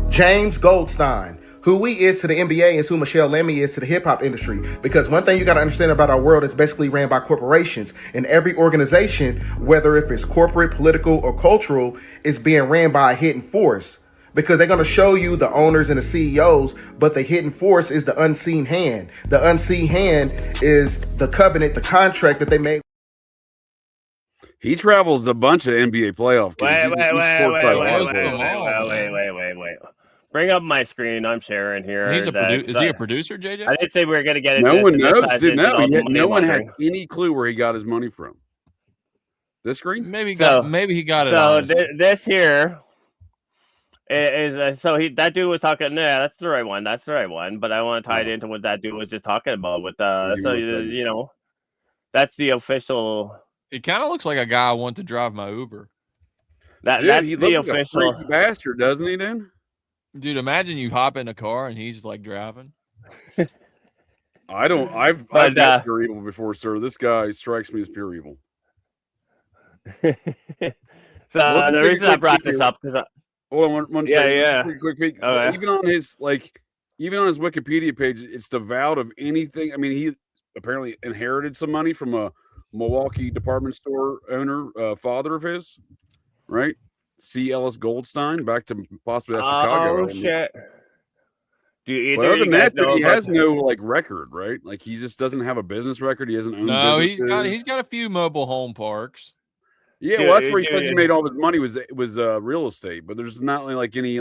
James Goldstein. Who he is to the NBA is who Michelle Lemmy is to the hip-hop industry. Because one thing you got to understand about our world is basically ran by corporations. And every organization, whether if it's corporate, political, or cultural, is being ran by a hidden force. Because they're going to show you the owners and the CEOs, but the hidden force is the unseen hand. The unseen hand is the covenant, the contract that they made. He travels a bunch of NBA playoff games. Wait. Bring up my screen. I'm sharing here. Is he a producer, JJ? I didn't say we were going to get it. No one knows. No one had any clue where he got his money from. This screen? Maybe he got it. So this here is that dude was talking. Yeah, that's the right one. That's the right one. But I want to tie it into what that dude was just talking about. With that's the official. It kind of looks like a guy I want to drive my Uber. That's he the looks official like a bastard, doesn't he, dude? Dude, imagine you hop in a car and he's like driving. I've met pure evil before, sir. This guy strikes me as pure evil. The reason I brought this up because one second, quick peek. Even on his Wikipedia page, it's devout of anything. I mean, he apparently inherited some money from a Milwaukee department store owner, father of his, right? C. Ellis Goldstein, back to possibly that Chicago. Oh shit! But other than that, he has no record, right? Like he just doesn't have a business record. He hasn't owned. No, he's got a few mobile home parks. Yeah, well, that's where he supposed to made all his money was real estate, but there's not like any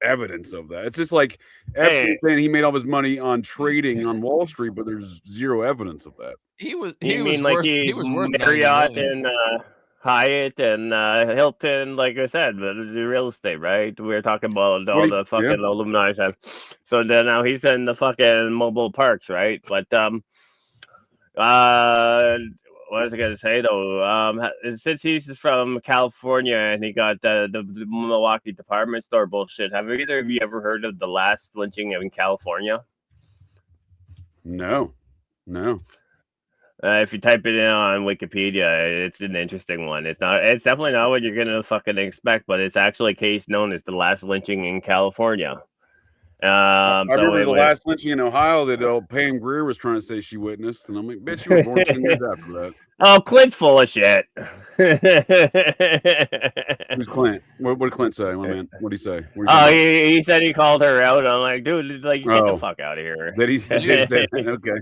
evidence of that. It's just like Epstein saying he made all his money on trading on Wall Street, but there's zero evidence of that. He was worth Marriott and Hyatt and Hilton, like I said, the real estate, right? We were talking about all the fucking Illuminati stuff. So then now he's in the fucking mobile parks, right? But what was I gonna say though? Since he's from California and he got the Milwaukee department store bullshit, have either of you ever heard of the last lynching in California? No. If you type it in on Wikipedia, it's an interesting one. It's definitely not what you're gonna fucking expect, but it's actually a case known as the last lynching in California. I remember the last lynching in Ohio that Pam Grier was trying to say she witnessed, and I'm like, bitch, you were born 10 years after that. Oh, Clint's full of shit. Who's Clint? What did Clint say? What did he say? He said he called her out. I'm like, dude, like, get the fuck out of here. Did he say okay.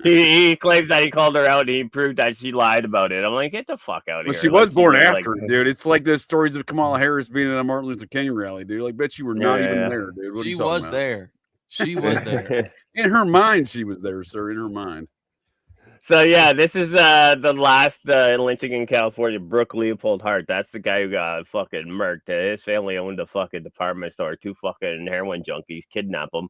He claims that he called her out and he proved that she lied about it. I'm like, get the fuck out of here. She was born after, dude. It's like the stories of Kamala Harris being at a Martin Luther King rally, dude. Like, bet you were not even there, dude. What she was about? there. She was there. In her mind, she was there, sir. In her mind. So yeah, this is the last lynching in California. Brooke Leopold Hart. That's the guy who got fucking murked. His family owned a fucking department store. 2 fucking heroin junkies kidnap him,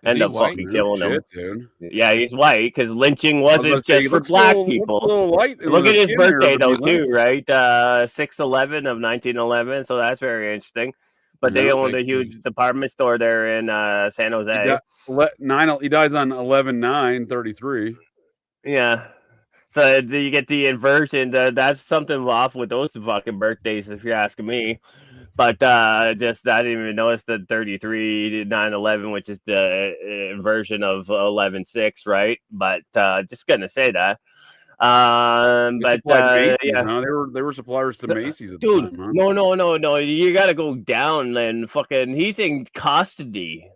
end up fucking killing him. Dude. Yeah, he's white because lynching wasn't just for black people. Look at his birthday though too, right? 6/11 of 1911. So that's very interesting. But they owned a huge department store there in San Jose. He dies on 11/9/33. Yeah. So you get the inversion. That's something off with those fucking birthdays, if you're asking me. But I didn't even notice the 33 9/11, which is the inversion of 11/6, right? But just gonna say that. Macy's, huh? They were suppliers to Macy's at the time, huh? No. You gotta go down and fucking. He's in custody.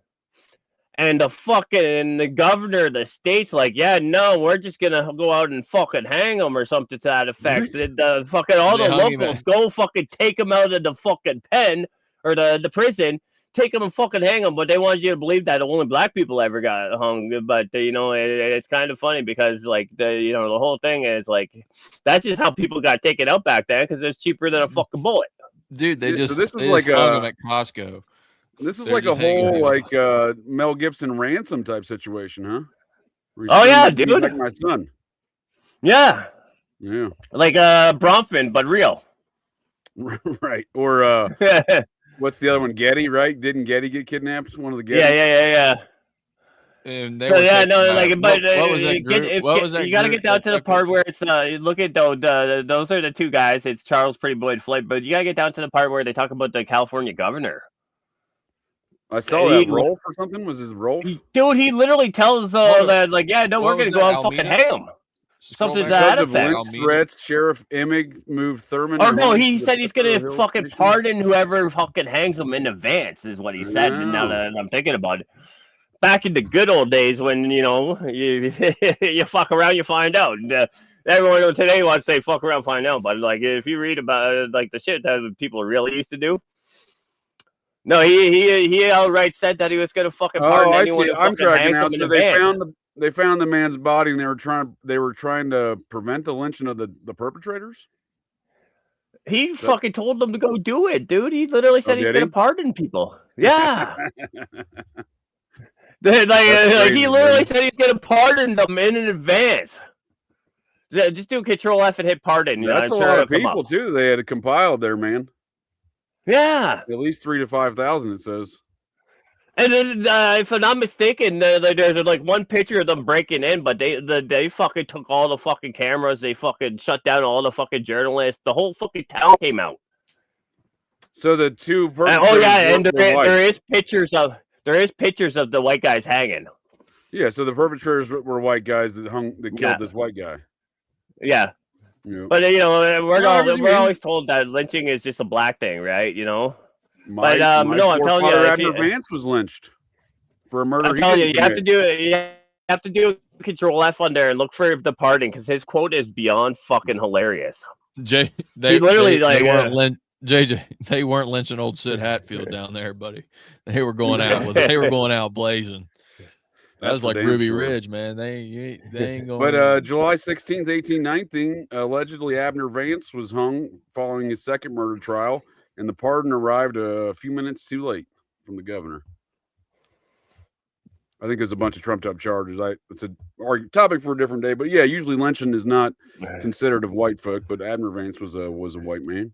And the governor of the state's like, yeah, no, we're just gonna go out and fucking hang him or something to that effect. And fucking all the locals go fucking take him out of the fucking pen or the prison, take him and fucking hang him. But they want you to believe that only black people ever got hung. But it's kind of funny because like the whole thing is like that's just how people got taken out back then because it's cheaper than a fucking bullet. Dude, this was like hung him at Costco. This is like a whole like Mel Gibson ransom type situation, huh? Oh yeah, dude. Like my son. Yeah. Yeah. Like Bronfman, but real. Right. Or what's the other one? Getty, right? Didn't Getty get kidnapped? One of the Gettys? Yeah. And but what was that group? What was that? You got to get down to the part where it's look at those are the 2 guys. It's Charles Pretty Boy Floyd, but you got to get down to the part where they talk about the California governor. I saw that Rolf or something. Was his Rolf? Dude, he literally tells that like, yeah, no, we're gonna go out and fucking hang him. Something to that effect. Threats, Sheriff Emig moved Thurman. Oh no, he said he's gonna fucking pardon whoever fucking hangs him in advance, is what he said. And now that I'm thinking about it, back in the good old days when you fuck around, you find out. Everyone today wants to say fuck around, find out, but like if you read about like the shit that people really used to do. No, he outright said that he was going to fucking pardon anyone. I'm tracking out. So they found the man's body, and they were trying to prevent the lynching of the perpetrators. He fucking told them to go do it, dude. He literally said he's going to pardon people. Yeah. He literally said he's going to pardon them in advance. Just do Control F and hit pardon. That's a lot of people too. They had to compile there, man. Yeah, at least 3,000 to 5,000. It says. And then, if I'm not mistaken, there's like one picture of them breaking in, but they fucking took all the fucking cameras. They fucking shut down all the fucking journalists. The whole fucking town came out. So the 2 and there is pictures of the white guys hanging. Yeah, so the perpetrators were white guys that killed this white guy. Yeah. Yeah. But we're always told that lynching is just a black thing, right? No, I'm telling you, Abner Vance was lynched for a murder. I'm telling you, you have to do it. You have to do Control F on there and look for the pardon because his quote is beyond fucking hilarious. They JJ, they weren't lynching old Sid Hatfield down there, buddy. They were going out blazing. That was like Ruby Ridge, man. They ain't going. But July 16th, 1819, allegedly Abner Vance was hung following his second murder trial, and the pardon arrived a few minutes too late from the governor. I think there's a bunch of trumped up charges. It's a topic for a different day, but yeah, usually lynching is not considered of white folk, but Abner Vance was a white man.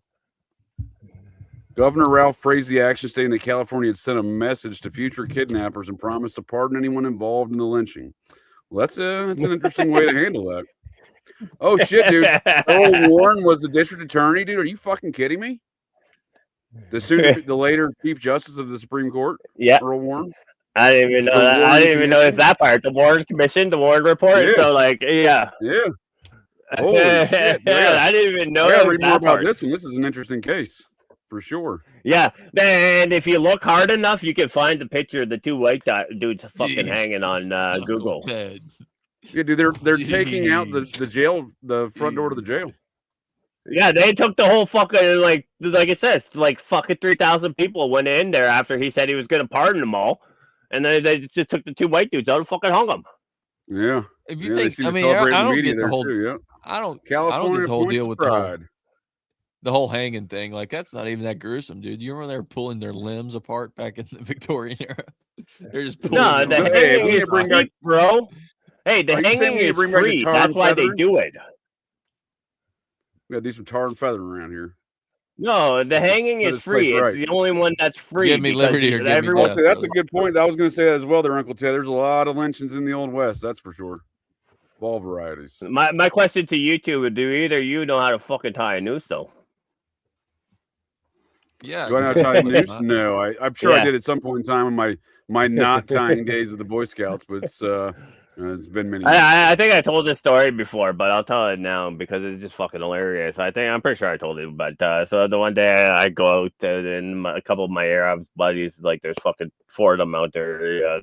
Governor Ralph praised the action, stating that California had sent a message to future kidnappers and promised to pardon anyone involved in the lynching. Well, that's an interesting way to handle that. Oh shit, dude! Earl Warren was the district attorney, dude. Are you fucking kidding me? The later Chief Justice of the Supreme Court. Yeah, Earl Warren. I didn't even know that. I didn't even notice that part. The Warren Commission, the Warren Report. Yeah. So, like, yeah. Holy shit! Yeah, I didn't even know. I gotta read more about this one. This is an interesting case, for sure. Yeah, and if you look hard enough, you can find the picture of the two white dudes fucking hanging on Google. Yeah, dude, they're taking out the jail, the front door to the jail. Yeah, they took the whole fucking, like it says, like fucking 3,000 people went in there after he said he was going to pardon them all. And then they just took the two white dudes out and fucking hung them. Yeah. If you think, I mean, I don't get the whole, I don't get the whole deal with the whole hanging thing. Like, that's not even that gruesome, dude. You remember they were pulling their limbs apart back in the Victorian era? They're just pulling the hanging is free, bro. Hey, the hanging is free. That's why they do it. We gotta do some tar and feather around here. No, the hanging is free. It's the only one that's free. Give me liberty or give me death. That's a good point. I was going to say that as well there, Uncle Ted. There's a lot of lynchings in the Old West, that's for sure. Of all varieties. My question to you two would do either you know how to fucking tie a noose, though? Yeah. Do I know how to tie a noose? No. I'm sure I did at some point in time in my not tying days of the Boy Scouts, but it's been many years. I think I told this story before, but I'll tell it now because it's just fucking hilarious. I'm pretty sure I told it, but so the one day I go out and a couple of my Arab buddies, like there's fucking 4 of them out there,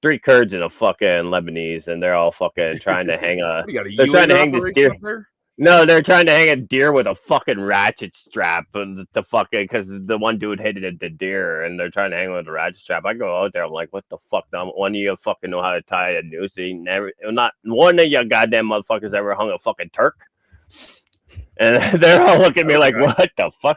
3 Kurds and a fucking Lebanese, and they're all fucking trying to hang they're trying to hang this deer. No, they're trying to hang a deer with a fucking ratchet strap to fucking, because the one dude hit it at the deer, and they're trying to hang with a ratchet strap. I go out there, I'm like, what the fuck? One of you fucking know how to tie a noose. Not one of you goddamn motherfuckers ever hung a fucking Turk. And they're all looking at me like, what the fuck?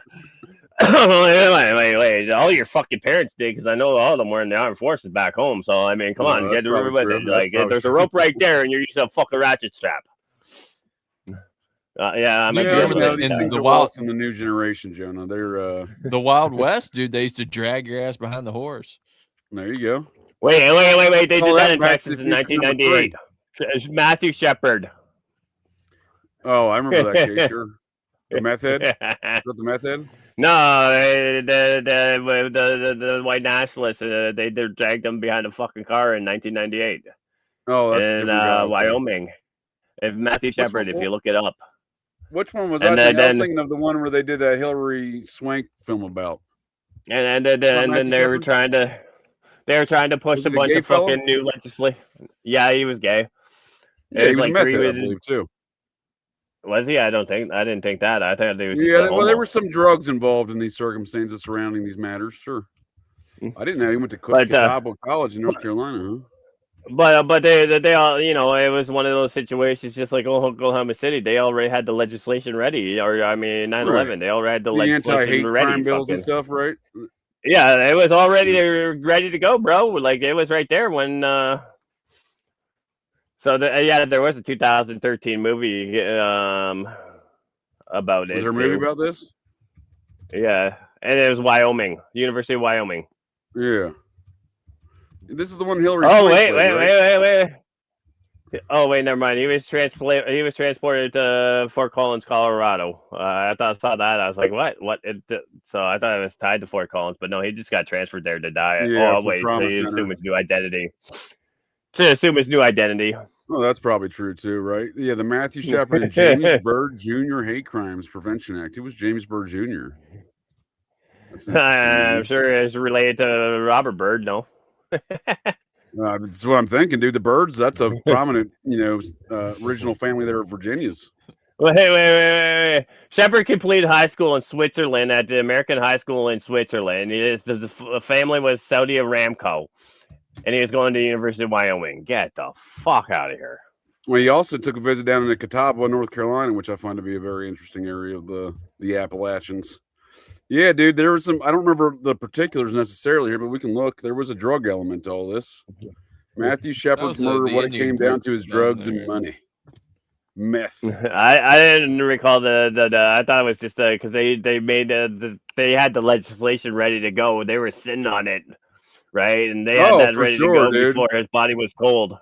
wait. All your fucking parents did, because I know all of them were in the armed forces back home. So, I mean, come on, get rid of it. Like, there's a rope right there, and you're using a fucking ratchet strap. I'm in the wild in the new generation, Jonah. They're the Wild West, dude. They used to drag your ass behind the horse. There you go. Wait. They did that in Texas in 1998. Matthew Shepard. Oh, I remember that case. Sure. The meth head. Is that the meth head? No, the white nationalists. They dragged them behind a fucking car in 1998. Oh, that's in Wyoming. If Matthew Shepard, if you look it up. Which one was that? I was thinking of the one where they did that Hillary Swank film about. And then they were trying to push a bunch of fucking new legislation. Yeah, he was gay. Yeah, he was method, I believe, too. Was he? I didn't think that. I thought they was. Yeah, well, there were some drugs involved in these circumstances surrounding these matters. Sure. I didn't know he went to Catawba College in North Carolina, huh? But they all, it was one of those situations, just like Oklahoma City. They already had the legislation ready, 9/11. Right. They already had the legislation anti-hate ready. Crime bills and stuff, right? Yeah, it was already ready to go, bro. Like it was right there when. There was a 2013 movie about it. Was there a movie about this? Yeah, and it was Wyoming, University of Wyoming. Yeah. This is the one Hillary. Oh wait. Oh wait, never mind. He was transported to Fort Collins, Colorado. I saw that. I was like, what? So I thought it was tied to Fort Collins, but no, he just got transferred there to die. Yeah, to assume his new identity. To assume his new identity. Oh, that's probably true too, right? Yeah, the Matthew Shepard and James Byrd Jr. Hate Crimes Prevention Act. It was James Byrd Jr. I'm sure it's related to Robert Byrd, no? That's what I'm thinking, dude. The Byrds, that's a prominent, original family there of Virginia's. Wait. Shepard completed high school in Switzerland at the American High School in Switzerland. The family was Saudi Aramco, and he was going to the University of Wyoming. Get the fuck out of here. Well, he also took a visit down in Catawba, North Carolina, which I find to be a very interesting area of the Appalachians. Yeah, dude, there was some. I don't remember the particulars necessarily here, but we can look. There was a drug element to all this. Matthew Shepard's murder, what it came down to is drugs and money. Meth. I didn't recall the I thought it was just because they made they had the legislation ready to go. They were sitting on it, right? And they had that ready to go before his body was cold.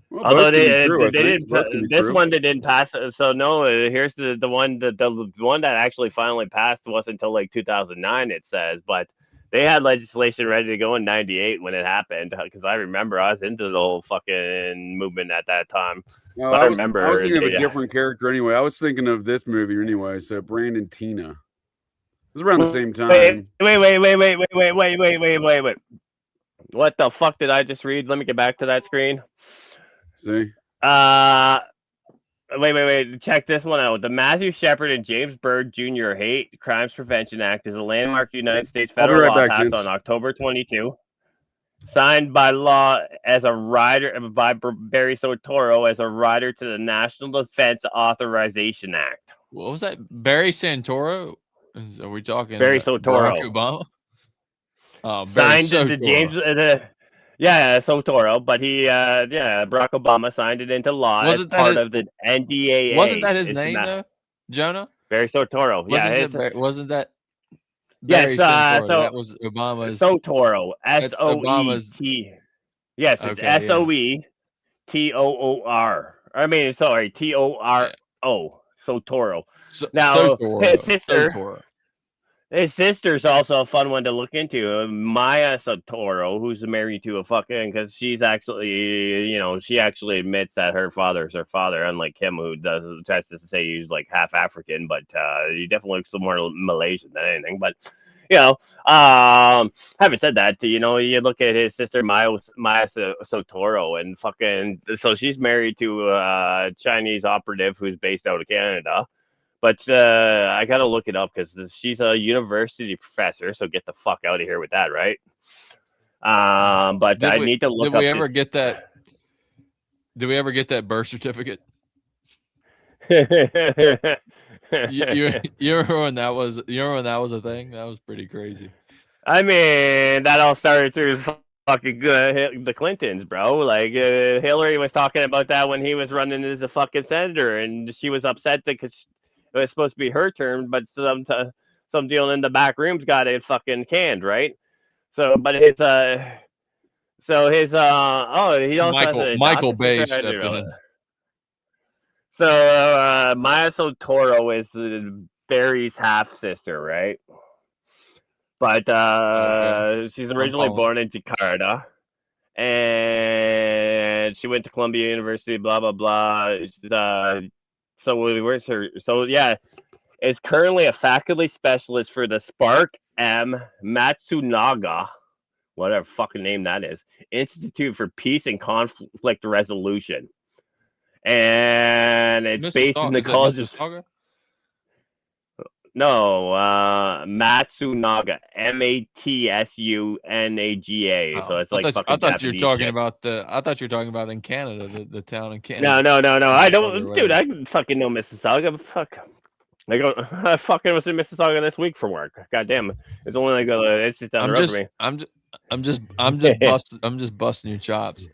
Well, although they didn't, this one they didn't pass. So no, here's the one the one that actually finally passed wasn't until like 2009. It says, but they had legislation ready to go in '98 when it happened. Because I remember I was into the whole fucking movement at that time. No, I was thinking of a different character anyway. I was thinking of this movie anyway. So Brandon Tina. It was around the same time. Wait. What the fuck did I just read? Let me get back to that screen. See? Wait. Check this one out. The Matthew Shepard and James Byrd Jr. Hate Crimes Prevention Act is a landmark United States federal law passed on October 22. Signed by law as a rider by Barry Soetoro as a rider to the National Defense Authorization Act. What was that? Barry Santoro? Are we talking Barry Soetoro? Obama? Signed to James. Soetoro, but he, Barack Obama signed it into law as part of the NDAA. Wasn't that his name though, Jonah? Barry Soetoro. Wasn't that? Yes, so that was Obama's Soetoro. S-O-E-T. Yes, it's S-O-E-T-O-O-R. I mean, sorry, T-O-R-O. Soetoro. Now, his sister's also a fun one to look into. Maya Soetoro, who's married to a fucking, because she's actually, she actually admits that her father's her father, unlike him, who tries to say he's like half African, but he definitely looks more Malaysian than anything. But, having said that, you look at his sister Maya Soetoro, and fucking, so she's married to a Chinese operative who's based out of Canada. But I gotta look it up because she's a university professor, so get the fuck out of here with that, right? But I need to look. Did we ever get that? Did we ever get that birth certificate? you remember when that was? You remember when that was a thing? That was pretty crazy. I mean, that all started through fucking the Clintons, bro. Like Hillary was talking about that when he was running as a fucking senator, and she was upset because it was supposed to be her turn, but some deal in the back rooms got it fucking canned, right? So, but he also Michael Bay stepped in. So Maya Soetoro is Barry's half sister, right? But she's originally born in Jakarta, and she went to Columbia University. Blah blah blah. So where's her? So yeah, is currently a faculty specialist for the Spark M Matsunaga, whatever fucking name that is, Institute for Peace and Conflict Resolution, and it's based in the college of. No, Matsunaga, M-A-T-S-U-N-A-G-A. So it's like fucking. I thought you were talking about in Canada, the town in Canada. No. I don't, dude. I fucking know Mississauga. Fuck. I fucking was in Mississauga this week for work. God damn. It's only like it's just down the road for me. I'm just busting your chops.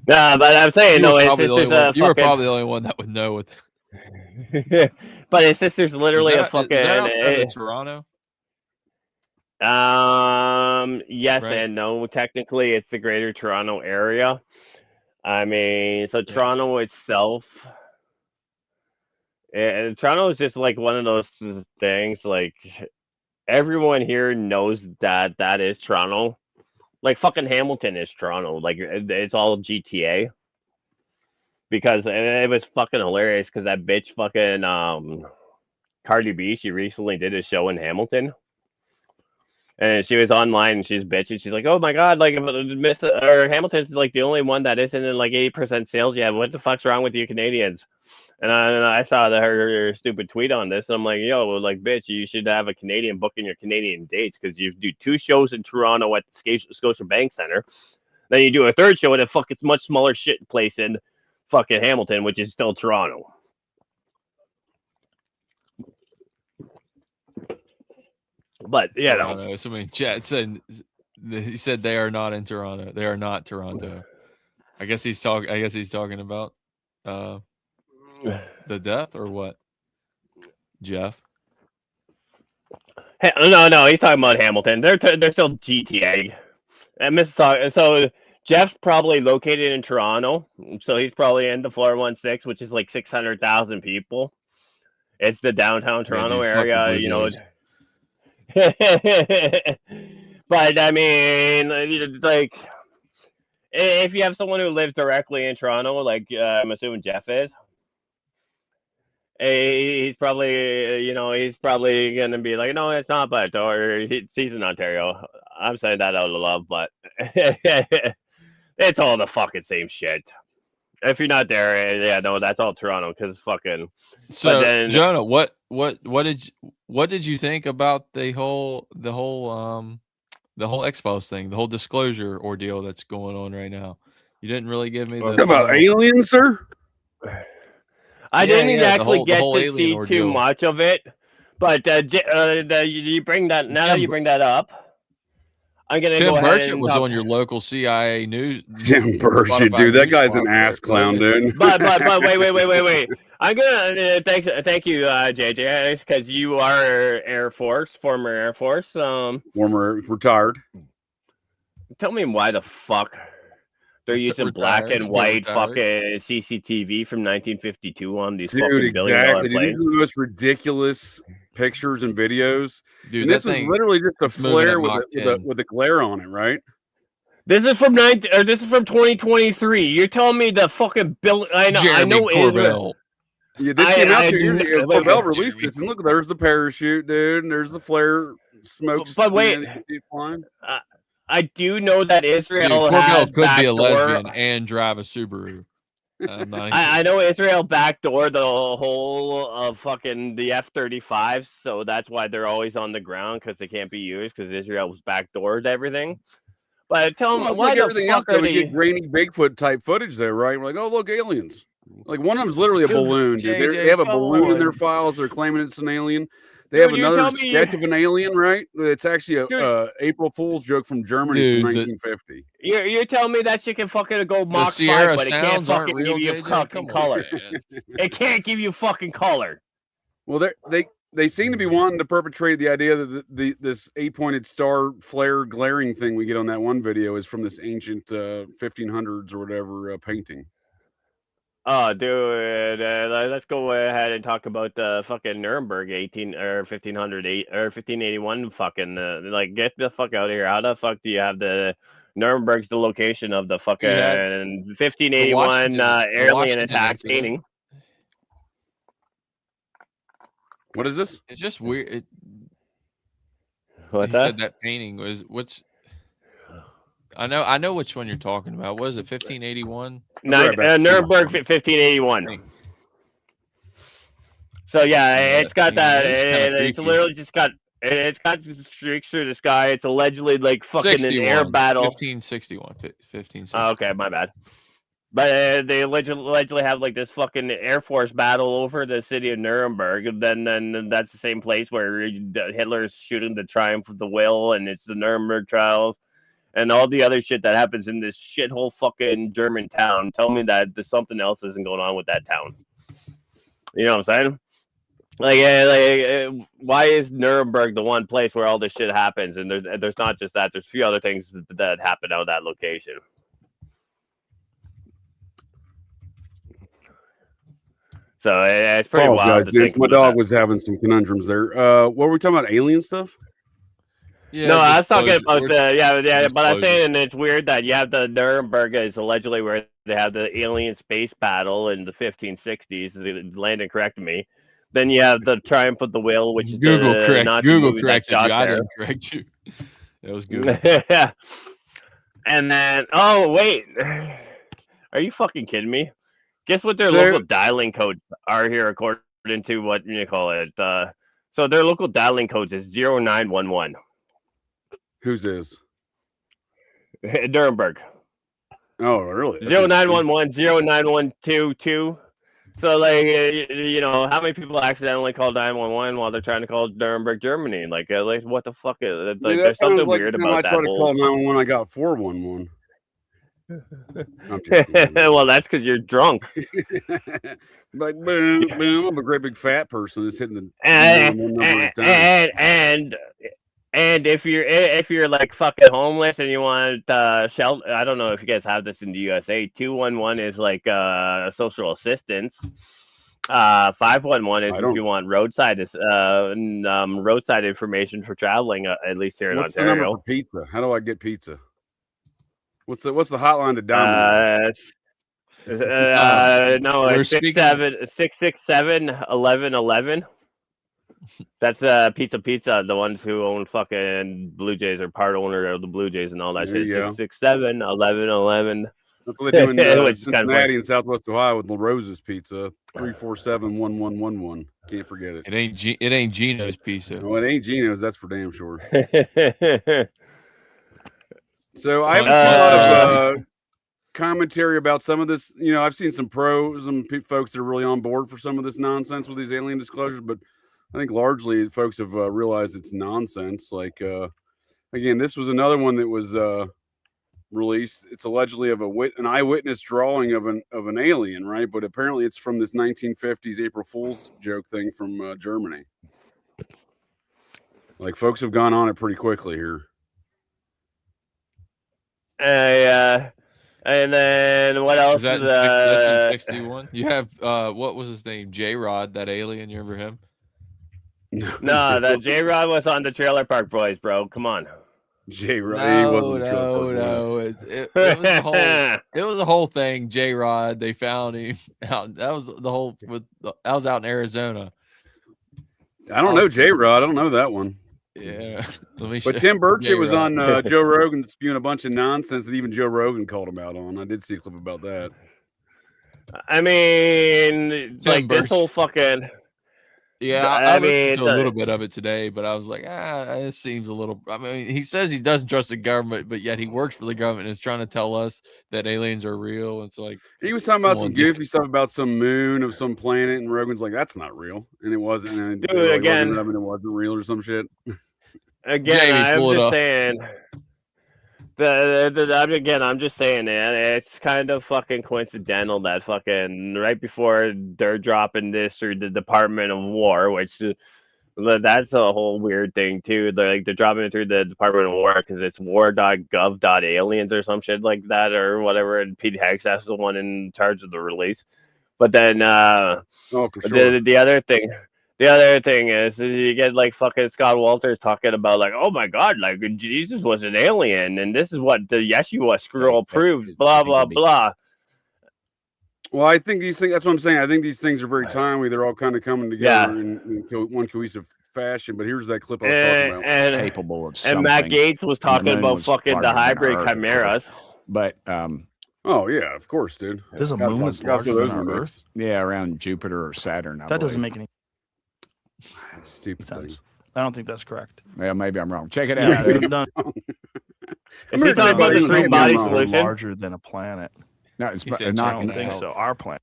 Nah, but I'm saying you were probably the only one that would know what. But his sister's literally a fucking. Is that outside of Toronto? Yes and no. Technically, it's the Greater Toronto area. I mean, so Toronto itself. And Toronto is just like one of those things. Like everyone here knows that is Toronto. Like fucking Hamilton is Toronto. Like it's all GTA. Because it was fucking hilarious because that bitch fucking Cardi B, she recently did a show in Hamilton. And she was online and she's bitching. She's like, oh my God, like Hamilton's like the only one that isn't in like 80% sales yet. What the fuck's wrong with you Canadians? And I saw her stupid tweet on this, and I'm like, yo, like, bitch, you should have a Canadian booking your Canadian dates because you do 2 shows in Toronto at the Scotiabank Center. Then you do a 3rd show at a fucking much smaller shit place in fucking Hamilton, which is still Toronto. But, you know. Somebody in chat said, he said they are not in Toronto. They are not Toronto. I guess he's talking about the death or what? Jeff? Hey, no, he's talking about Hamilton. They're still GTA. And Mississauga. So Jeff's probably located in Toronto, so he's probably in the 416, which is like 600,000 people. It's the downtown Toronto area, you know. But I mean, like, if you have someone who lives directly in Toronto, like I'm assuming Jeff is, he's probably, gonna be like, no, it's not, but or he's in Ontario. I'm saying that out of love, but it's all the fucking same shit. If you're not there, yeah, no, that's all Toronto because fucking. So then, Jonah, what did you think about the whole X-Files thing, the whole disclosure ordeal that's going on right now? You didn't really give me the about aliens, sir. I didn't actually get to see too much of it, but you bring that now that you bring that up. I'm gonna Tim go ahead Burchett and was on your local CIA news. Tim Burchett, dude, that guy's an ass clown, dude. But wait. I'm gonna thank you, JJ, because you are former Air Force, former retired. Tell me why the fuck they're using black and white fucking CCTV from 1952 on these fucking billion-dollar planes. These are the most ridiculous pictures and videos. Dude, and this was literally just a flare with a glare on it, right? This is from 2023. You're telling me the fucking bill? I know. Corbell. Yeah, this came out 2 years ago. Corbell released this, and look, there's the parachute, dude, and there's the flare smoke. But wait, I do know that Israel Corbell could be a lesbian and drive a Subaru. I know Israel backdoored the whole of fucking the F-35, so that's why they're always on the ground because they can't be used because Israel was backdoored everything. But tell them why everything else we get grainy Bigfoot type footage there, right? We're like, oh look, aliens. Like one of them's literally a balloon, dude. They have a balloon in their files. They're claiming it's an alien. They have another sketch of an alien, right? It's actually a April Fool's joke from Germany from 1950. You're telling me that shit can fucking go Mach 5, but it can't fucking give you fucking color. It can't give you fucking color. Well, they seem to be wanting to perpetrate the idea that this 8-pointed star flare glaring thing we get on that one video is from this ancient 1500s or whatever painting. Oh, dude, let's go ahead and talk about the fucking Nuremberg 1581 fucking like get the fuck out of here. How the fuck do you have the Nuremberg's the location of the fucking 1581 alien attack painting? What is this? It's just weird. What said that painting was which? I know which one you're talking about. What is it? 1581. Nuremberg 1581. So yeah, it's got that. It's literally just got. It's got streaks through the sky. It's allegedly like fucking an air battle. 1561. 1561. Oh, okay, my bad. But they allegedly have like this fucking Air Force battle over the city of Nuremberg, and then that's the same place where Hitler's shooting the Triumph of the Will, and it's the Nuremberg trials. And all the other shit that happens in this shithole fucking German town. Tell me that there's something else isn't going on with that town. You know what I'm saying? Like, why is Nuremberg the one place where all this shit happens? And there's not just that. There's a few other things that happen out of that location. So it's pretty wild. My dog was having some conundrums there. What were we talking about? Alien stuff? Yeah, no, I was talking about but I'm saying it's weird that you have the Nuremberg is allegedly where they have the alien space battle in the 1560s. Landon corrected me. Then you have the Triumph of the Will, which is Google corrected you. I didn't correct you. That was Google. And then, oh wait, are you fucking kidding me? Guess what their local dialing codes are here, according to what you call it. So their local dialing codes is 0911. Whose is? Nuremberg. Oh, really? 0911, 09122. So, like, you know, how many people accidentally call 911 while they're trying to call Nuremberg, Germany? Like what the fuck is it? Like, there's something weird about that. I tried to call 911. I got 411. I'm joking. Well, that's because you're drunk. But boom, boom, I'm a great big fat person that's hitting the and if you're like fucking homeless and you want shelter, I don't know if you guys have this in the USA. 211 is like social assistance. 511 is if you want roadside information for traveling. At least here in Ontario. What's the number for pizza? How do I get pizza? What's the hotline to Domino's? No, it's 667-1111. That's Pizza, the ones who own fucking Blue Jays or part owner of the Blue Jays and all that shit. 667-1111. That's what they do in Cincinnati and Southwest Ohio with La Rosa's Pizza. 347-1111. Can't forget it. It ain't Gino's Pizza. No, it ain't Gino's. That's for damn sure. So I haven't seen a lot of commentary about some of this. You know, I've seen some folks that are really on board for some of this nonsense with these alien disclosures, but I think largely folks have realized it's nonsense. Like, again, this was another one that was released. It's allegedly of an eyewitness drawing of an alien, right? But apparently it's from this 1950s April Fool's joke thing from Germany. Like, folks have gone on it pretty quickly here. And then what else? That's in 61. You have what was his name? J-Rod, that alien. You remember him? No, that J-Rod was on the Trailer Park Boys, bro. Come on. J-Rod. No. It was a whole thing. J-Rod. They found him out. That was the whole. That was out in Arizona. I don't know J-Rod. I don't know that one. Yeah. But Tim Burchett was on Joe Rogan spewing a bunch of nonsense that even Joe Rogan called him out on. I did see a clip about that. I mean, like this whole fucking. Yeah, I listened to a little bit of it today, but I was like, it seems a little. I mean, he says he doesn't trust the government, but yet he works for the government and is trying to tell us that aliens are real. It's like he was talking about some goofy stuff about some moon of some planet, and Rogan's like, "That's not real," and it wasn't. And Dude, it wasn't real or some shit. Again, I'm just saying. I'm just saying, man, it's kind of fucking coincidental that fucking right before they're dropping this through the Department of War, which that's a whole weird thing too. They're dropping it through the Department of War because it's war.gov.aliens or some shit like that or whatever. And Pete Hegseth's the one in charge of the release. But then, for sure. The other thing is you get like fucking Scott Walters talking about like, oh my God, like Jesus was an alien and this is what the Yeshua scroll proved, blah, blah, blah. Well, I think these things, that's what I'm saying. I think these things are very timely. They're all kind of coming together in one cohesive fashion. But here's that clip I was talking about. Capable of something. And Matt Gaetz was talking about fucking the hybrid chimeras. But, oh, yeah, of course, dude. There's a moon that's larger than our Earth? Yeah, around Jupiter or Saturn. That doesn't make any stupid sense. I don't think that's correct. Well, maybe I'm wrong. Check it out. Is he talking about the three-body solution? Larger than a planet. No, it's not. I don't think so. Our planet.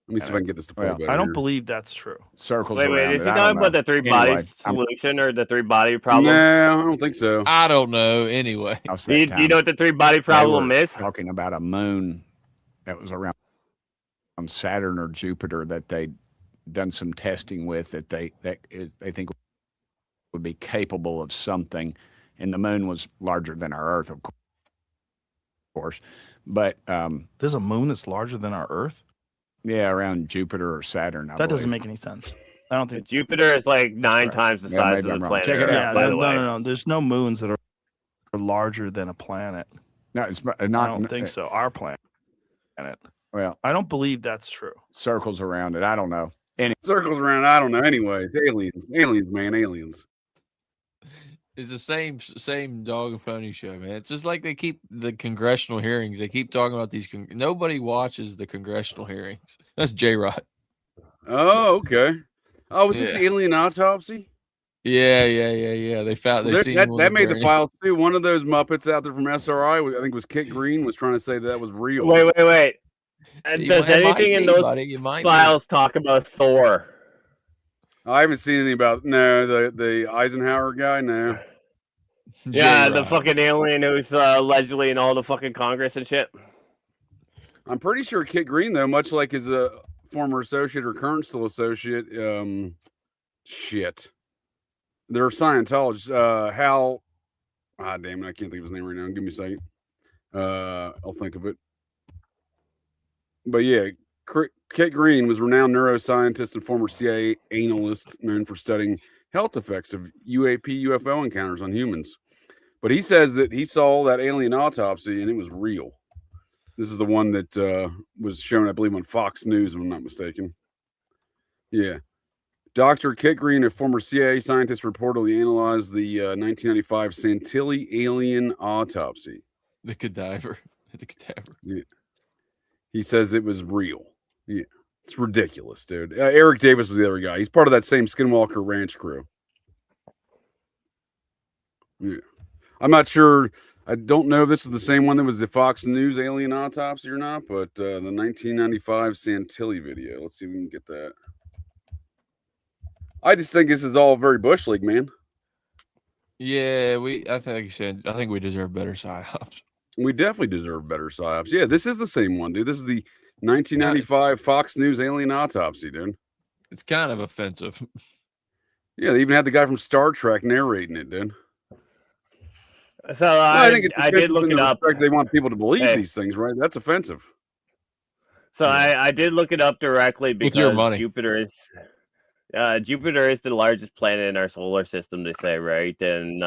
Let me see if I can get this to play better. I don't believe that's true. Circles. Wait, is he talking about the three-body solution or the three-body problem? No, I don't think so. I don't know. Anyway, do you know what the three-body problem is? Talking about a moon that was around on Saturn or Jupiter that they'd done some testing with that they think would be capable of something, and the moon was larger than our Earth, of course. But there's a moon that's larger than our Earth. Yeah, around Jupiter or Saturn. That doesn't make any sense. I don't think Jupiter is like 9 times the size of the planet. Check it out. By the way. No. There's no moons that are larger than a planet. No, it's not. I don't think so. Our planet. Well, I don't believe that's true. Circles around it. I don't know. Circles around. I don't know. Anyway, aliens, man, aliens. It's the same dog and pony show, man. It's just like they keep the congressional hearings. They keep talking about these. Nobody watches the congressional hearings. That's J-Rod. Oh, okay. Oh, was this the alien autopsy? Yeah. They found that made the files too. One of those Muppets out there from SRI, I think it was Kit Green, was trying to say that was real. Wait. Does anything in those files talk about Thor? I haven't seen anything about the Eisenhower guy. No. Yeah, the fucking alien who's allegedly in all the fucking Congress and shit. I'm pretty sure Kit Green, though, much like his former associate or current still associate, they're Scientologists. Hal, damn it, I can't think of his name right now. Give me a second. I'll think of it. But yeah, Kit Green was a renowned neuroscientist and former CIA analyst known for studying health effects of UFO encounters on humans. But he says that he saw that alien autopsy and it was real. This is the one that was shown, I believe, on Fox News, if I'm not mistaken. Yeah. Dr. Kit Green, a former CIA scientist, reportedly analyzed the 1995 Santilli alien autopsy. The cadaver. Yeah. He says it was real. Yeah. It's ridiculous, dude. Eric Davis was the other guy. He's part of that same Skinwalker Ranch crew. Yeah. I'm not sure. I don't know if this is the same one that was the Fox News alien autopsy or not, but the 1995 Santilli video. Let's see if we can get that. I just think this is all very Bush League, man. Yeah, I think we deserve better psyops. We definitely deserve better psyops. Yeah, this is the same one, dude. This is the 1995 Fox News alien autopsy, dude. It's kind of offensive. Yeah, they even had the guy from Star Trek narrating it, dude. So I think I did look it up. They want people to believe these things, right? That's offensive. So I did look it up directly because with your money. Jupiter is the largest planet in our solar system, they say, right? And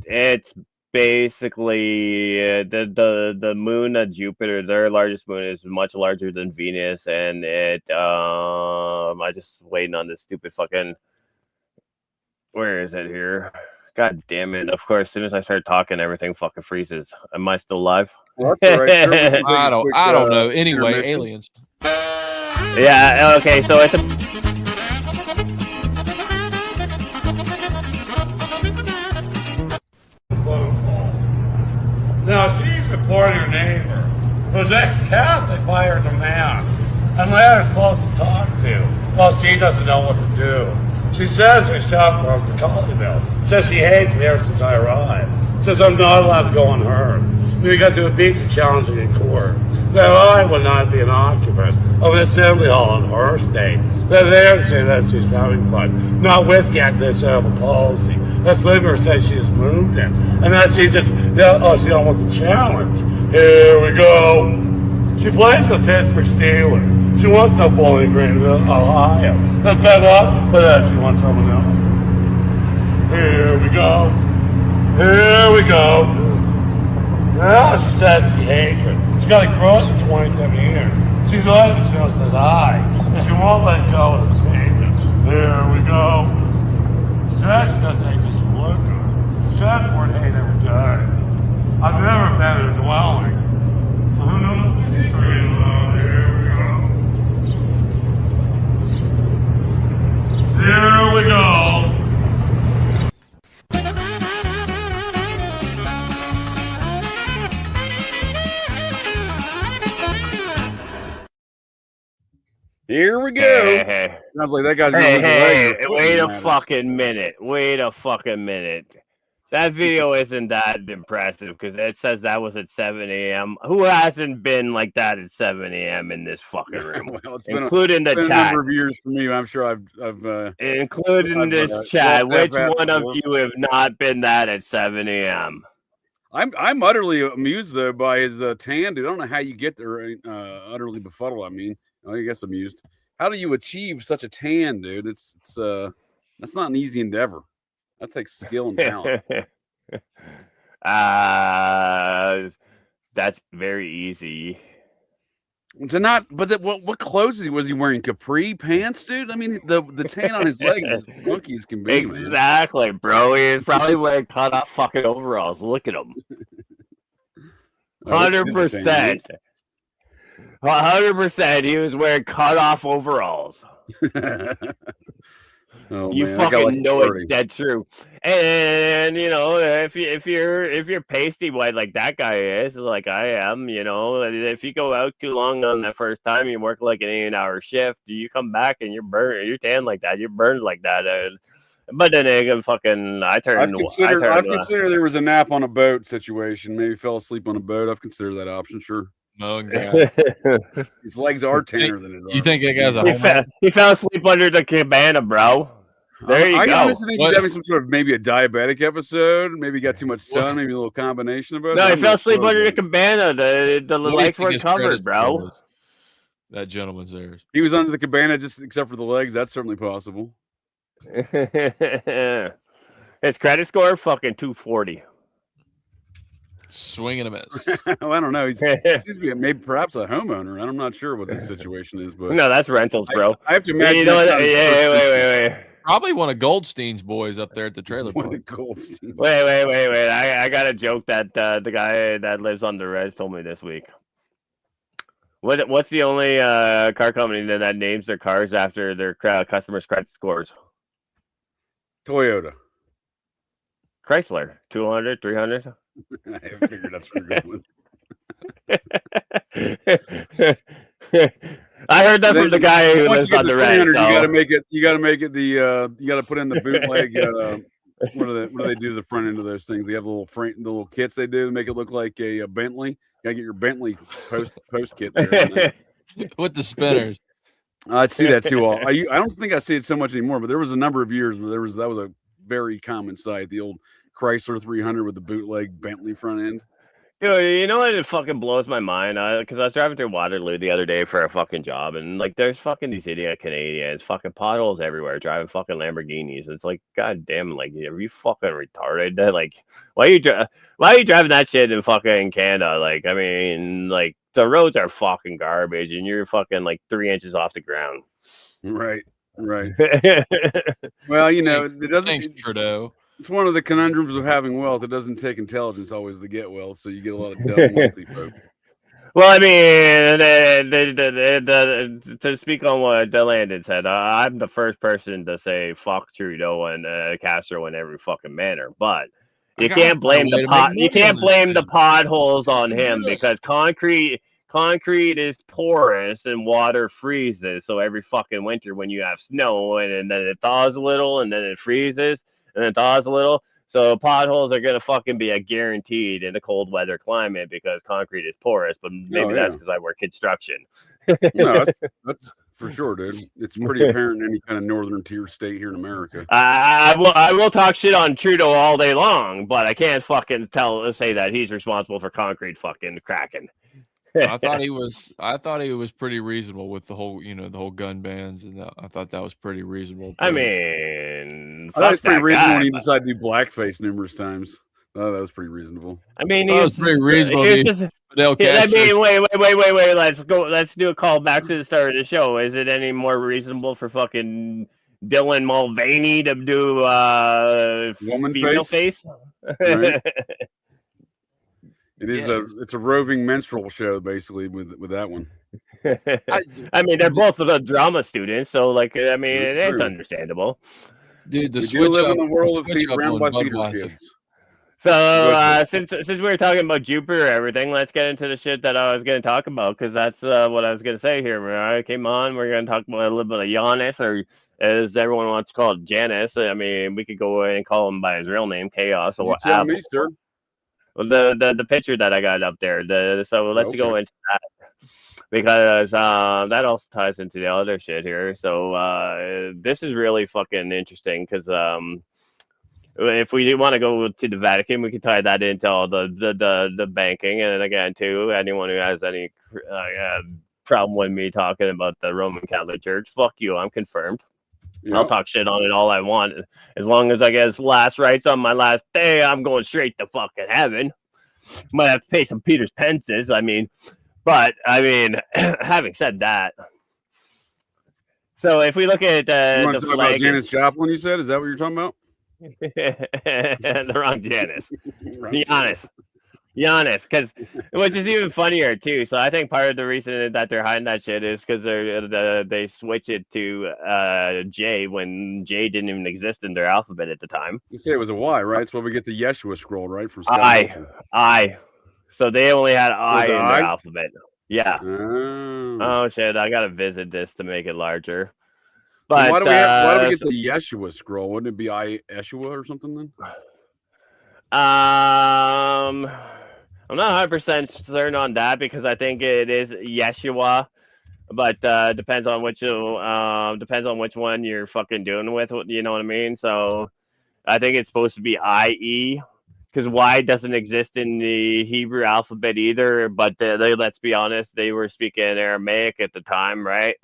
it's basically the moon of Jupiter. Their largest moon is much larger than Venus, and I just waiting on this stupid fucking. Where is it here? God damn it! Of course, as soon as I start talking, everything fucking freezes. Am I still live? Well, that's all right. I don't know. Anyway, aliens. Yeah. Okay. So it's Now she's reporting her neighbor, who's ex-Catholic, by her demand, and Landon's supposed to talk to. Well, she doesn't know what to do. She says we shop for her Colleyville. Says she hates me ever since I arrived. Says I'm not allowed to go on her. We got to a beach challenging in court. That I will not be an occupant of an assembly hall in her state. They're there to say that she's having fun. Not with yet this policy. That's Limer says she's moved in. And that she just, she don't want the challenge. Here we go. She plays with Pittsburgh Steelers. She wants no Bowling Green in Ohio. That's bad luck, but she wants someone else. Here we go. Here we go. Now she says she hates it. She's got a growth for 27 years. She's letting the show says I. And she won't let go of the pages. Here we go. She says she doesn't take this from liquor. She says we're hate every day. I've never been in a dwelling. Who knows? Here we go. Here we go. Sounds like that guy's going to lose a leg. Wait a fucking minute. That video isn't that impressive because it says that was at 7 a.m. Who hasn't been like that at 7 a.m. in this fucking room? Well, it's including been the a chat. number of years for me. I'm sure I've including this chat. Which one of you have not been that at 7 a.m.? I'm utterly amused though by his tan, dude. I don't know how you get there. Utterly befuddled. I mean, I guess amused. How do you achieve such a tan, dude? It's that's not an easy endeavor. That takes skill and talent. That's very easy. To not, but what clothes was he wearing? Capri pants, dude. I mean, the tan on his legs is funky as can be. Exactly, man. bro. He's probably wearing cut off fucking overalls. Look at him. 100%. 100%. He was wearing cut off overalls. Oh, you man, fucking know it's dead true. And you know, if you're pasty white like that guy is, like I am, you know, if you go out too long on that first time, you work like an 8-hour shift, you come back and you're tan like that, you're burned like that. But then again, fucking, I've considered there was a nap on a boat situation. Maybe fell asleep on a boat. I've considered that option. Sure. Oh God. His legs are tanner than his arms. You think that guy's he fell asleep under the cabana, bro. There you go. I honestly think he's having some sort of maybe a diabetic episode. Maybe he got too much sun. Maybe a little combination of both. No, he fell asleep under the cabana. The legs weren't covered, bro. That gentleman's there. He was under the cabana just except for the legs. That's certainly possible. His credit score, fucking 240. Swing and a miss. Well, I don't know. He seems to be maybe perhaps a homeowner. I'm not sure what the situation is, but no, that's rentals, bro. I have to imagine. You know what? Wait. Probably one of Goldstein's boys up there at the trailer park. Wait. I got a joke that the guy that lives on the res told me this week. What's the only car company that names their cars after their customers' credit scores? Toyota. Chrysler. 200, 300? I figured that's where you're going. I heard that from the guy who lives on the red. You got to make it. You got to make it the. You got to put in the bootleg. What do they do to the front end of those things? They have the little kits they do to make it look like a Bentley. You got to get your Bentley post kit there. With the spinners. I see that too. I don't think I see it so much anymore, but there was a number of years where that was a very common sight. The old Chrysler 300 with the bootleg Bentley front end. You know what? It fucking blows my mind. Because I was driving through Waterloo the other day for a fucking job, and like, there's fucking these idiot Canadians, fucking potholes everywhere, driving fucking Lamborghinis. It's like, god damn, like, are you fucking retarded? Like, why are you driving that shit in fucking Canada? Like, I mean, like, the roads are fucking garbage, and you're fucking like 3 inches off the ground. Right. Well, you know, it doesn't. Thanks, Trudeau. It's one of the conundrums of having wealth. It doesn't take intelligence always to get wealth, so you get a lot of dumb wealthy folk. Well, I mean, to speak on what Landon said, I'm the first person to say fuck Trudeau and Castro in every fucking manner, but you can't blame the potholes on him because concrete is porous and water freezes. So every fucking winter when you have snow and then it thaws a little and then it freezes and then thaws a little. So potholes are going to fucking be a guaranteed in a cold weather climate because concrete is porous, but maybe that's because I work construction. No, that's for sure, dude. It's pretty apparent in any kind of northern tier state here in America. I will talk shit on Trudeau all day long, but I can't fucking say that he's responsible for concrete fucking cracking. I thought he was pretty reasonable with the whole gun bans, and I thought that was pretty reasonable. I mean, I thought it was pretty reasonable when he decided to do blackface numerous times. Oh, that was pretty reasonable. I mean, that was pretty reasonable. I mean, wait. Let's go. Let's do a call back to the start of the show. Is it any more reasonable for fucking Dylan Mulvaney to do woman female face? Right. It's a roving minstrel show, basically, with that one. I mean, they're both the drama students, so like, I mean, it's understandable. Dude, we live in the world of around by theater kids. So since we were talking about Jupiter and everything, let's get into the shit that I was going to talk about, because that's what I was going to say here. When I came on, we're going to talk about a little bit of Giannis, or as everyone wants to call it, Janus. I mean, we could go and call him by his real name, Chaos, or tell me, sir. The picture that I got up there. So let's go into that, because that also ties into the other shit here. So this is really fucking interesting, because if we do want to go to the Vatican, we can tie that into all the banking. And again, too, anyone who has any problem with me talking about the Roman Catholic Church, fuck you, I'm confirmed. Yeah. I'll talk shit on it all I want. As long as I get last rites on my last day, I'm going straight to fucking heaven. Might have to pay some Peter's pences. I mean, But I mean, having said that, so if we look at you want the to talk flag, about Janis Joplin? You said, is that what you're talking about? the wrong Janis. Giannis. Giannis, because which is even funnier too. So I think part of the reason that they're hiding that shit is because they switch it to J when J didn't even exist in their alphabet at the time. You say it was a Y, right? It's where we get the Yeshua scroll, right? From I. So they only had I in I? their alphabet. Yeah. Oh shit! I gotta visit this to make it larger. But why do we get the Yeshua scroll? Wouldn't it be I Yeshua or something then? I'm not 100% certain on that because I think it is Yeshua, but depends on which one you're fucking doing with. You know what I mean? So I think it's supposed to be IE because Y doesn't exist in the Hebrew alphabet either. But let's be honest, they were speaking Aramaic at the time, right?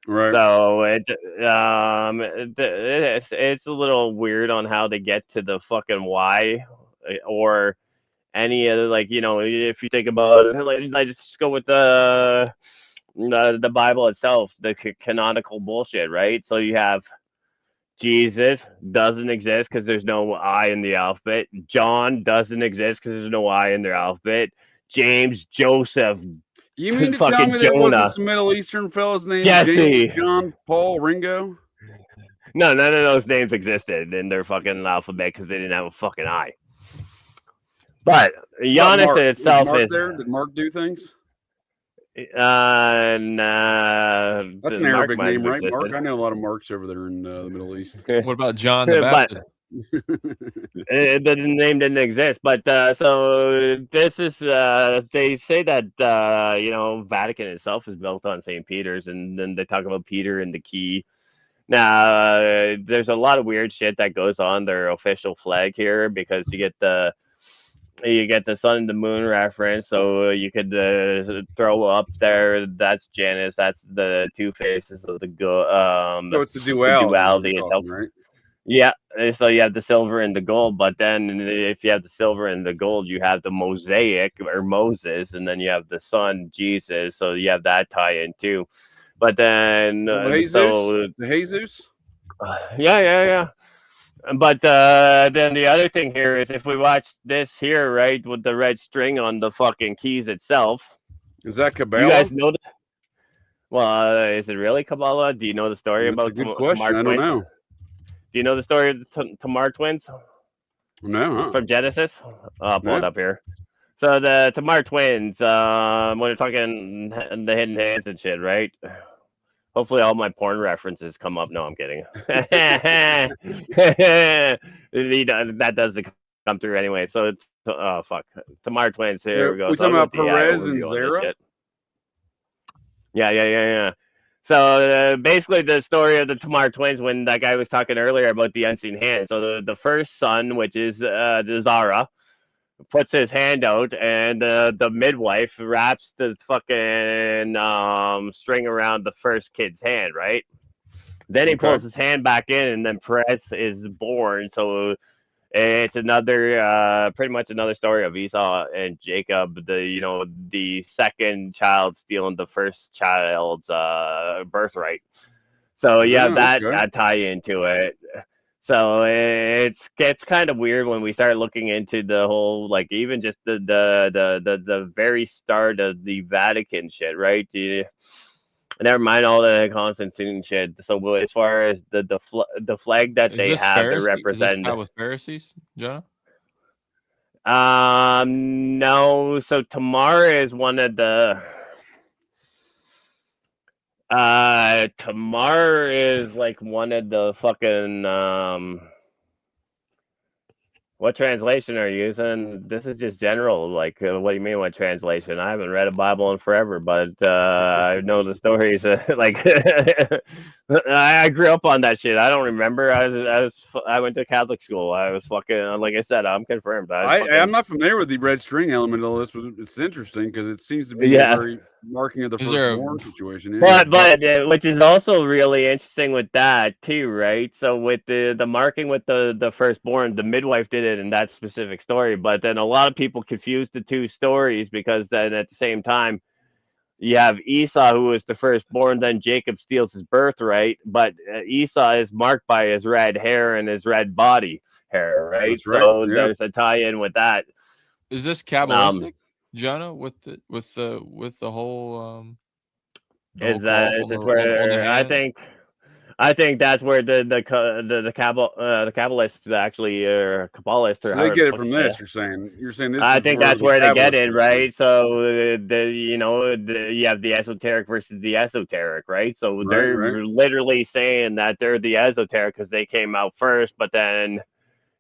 Right. So it's a little weird on how they get to the fucking Y or any other, like, you know, if you think about it, like just go with the Bible itself, the canonical bullshit, right? So you have Jesus doesn't exist because there's no I in the alphabet. John doesn't exist because there's no I in their alphabet. James, Joseph. You mean to tell me there wasn't some Middle Eastern fellas named James, John, Paul, Ringo? No, none of those names existed in their fucking alphabet because they didn't have a fucking I. But Giannis itself is. Did Mark do things? Nah, that's an Arabic name, right? Mark. I know a lot of Marks over there in the Middle East. What about John the Baptist? The name didn't exist, but so this is they say that you know, Vatican itself is built on St. Peter's, and then they talk about Peter and the key. Now there's a lot of weird shit that goes on their official flag here because you get the sun and the moon reference, so you could throw up there. That's Janus. That's the two faces of the so it's the duality itself, right? Yeah, so you have the silver and the gold, but then if you have the silver and the gold, you have the mosaic or Moses, and then you have the sun, Jesus. So you have that tie-in too. But then the Jesus. Yeah. But then the other thing here is if we watch this here, right, with the red string on the fucking keys itself. Is that Kabbalah? You guys know that? Well, is it really Kabbalah? Do you know the story about? That's a good question. I don't know. Do you know the story of the Tamar twins? No. From Genesis? I'll pull it up here. So the Tamar twins, when we're talking the hidden hands and shit, right? Hopefully all my porn references come up. No, I'm kidding. That doesn't come through anyway. So it's, oh, fuck. Tamar twins, here we go. We're talking about Perez and Zara? Yeah. So basically the story of the Tamar twins, when that guy was talking earlier about the unseen hand. So the first son, which is the Zara, puts his hand out, and the midwife wraps the fucking string around the first kid's hand, right? Then he pulls his hand back in, and then Perez is born. So it's another, pretty much another story of Esau and Jacob. The second child stealing the first child's birthright. So you have that tie into it. So it gets kind of weird when we start looking into the whole, like, even just the very start of the Vatican shit, right? Never mind all the Constantine shit. So as far as the flag that they have to represent, is this with Pharisees, Jonah? No. So Tamar is one of the. Tamar is like one of the fucking what translation are you using? This is just general. Like, what do you mean what translation? I haven't read a Bible in forever, but I know the stories. Like, I grew up on that shit. I don't remember. I went to Catholic school. I was fucking, like I said, I'm confirmed. I'm not familiar with the red string element of this, but it's interesting because it seems to be a very marking of the firstborn situation. But which is also really interesting with that too, right? So with the marking with the firstborn, the midwife did it in that specific story, but then a lot of people confuse the two stories because then at the same time, You have Esau, who was the firstborn, then Jacob steals his birthright, but Esau is marked by his red hair and his red body hair, right? That's right. So Yeah. there's a tie-in with that. Is this Kabbalistic, Jonah, with the whole the Is whole that cloth is on this the where hand? I think that's where the Kabbalists actually, or Kabbalists, or So they however the get it fuck from you say this. it. You're saying this I is think where that's the where they get Kabbalists it, get right? So you have the esoteric versus the esoteric, right? So Right, they're right. literally saying that they're the esoteric because they came out first, but then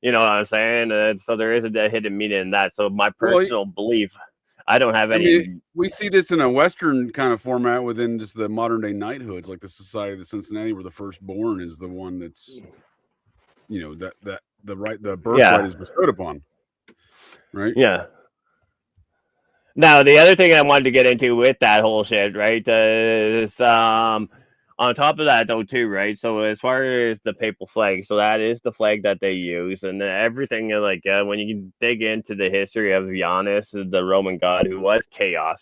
you know what I'm saying. So there is a hidden meaning in that. So my Well, personal belief, I don't have I any. mean, we see this in a Western kind of format within just the modern day knighthoods, like the Society of the Cincinnati, where the firstborn is the one that's, you know, the birthright is bestowed upon, right? Yeah. Now, the other thing I wanted to get into with that whole shit, right, is on top of that, though, too, right? So, as far as the papal flag, so that is the flag that they use, and everything, like, when you dig into the history of Janus, the Roman god who was chaos,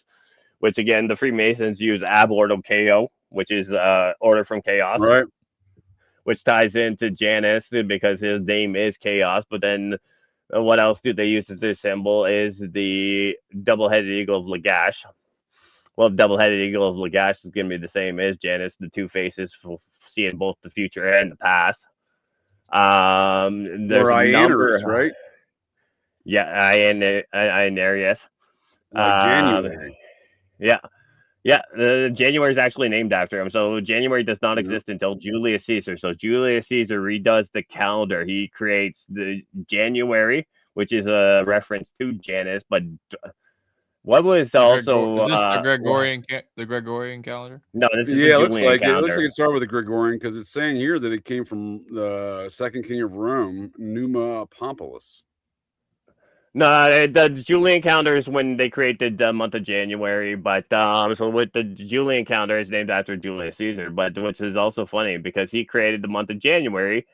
which, again, the Freemasons use ab ordo chaos, which is order from chaos, right? Which ties into Janus because his name is chaos, but then what else do they use as their symbol is the double-headed eagle of Lagash. Well, double-headed eagle of Lagash is going to be the same as Janus, the two faces for seeing both the future and the past. There's Or a Ianarus, number, right? Yeah, Ianarius. Like January. Yeah. January is actually named after him. So January does not exist until Julius Caesar. So Julius Caesar redoes the calendar. He creates the January, which is a reference to Janus. But what was also is this the Gregorian calendar? No, this is the Yeah, it looks Julian like calendar. it. It looks like it started with the Gregorian because it's saying here that it came from the second king of Rome, Numa Pompilus. No, the Julian calendar is when they created the month of January, but so with the Julian calendar, it's named after Julius Caesar, but which is also funny because he created the month of January,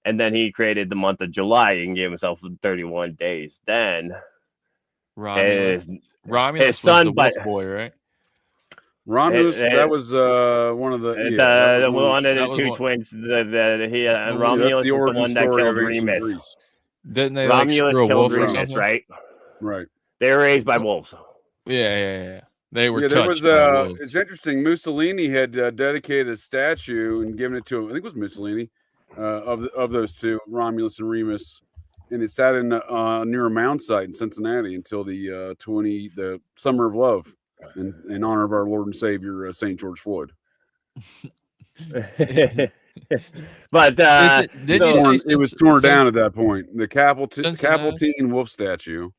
and then he created the month of July and gave himself 31 days. Then Romulus his was son, the wolf boy, right? Romulus, that was one of the one of the two twins. Romulus that's the is the origin one that story killed of ancient Remus. Greece. Didn't they Romulus screw a killed wolf or Remus, something? right? Right. They were raised by wolves. Yeah. They were Yeah, there touched was. by wolves. It's interesting. Mussolini had dedicated a statue and given it to him. I think it was Mussolini of those two, Romulus and Remus, and it sat in near a mound site in Cincinnati until the Summer of Love, in honor of our Lord and Savior Saint George Floyd. But it was torn down at that point. The Capeltine wolf statue.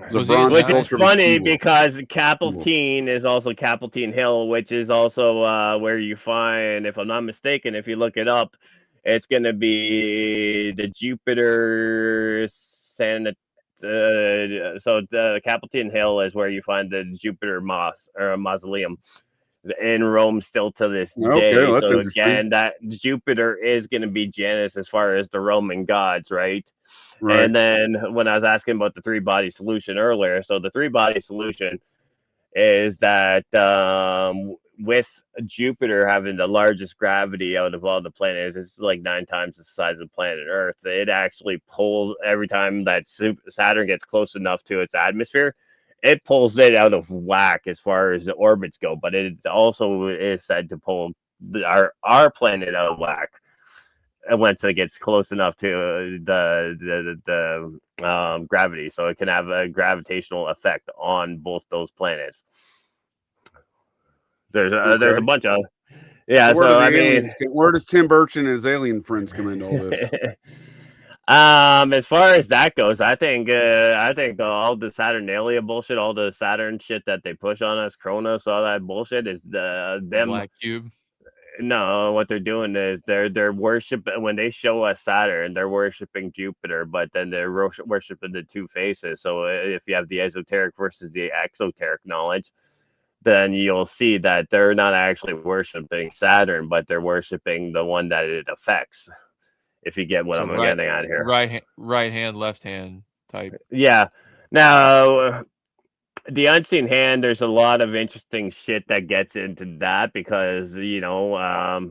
Which is funny because Capeltine is also Capeltine Hill, which is also where you find, if I'm not mistaken, if you look it up, it's going to be the Jupiter so the Capeltine Hill is where you find the Jupiter mausoleum in Rome still to this day. Okay, well, that's so interesting. again, that Jupiter is going to be Janus as far as the Roman gods, right? Right. And then when I was asking about the three-body solution earlier, so the three-body solution is that with Jupiter having the largest gravity out of all the planets, it's like 9 times the size of planet Earth. It actually pulls every time that Saturn gets close enough to its atmosphere, it pulls it out of whack as far as the orbits go. But it also is said to pull our planet out of whack once it gets close enough to the gravity, so it can have a gravitational effect on both those planets. There's a bunch of So where does Tim Burchett and his alien friends come into all this? As far as that goes, I think all the Saturnalia bullshit, all the Saturn shit that they push on us, Cronus, all that bullshit is them Black Cube. No, what they're doing is they're worshiping, when they show us Saturn, they're worshiping Jupiter, but then they're worshiping the two faces. So if you have the esoteric versus the exoteric knowledge, then you'll see that they're not actually worshiping Saturn, but they're worshiping the one that it affects. If you get what I'm getting at here, right hand, left hand type. Yeah. Now, the unseen hand, there's a lot of interesting shit that gets into that because, you know,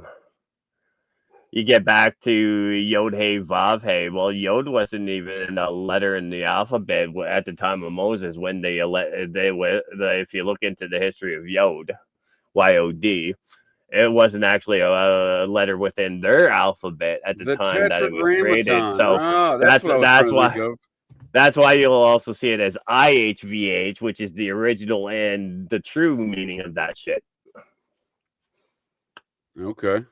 you get back to Yod Hey Vav Hey. Well, Yod wasn't even a letter in the alphabet at the time of Moses when if you look into the history of Yod, Y-O-D, it wasn't actually a letter within their alphabet at the time that it was created. Tetragrammaton. So Oh, that's what I was trying to think of. That's why you'll also see it as IHVH, which is the original and the true meaning of that shit. Okay.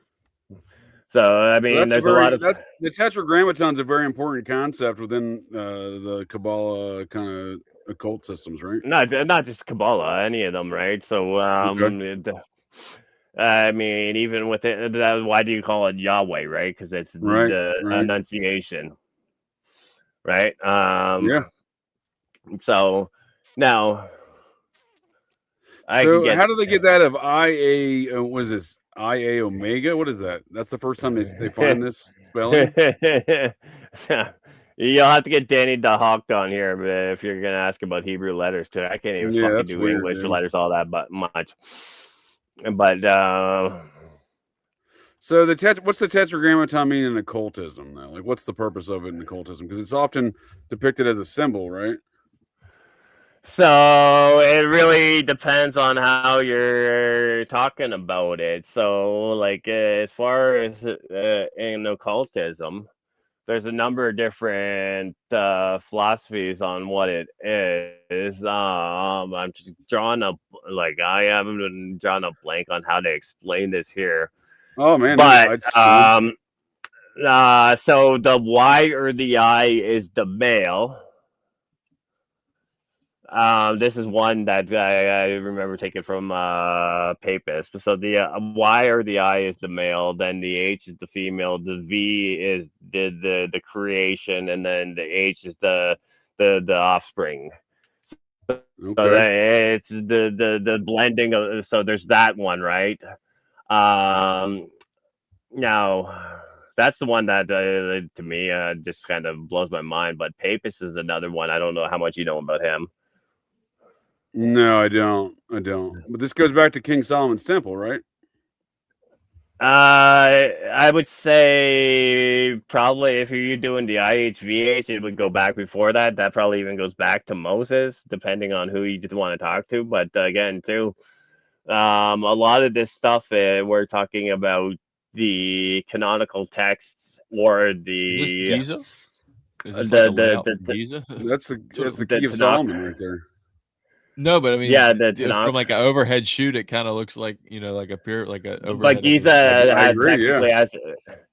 So I mean, there's a lot of the Tetragrammaton's a very important concept within the Kabbalah kind of occult systems, right? Not just Kabbalah, any of them, right? So I mean, even with it, why do you call it Yahweh, right? Because it's the Annunciation, right? Yeah. So now, how do they get that of IA? Was this IA Omega? What is that? That's the first time they find this spelling. You'll have to get Danny DeHawk on here if you're gonna ask about Hebrew letters too. I can't even fucking do weird, English letters all that much. But so what's the Tetragrammaton mean in occultism though? Like, what's the purpose of it in occultism? Because it's often depicted as a symbol, right? So it really depends on how you're talking about it. So, like, as far as in occultism, there's a number of different philosophies on what it is. I'm just drawing a I haven't drawn a blank on how to explain this here. Oh man! But so the Y or the I is the male. This is one that I remember taking from Papist. So the Y or the I is the male, then the H is the female, the V is the creation, and then the H is the offspring. Okay. So it's the blending of. So there's that one, right? Now. That's the one that, to me, just kind of blows my mind. But Papist is another one. I don't know how much you know about him. No, I don't. But this goes back to King Solomon's temple, right? I would say probably if you're doing the IHVH, it would go back before that. That probably even goes back to Moses, depending on who you just want to talk to. But again, too, a lot of this stuff we're talking about the canonical texts or the. Is this Giza? Is this the Giza? That's the key of Solomon right there. No, but I mean, yeah, from like an overhead shoot, it kind of looks like like a overhead. But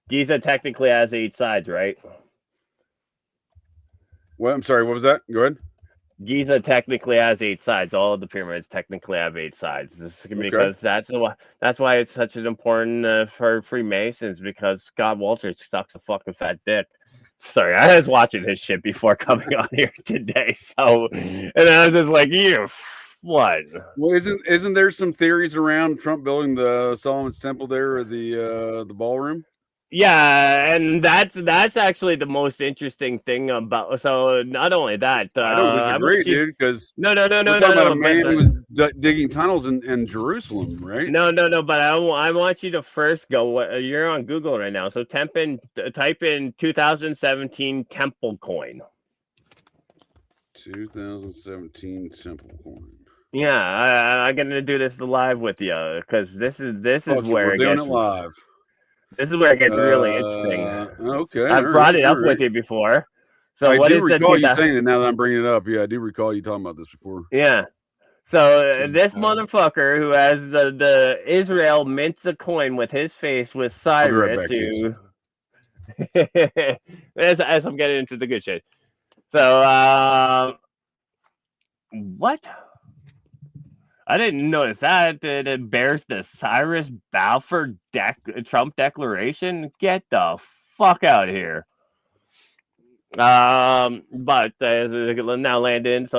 Giza technically has 8 sides, right? Well, I'm sorry. What was that? Go ahead. Giza technically has 8 sides. All of the pyramids technically have 8 sides, because that's why it's such an important for Freemasons, because Scott Walters sucks a fucking fat dick. Sorry, I was watching his shit before coming on here today. So, and I was just like, what? Well, isn't there some theories around Trump building the Solomon's Temple there, or the ballroom? Yeah, and that's actually the most interesting thing about. So not only that, I don't disagree, dude. Because no, we're talking about a man who was digging tunnels in Jerusalem, right? No. But I want you to first go. You're on Google right now, so type in 2017 temple coin. 2017 temple coin. Yeah, I'm gonna do this live with you because this is where we're doing it live. This is where it gets really interesting. Okay, I've brought it up with you before. So I do recall you saying it now that I'm bringing it up. Yeah, I do recall you talking about this before. Yeah. So this motherfucker who has the Israel mints a coin with his face with Cyrus, as I'm getting into the good shit. So what? I didn't notice that it bears the Cyrus Balfour Trump declaration. Get the fuck out of here. But now Landon. So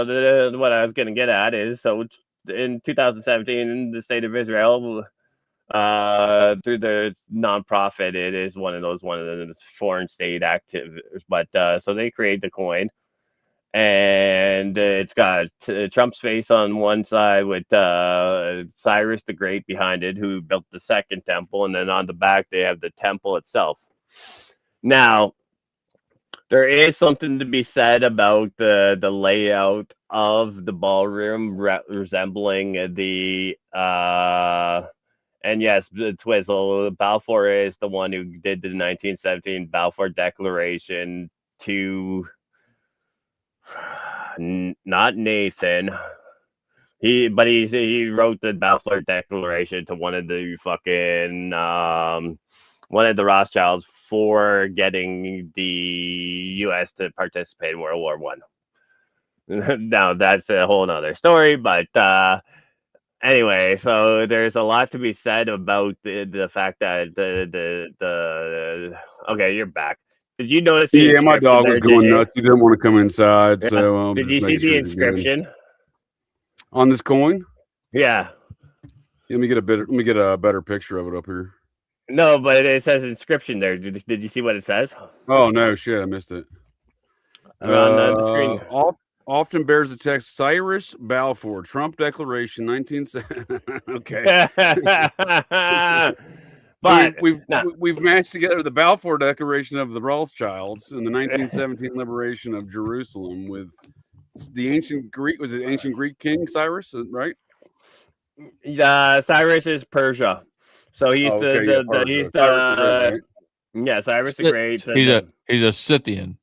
what I was going to get at is, so in 2017, the state of Israel, through the nonprofit, it is one of the foreign state activities. But so they create the coin. and it's got Trump's face on one side with Cyrus the Great behind it, who built the second temple, and then on the back they have the temple itself. Now, there is something to be said about the layout of the ballroom resembling the and yes, the Twizzle. Balfour is the one who did the 1917 Balfour Declaration to not Nathan. He wrote the Balfour Declaration to one of the fucking one of the Rothschilds for getting the U.S. to participate in World War I. Now that's a whole nother story, but anyway, so there's a lot to be said about the fact that the okay, you're back. Did you notice? Yeah, my dog was going nuts. He didn't want to come inside. Yeah. So did you see the inscription on this coin? Yeah. Let me get a better picture of it up here. No, but it says inscription there. Did you see what it says? Oh no, shit, I missed it. On the screen. Often bears the text Cyrus Balfour, Trump Declaration, 1970. Okay. But we've matched together the Balfour Declaration of the Rothschilds and the 1917 liberation of Jerusalem with the ancient Greek. Was it ancient Greek king Cyrus? Right? Cyrus is Persia, so he's Cyrus the Great. He's a Scythian.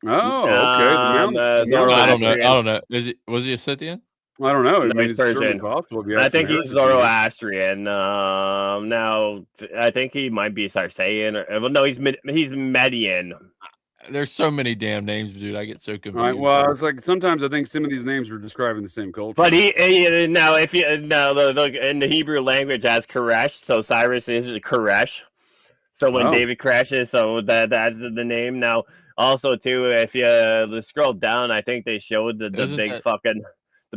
Oh, okay. I don't know. Was he a Scythian? I don't know. I No, mean, he's it's certainly Persian. possible. I think he's Zoroastrian. Now I think he might be Sarsacian. Well, no, he's Median. There's so many damn names, dude. I get so confused. All right, well, it's like sometimes I think some of these names are describing the same culture. But look in the Hebrew language as Koresh, so Cyrus is Koresh. So when David crashes, so that's the name. Now also too, if you scroll down, I think they showed the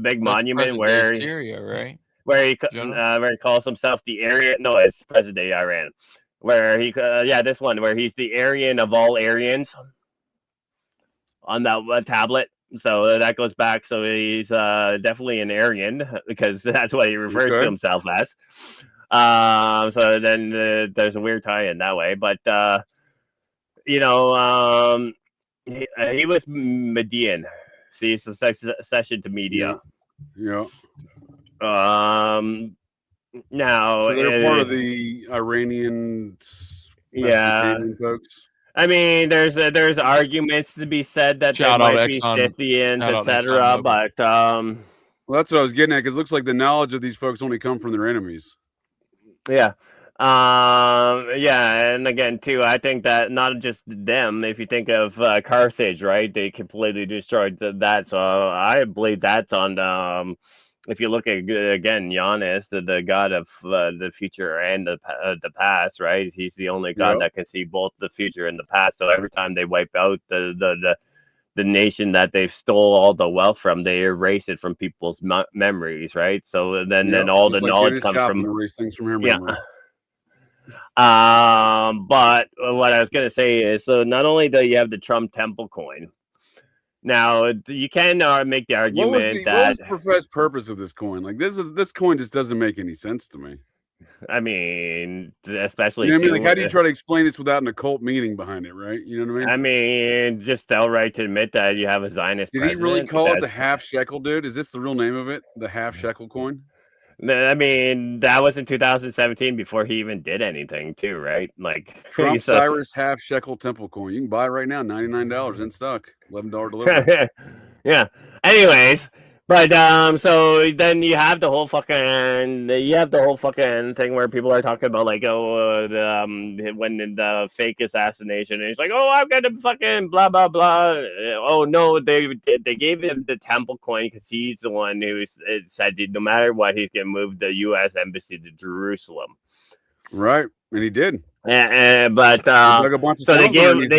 big monument where Syria, right? Where he calls himself the Aryan. No, it's present day Iran. Where he this one where he's the Aryan of all Aryans on that tablet. So that goes back. So he's definitely an Aryan because that's what he refers to himself as. So then there's a weird tie-in that way, but he was Median. See, it's a session to media. Yeah. Now, so they're part of the Iranian folks. I mean, there's arguments to be said that there might be Scythians, etc. But well, that's what I was getting at because it looks like the knowledge of these folks only come from their enemies. Yeah. And again too, I think that not just them. If you think of Carthage, right? They completely destroyed that. So I believe that's on. If you look at again, Giannis, the god of the future and the past, right? He's the only god that can see both the future and the past. So every time they wipe out the nation that they've stole all the wealth from, they erase it from people's memories, right? So then all the knowledge comes from erase things from her memory. But what I was gonna say is, so not only do you have the Trump Temple coin, now you can make the argument what was the professed purpose of this coin? Like this coin just doesn't make any sense to me. I mean, especially you know what I mean? Like, how do you try to explain this without an occult meaning behind it, right? You know what I mean? I mean, just outright to admit that you have a Zionist. Did he really call it the half shekel, dude? Is this the real name of it? The half shekel coin? I mean, that was in 2017 before he even did anything, too, right? Like Trump Cyrus half shekel temple coin. You can buy it right now, $99 in stock, $11 delivery. Yeah. Anyways, but so then you have the whole fucking thing where people are talking about like when the fake assassination, and he's like, oh, I've got to fucking blah blah blah. Oh no, they gave him the temple coin because he's the one who said no matter what he's gonna move the U.S. embassy to Jerusalem. Right, and he did. But so they gave him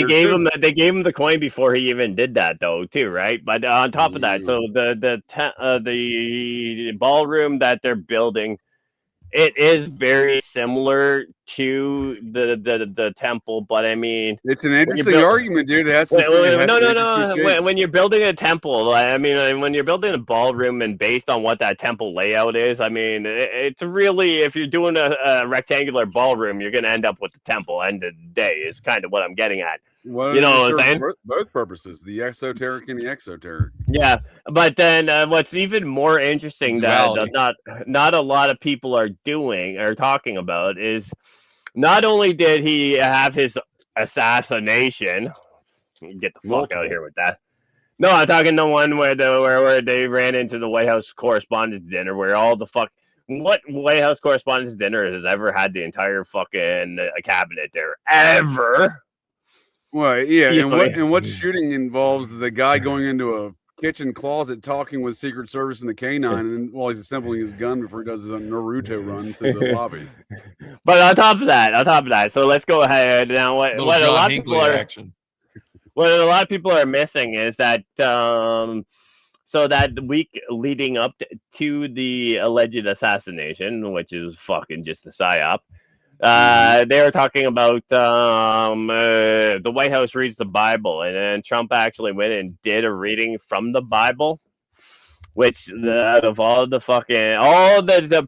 the coin before he even did that though too, right? But on top of that, so the ballroom that they're building, it is very similar to the temple, but I mean, it's an interesting argument, dude. It has some, no. When you're building a temple, I mean, when you're building a ballroom, and based on what that temple layout is, I mean, it's really, if you're doing a rectangular ballroom, you're going to end up with the temple. End of the day is kind of what I'm getting at. Well, you know what I'm saying? Both purposes, the esoteric and the exoteric. Yeah, but then what's even more interesting that not a lot of people are doing or talking about is not only did he have his assassination. Get the fuck out of here with that. No, I'm talking the one where they ran into the White House Correspondents' Dinner, where all the what White House Correspondents' Dinner has ever had the entire fucking cabinet there ever. Well, yeah, and what shooting involves the guy going into a kitchen closet talking with Secret Service and the K9, and while he's assembling his gun before he does his Naruto run through the lobby. But on top of that, so let's go ahead now. What a lot of people are missing is that so that week leading up to the alleged assassination, which is fucking just a psyop. They were talking about the White House reads the Bible, and then Trump actually went and did a reading from the Bible, which out of all the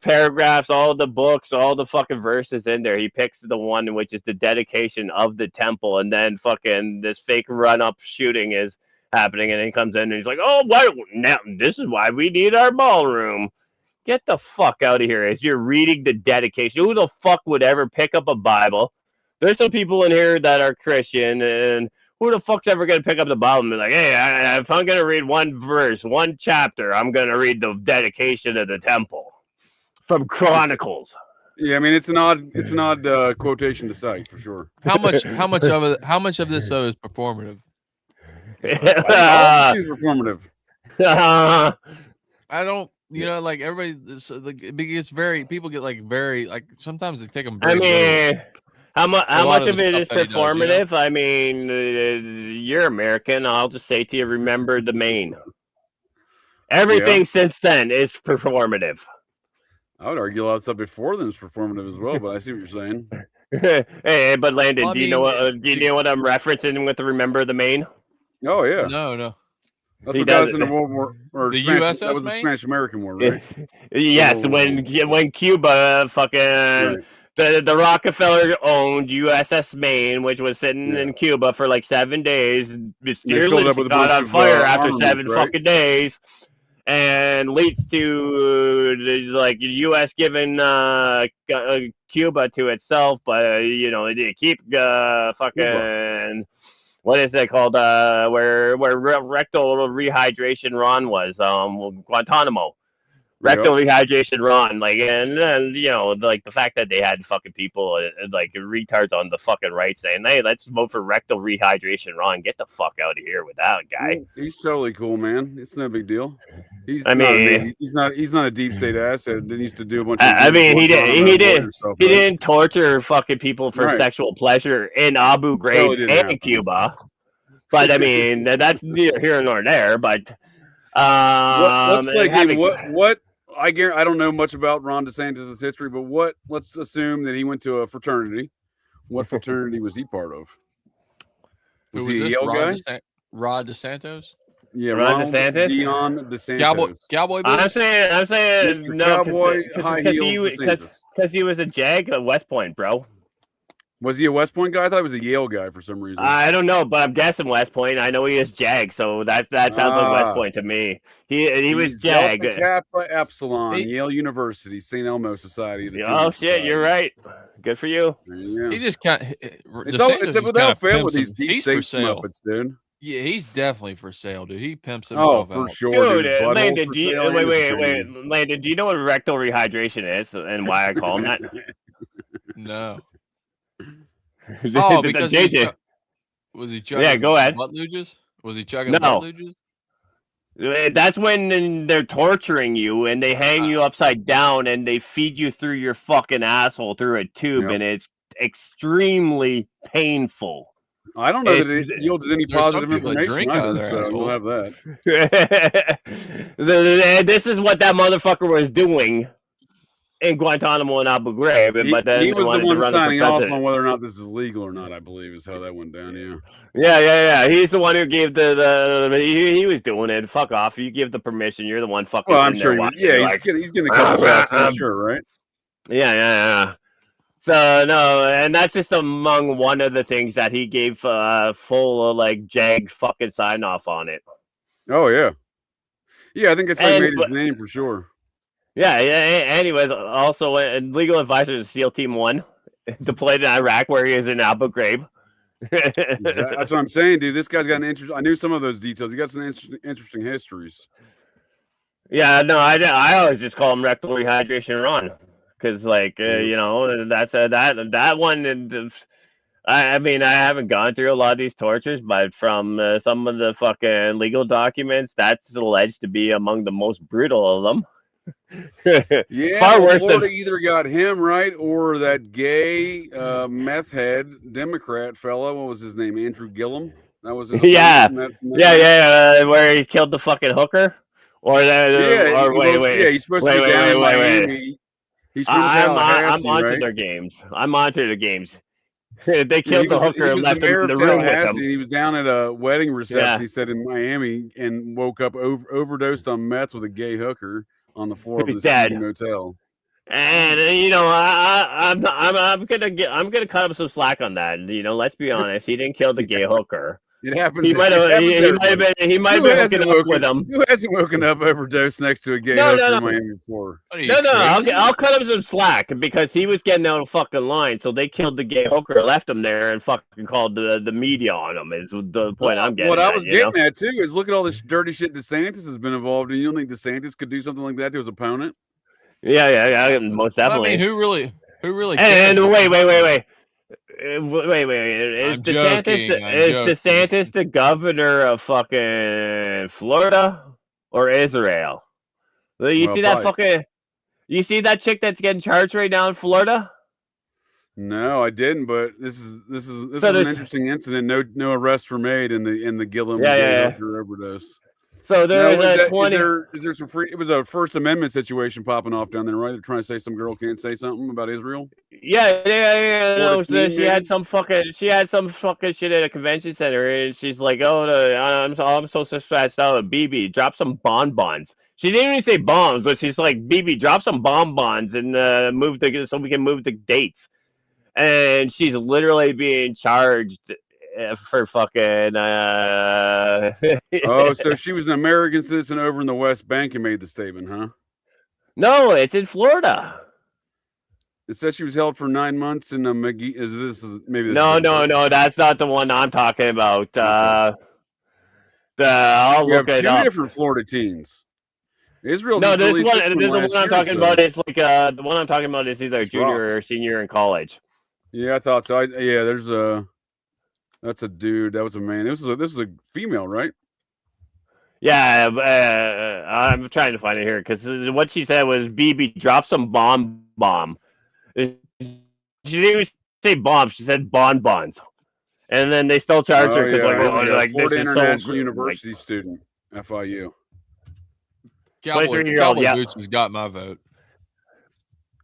paragraphs, all the books, all the fucking verses in there, he picks the one which is the dedication of the temple, and then fucking this fake run-up shooting is happening, and he comes in and he's like, "Oh, why now? This is why we need our ballroom." Get the fuck out of here as you're reading the dedication. Who the fuck would ever pick up a Bible? There's some people in here that are Christian, and who the fuck's ever going to pick up the Bible and be like, hey, if I'm going to read one verse, one chapter, I'm going to read the dedication of the temple from Chronicles. Yeah, I mean, it's an odd quotation to cite for sure. How much of this though is performative? Performative. I don't. You know, like everybody, it gets people get very sometimes they take them. Very how much of it is performative? Does, I mean, you're American. I'll just say to you, remember the Maine. Everything since then is performative. I would argue a lot of stuff before then is performative as well, but I see what you're saying. Hey, but Landon, do you know what I'm referencing with the remember the Maine? Oh yeah. No. That's what got us in the World War, or the Spanish, USS that was the Spanish-American War, right? Yes, when Cuba fucking the Rockefeller owned USS Maine, which was sitting in Cuba for like 7 days, mysteriously got on fire after 7 fucking days, and leads to like the U.S. giving Cuba to itself, but they keep fucking. What is it called? Where rectal rehydration Ron was, Guantanamo. Rectal rehydration Ron, and the fact that they had fucking people like retards on the fucking right saying, "Hey, let's vote for rectal rehydration Ron." Get the fuck out of here with that guy. He's totally cool, man. It's no big deal. He's not a deep state asset that needs to do a bunch of. He didn't torture fucking people for sexual pleasure in Abu Ghraib and Cuba. But I mean, that's neither here nor there. But let's play a game. What? I don't know much about Ron DeSantis' history, but let's assume that he went to a fraternity. What fraternity was he part of? Was he a Yale guy? Rod DeSantos? Yeah, Ron DeSantis? Dion DeSantis. Cowboy I'm saying Mr. no. Cowboy, high heels DeSantis. Because he was a Jag at West Point, bro. Was he a West Point guy? I thought he was a Yale guy for some reason. I don't know, but I'm guessing West Point. I know he is Jag, so that sounds like West Point to me. He was Jag. Delta Kappa Epsilon, Yale University, St. Elmo Society. Oh shit, you're right. Good for you. He just can't. It's without fail with these deep state Muppets, dude. Yeah, he's definitely for sale, dude. He pimps himself out. For sure, dude. Landon, wait. Landon, do you know what rectal rehydration is and why I call him that? No. Oh, because was he chugging? Yeah, go ahead. Butt luges? Was he chugging butt luges? That's when they're torturing you and they hang you upside down and they feed you through your fucking asshole through a tube, and it's extremely painful. I don't know that it yields any positive information either, so we'll have that. This is what that motherfucker was doing in Guantanamo and Abu Ghraib, but then he was the one signing off president. on whether or not this is legal or not. I believe is how that went down. Yeah. He's the one who gave he was doing it. Fuck off. You give the permission. You're the one fucking. Well, I'm sure. He's gonna cut shots. I'm sure, right? Yeah. So no, and that's just among one of the things that he gave full like JAG fucking sign off on it. Oh yeah. I think that's how he made his name for sure. Yeah. Anyways, also legal advisor to SEAL Team 1, deployed in Iraq, where he is in Abu Ghraib. That's what I'm saying, dude. This guy's got an interest. I knew some of those details. He got some interesting histories. Yeah, no, I always just call him rectal rehydration Ron, because that's that one. And I mean, I haven't gone through a lot of these tortures, but from some of the fucking legal documents, that's alleged to be among the most brutal of them. Far worse Florida either got him right or that gay meth head Democrat fella. What was his name? Andrew Gillum. That was his where he killed the fucking hooker. Or he's supposed to be down in Miami. He's from Tallahassee, I'm onto their games. I'm onto the games. They killed the hooker and left him in the room with him. He was down at a wedding reception. He said in Miami and woke up overdosed on meth with a gay hooker on the floor of the City Motel. And I'm gonna cut him some slack on that. Let's be honest. He didn't kill the gay hooker. It happened. He might have been hooking up with him. Who hasn't woken up overdosed next to a gay hooker in Miami before? No. I'll cut him some slack because he was getting out of fucking line. So they killed the gay hooker, left him there, and fucking called the media on him. Is the point I'm getting. What I was getting at too is look at all this dirty shit DeSantis has been involved in. You don't think DeSantis could do something like that to his opponent? Yeah, most definitely. I mean, who really? And wait. Is DeSantis the governor of fucking Florida or Israel? You see that chick that's getting charged right now in Florida? No, I didn't. But this is an interesting incident. No arrests were made in the Gillum overdose. So there's is there some free? It was a First Amendment situation popping off down there, right? They're trying to say some girl can't say something about Israel. Yeah. No, she had some fucking shit at a convention center, and she's like, "Oh, I'm so stressed out. BB, drop some bonbons." She didn't even say bombs, but she's like, "BB, drop some bonbons and so we can move the dates." And she's literally being charged for fucking so she was an American citizen over in the West Bank and made the statement, huh? No, it's in Florida. It said she was held for 9 months in a McGee. No, that's not the one I'm talking about. I'll look it up. Two different Florida teens. Israel. No, this one I'm talking about is like the one I'm talking about is either junior or senior in college. Yeah, I thought so. There's a. That's a dude. That was a man. This was a female, right? Yeah, I'm trying to find it here because what she said was, "BB, drop some bomb." She didn't even say bomb. She said bonbons, and then they still charge her because Florida International University student, FIU. Cowboy Boots has got my vote.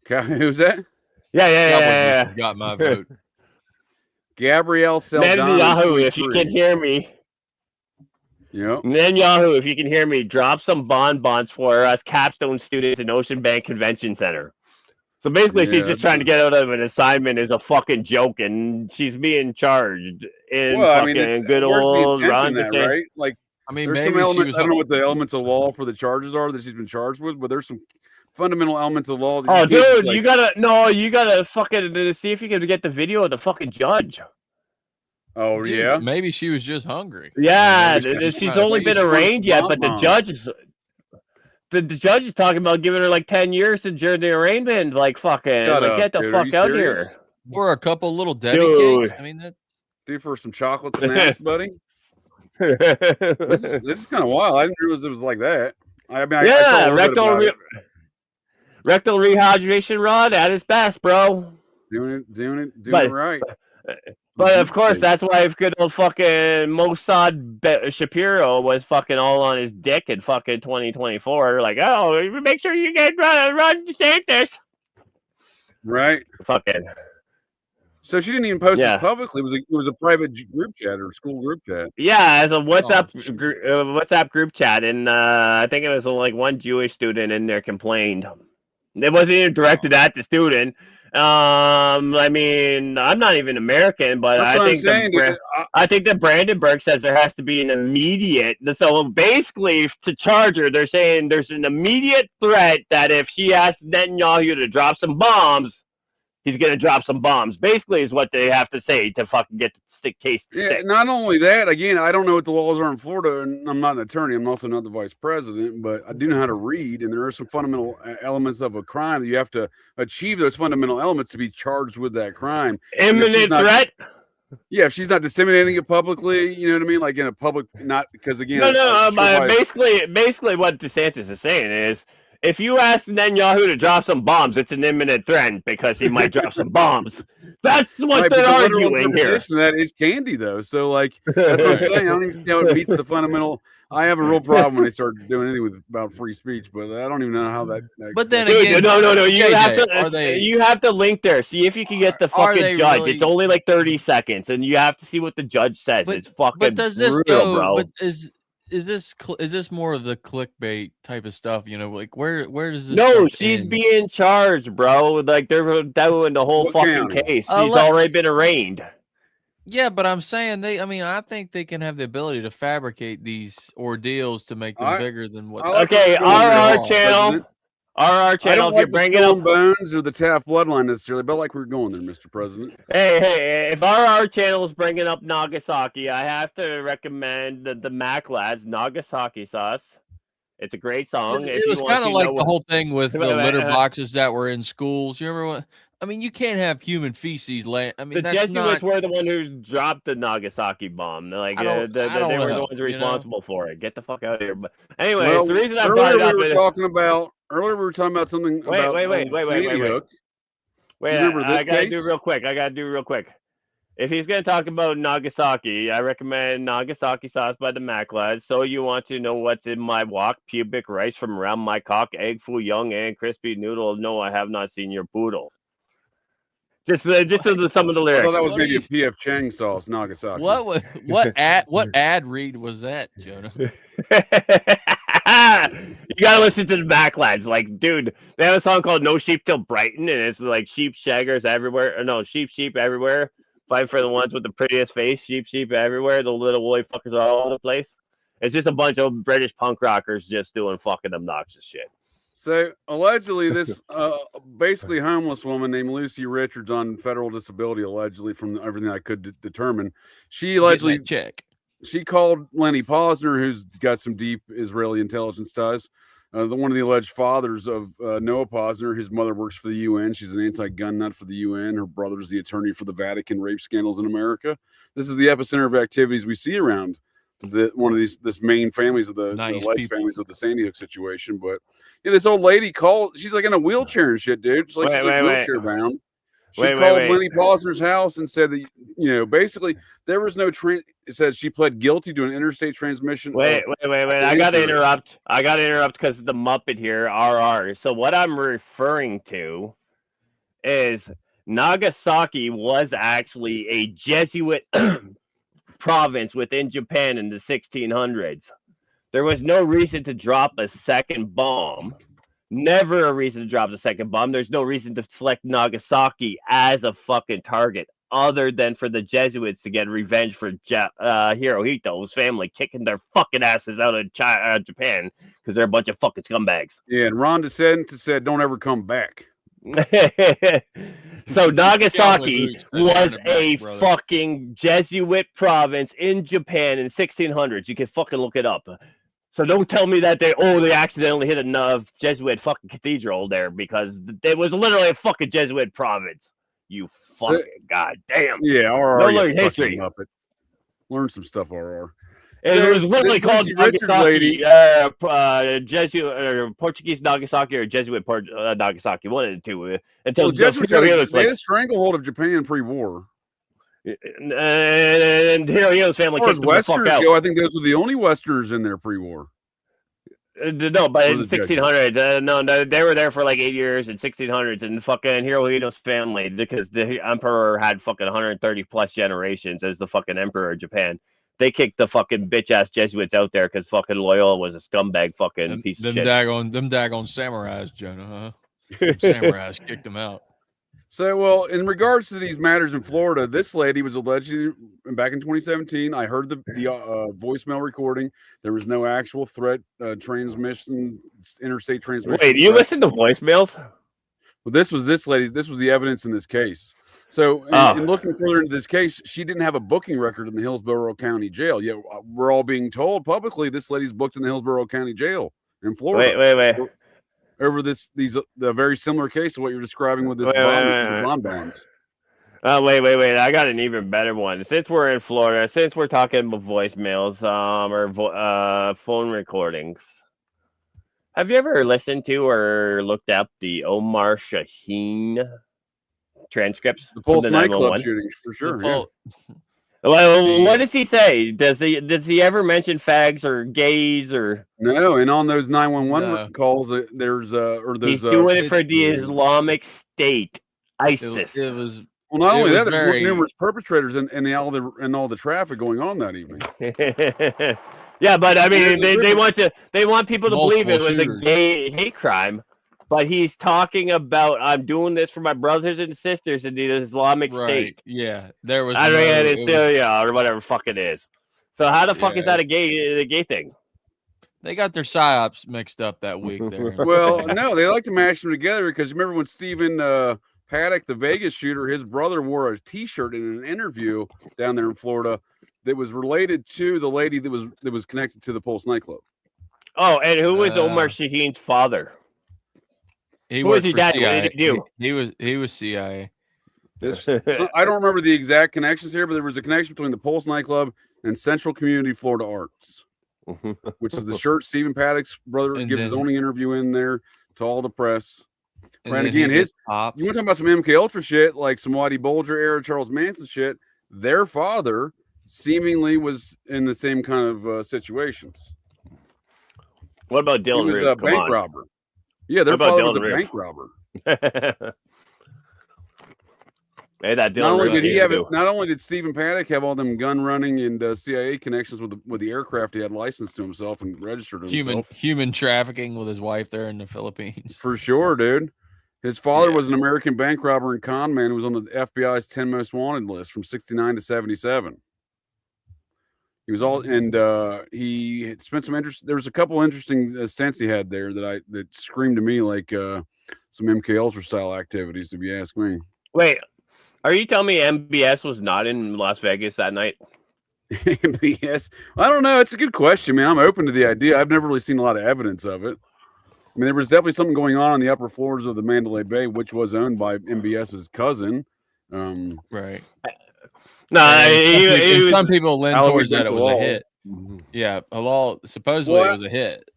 Who's that? Yeah. Got my vote. Gabrielle Saldana. Yahoo, if you can hear me. Yep. Yahoo, if you can hear me, drop some bonbons for us capstone students in Ocean Bank Convention Center. So basically, she's just trying to get out of an assignment as a fucking joke, and she's being charged in good old Ron DeSantis. Right? Like, there's some elements. I don't know what the elements of law for the charges are that she's been charged with, but there's some fundamental elements of law. You gotta fucking see if you can get the video of the fucking judge. Oh, yeah? Maybe she was just hungry. Yeah, she's only been arraigned yet, but the judge is talking about giving her like 10 years during the arraignment. Like, fucking, get the fuck out here. For a couple little Debbie cakes. I mean, that. Dude, for some chocolate snacks, buddy. This is kind of wild. I didn't realize it was like that. Rectal rehydration rod at its best, bro. Doing it right. But of course, that's why good old fucking Mossad Shapiro was fucking all on his dick in fucking 2024. Like, oh, make sure you get Ron DeSantis. Right. Fucking. So she didn't even post this publicly. It was a private group chat or school group chat. Yeah, as a WhatsApp group chat, and I think it was like one Jewish student in there complained. It wasn't even directed at the student. I mean, I'm not even American, but I think that Brandenburg says there has to be an immediate. So basically, to charge her, they're saying there's an immediate threat that if she asks Netanyahu to drop some bombs, he's going to drop some bombs. Basically, is what they have to say to fucking get the case. Yeah, not only that, again, I don't know what the laws are in Florida, and I'm not an attorney. I'm also not the vice president, but I do know how to read, and there are some fundamental elements of a crime that you have to achieve those fundamental elements to be charged with that crime. Imminent threat? Yeah, if she's not disseminating it publicly, you know what I mean? Like in a public, not because again. Basically what DeSantis is saying is, if you ask Netanyahu to drop some bombs, it's an imminent threat because he might drop some bombs. That's what they're arguing here. That is candy, though. So, like, that's what I'm saying. I don't even see how it meets the fundamental. I have a real problem when they start doing anything about free speech, but I don't even know how that. But then again, no. You have to link there. See if you can get the fucking judge. Really... It's only like 30 seconds, and you have to see what the judge says. It's fucking but does this brutal, bro. But is this more of the clickbait type of stuff? You know, like where does this? No, she's being charged, bro. Like they're doing the whole fucking case. She's already been arraigned. Yeah, but I'm saying I think they can have the ability to fabricate these ordeals to make them bigger than what. Okay, RR channel. RR channel. I don't like if you're bringing up bones or the Taft bloodline necessarily, but like we're going there, Mr. President. Hey, if RR channel is bringing up Nagasaki, I have to recommend the Mac Lads Nagasaki sauce. It's a great song. It was kind of like the whole thing with the litter boxes that were in schools. You remember what? I mean, you can't have human feces land. I mean, the Jesuits were the one who dropped the Nagasaki bomb. Like they were the ones responsible for it. Get the fuck out of here. But anyway, the reason I brought it up earlier we were talking about something. Wait. I gotta do real quick. If he's gonna talk about Nagasaki, I recommend Nagasaki sauce by the Mac Lads. So you want to know what's in my wok? Pubic rice from around my cock, egg foo young and crispy noodle. No, I have not seen your poodle. Just some of the lyrics. I thought that was maybe a P.F. Chang sauce, Nagasaki. What ad read was that, Jonah? You gotta listen to the Mac Lads. Like, dude, they have a song called "No Sheep Till Brighton," and it's like sheep shaggers everywhere. No, sheep everywhere. Fight for the ones with the prettiest face. Sheep everywhere. The little woolly fuckers all over the place. It's just a bunch of British punk rockers just doing fucking obnoxious shit. So allegedly, this basically homeless woman named Lucy Richards on federal disability, allegedly from everything I could determine, she allegedly she called Lenny Posner, who's got some deep Israeli intelligence ties, one of the alleged fathers of Noah Posner. His mother works for the UN. She's an anti-gun nut for the UN. Her brother's the attorney for the Vatican rape scandals in America. This is the epicenter of activities we see around one of this main families of the alleged families of the Sandy Hook situation. But yeah, this old lady called. She's like in a wheelchair and shit, dude. She's like wheelchair bound. She called Lenny Posner's house and said that basically there was no it said she pled guilty to an interstate transmission. Wait. I gotta interrupt because the Muppet here, RR. So what I'm referring to is Nagasaki was actually a Jesuit province within Japan in the 1600s. There was no reason to drop a second bomb. Never a reason to drop the second bomb. There's no reason to select Nagasaki as a fucking target other than for the Jesuits to get revenge for Hirohito's family kicking their fucking asses out of Japan because they're a bunch of fucking scumbags. Yeah, and Ron DeSantis said, don't ever come back. So Nagasaki was a fucking Jesuit province in Japan in 1600s. You can fucking look it up. So don't tell me that they accidentally hit a Jesuit fucking cathedral there because it was literally a fucking Jesuit province. You fucking goddamn. Yeah, RR. Learn history. Learn some stuff, RR. It was literally called Nagasaki, Jesuit or Portuguese Nagasaki or Jesuit Nagasaki, one of the two. Until Jesuits had a stranglehold of Japan pre-war. And Hirohito's family kicked them the fuck out. I think those were the only Westerners in there pre-war. No, but in the judges? 1600s, no, they were there for like 8 years in 1600s, and fucking Hirohito's family, because the emperor had fucking 130 plus generations as the fucking emperor of Japan. They kicked the fucking bitch ass Jesuits out there because fucking Loyola was a scumbag fucking piece of shit. Them daggone samurais, Jonah, huh? Them samurais kicked them out. So, well, in regards to these matters in Florida, this lady was allegedly back in 2017. I heard the voicemail recording. There was no actual threat transmission, interstate transmission. Wait, you listen to voicemails? Well, this was the evidence in this case. So, in looking further into this case, she didn't have a booking record in the Hillsborough County Jail. Yet we're all being told publicly this lady's booked in the Hillsborough County Jail in Florida. Wait. Over the very similar case of what you're describing with this bond bonds. Wait. I got an even better one. Since we're in Florida, since we're talking about voicemails or phone recordings, have you ever listened to or looked up the Omar Shaheen transcripts? The Pulse nightclub shootings, for sure. Yeah. Well, what does he say? Does he ever mention fags or gays or? No, and on those 911 calls, he's doing it for the Islamic State, ISIS. It was well, not only that, there were numerous perpetrators and all the traffic going on that evening. Yeah, but I mean, they want people to believe it was a gay hate crime. But he's talking about, I'm doing this for my brothers and sisters in the Islamic State. Yeah, there was. in Syria or whatever fuck it is. So how the fuck is that a gay thing? They got their psyops mixed up that week there. Well, no, they like to mash them together because remember when Stephen Paddock, the Vegas shooter, his brother wore a T-shirt in an interview down there in Florida that was related to the lady that was connected to the Pulse nightclub. Oh, and who was Omar Shaheen's father? He worked for CIA. He was CIA. So I don't remember the exact connections here, but there was a connection between the Pulse nightclub and Central Community Florida Arts, which is the shirt Stephen Paddock's brother gives his only interview in there to all the press. And again, you want to talk about some MK Ultra shit, like some Whitey Bulger era Charles Manson shit. Their father seemingly was in the same kind of situations. What about Dylan? He was a bank robber. Yeah, their father was a bank robber. Hey, that not only did Stephen Paddock have all them gun running and CIA connections with the aircraft he had licensed to himself and registered to himself. Human trafficking with his wife there in the Philippines. For sure, dude. His father was an American bank robber and con man who was on the FBI's 10 most wanted list from 69 to 77. He was all, and he had spent some interest. There was a couple interesting stints he had there that screamed to me like some MK Ultra style activities, if you ask me. Wait, are you telling me MBS was not in Las Vegas that night? MBS? I don't know. It's a good question, man. I'm open to the idea. I've never really seen a lot of evidence of it. I mean, there was definitely something going on the upper floors of the Mandalay Bay, which was owned by MBS's cousin. Right. No, some people lean towards that it was a hit. Yeah, supposedly it was a hit.